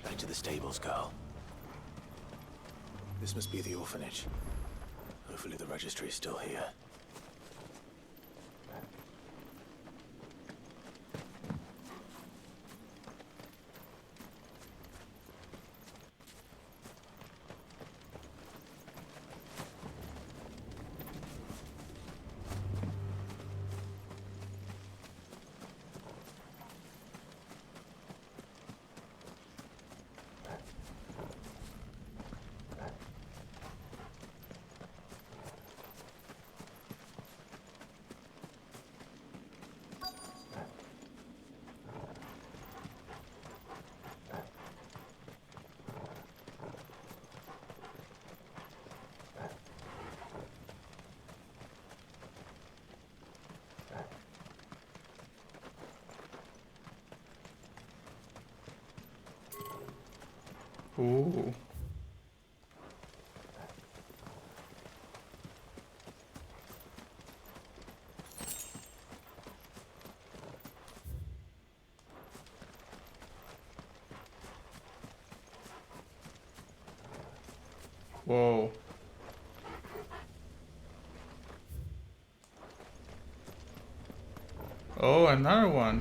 Speaker 2: Back to the stables, girl. This must be the orphanage. Hopefully the registry is still here.
Speaker 1: Ooh. Whoa. Oh, another one.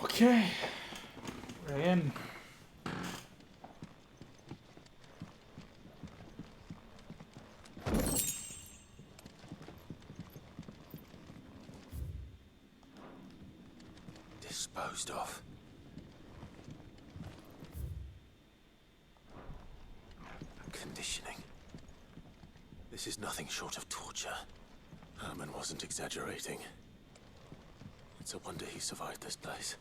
Speaker 1: Okay, we're in.
Speaker 2: Disposed of. Conditioning. This is nothing short of torture. Herman wasn't exaggerating. It's a wonder he survived this place.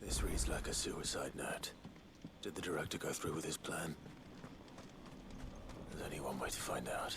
Speaker 2: This reads like a suicide note. Did the director go through with his plan? There's only one way to find out.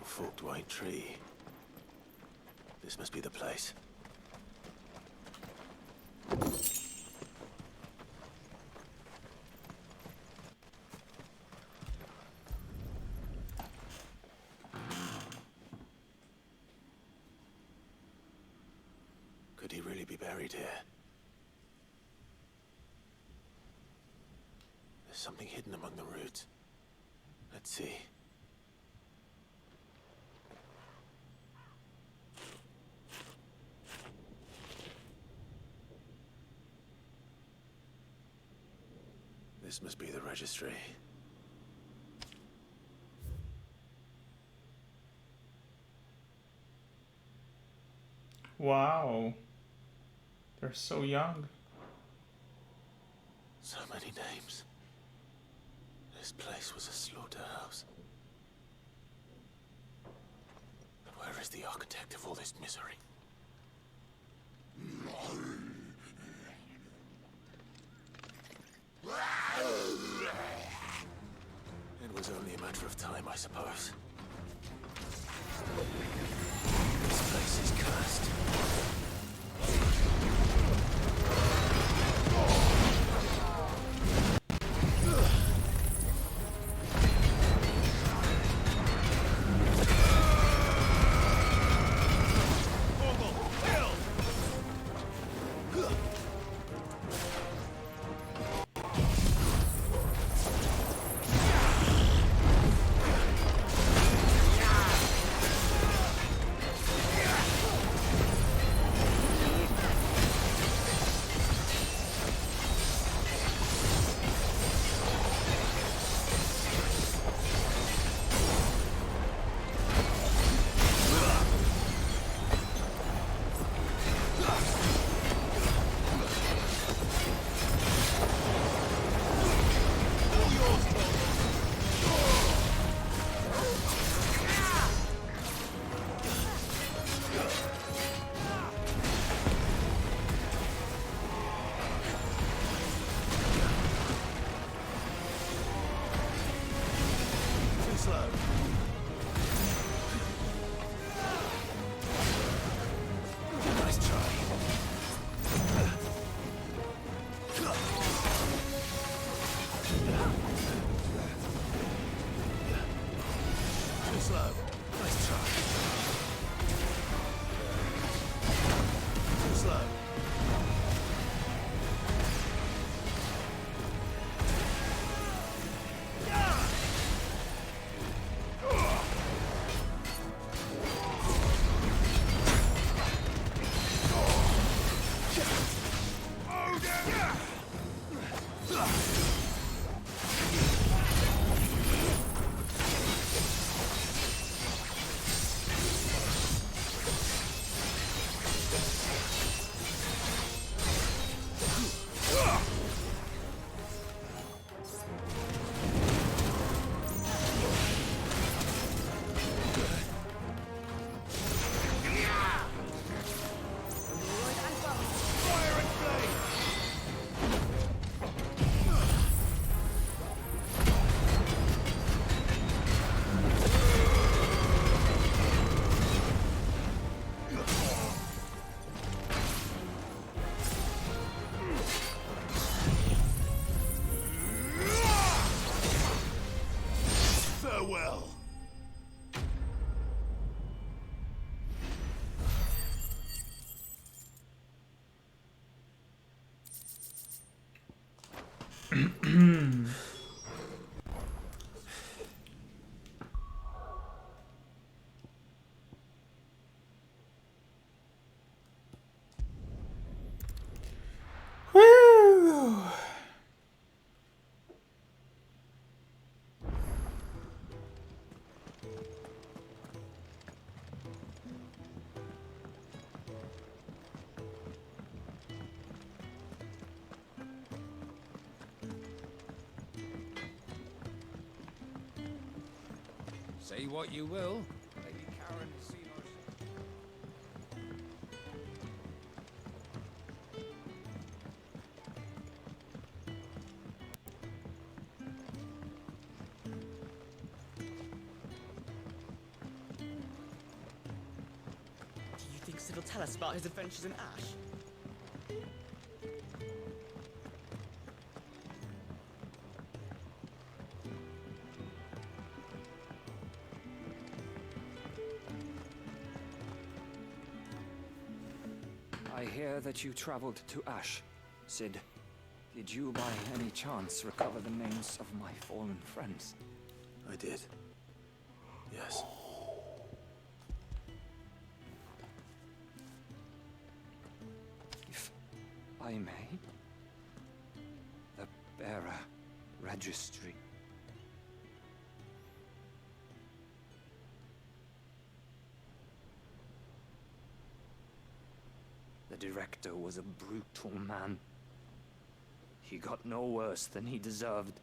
Speaker 2: Forked white tree. This must be the place. Could he really be buried here? There's something hidden among the roots. Let's see. This must be the registry.
Speaker 1: Wow. They're so young.
Speaker 2: So many names. This place was a slaughterhouse. Where is the architect of all this misery? It was only a matter of time, I suppose. This place is cursed. Nice try. Too slow. Farewell.
Speaker 1: Woo!
Speaker 4: Say what you will. Maybe Karen has seen herself.
Speaker 15: Do you think Sid will tell us about his adventures in Ash?
Speaker 10: I hear that you traveled to Ash. Sid, did you by any chance recover the names of my fallen friends?
Speaker 2: I did. Yes.
Speaker 10: If I may, the Bearer Registry. The director was a brutal man. He got no worse than he deserved.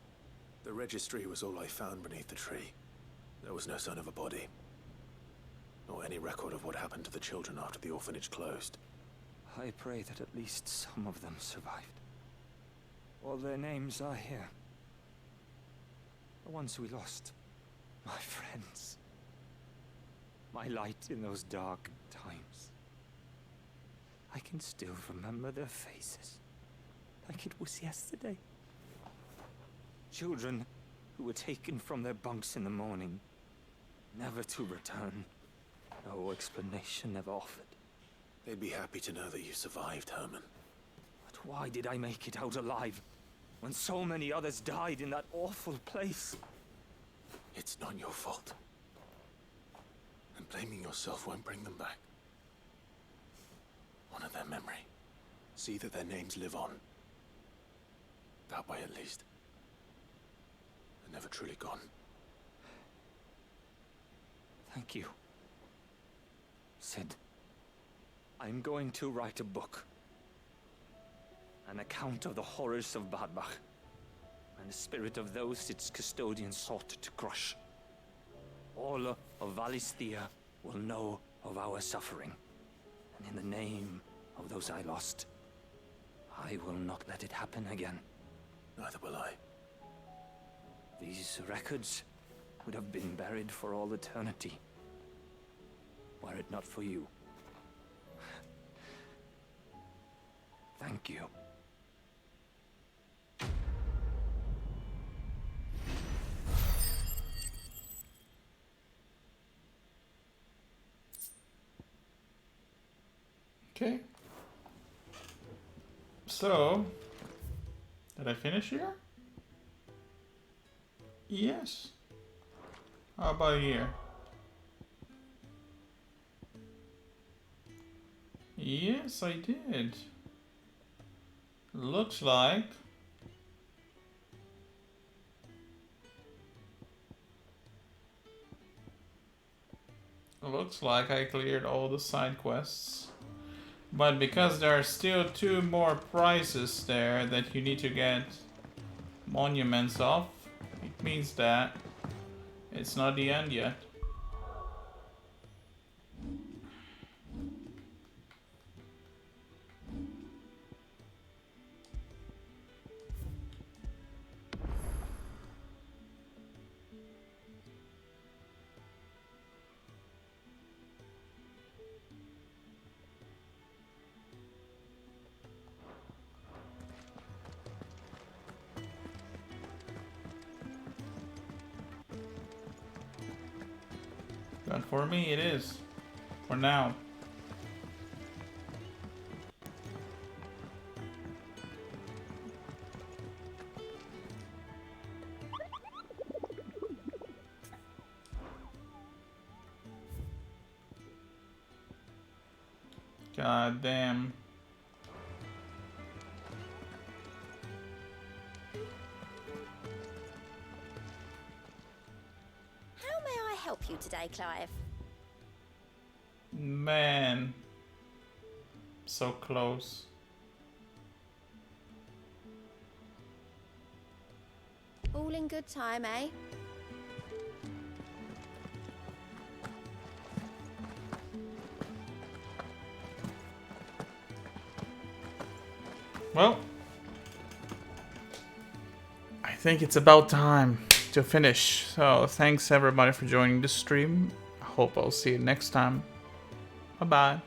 Speaker 2: The registry was all I found beneath the tree. There was no sign of a body. Nor any record of what happened to the children after the orphanage closed.
Speaker 10: I pray that at least some of them survived. All their names are here. The ones we lost. My friends. My light in those dark times. I can still remember their faces, like it was yesterday. Children who were taken from their bunks in the morning, never to return. No explanation ever offered.
Speaker 2: They'd be happy to know that you survived, Herman.
Speaker 10: But why did I make it out alive, when so many others died in that awful place?
Speaker 2: It's not your fault. And blaming yourself won't bring them back. Honor their memory. See that their names live on. That way, at least. They're never truly gone.
Speaker 10: Thank you. Sid, I'm going to write a book. An account of the horrors of Badbach, and the spirit of those its custodians sought to crush. All of Valisthea will know of our suffering. And in the name of those I lost, I will not let it happen again.
Speaker 2: Neither will I.
Speaker 10: These records would have been buried for all eternity, were it not for you. Thank you.
Speaker 1: Okay. So, did I finish here? Yes. How about here? Yes, I did. Looks like. Looks like I cleared all the side quests. But because there are still 2 more prizes there that you need to get monuments of, it means that it's not the end yet. But for me it is. For now. God damn.
Speaker 5: How may I help you today, Clive?
Speaker 1: Man. So close.
Speaker 5: All in good time, eh?
Speaker 1: Well, I think it's about time to finish. So thanks everybody for joining the stream. I hope I'll see you next time. Bye bye.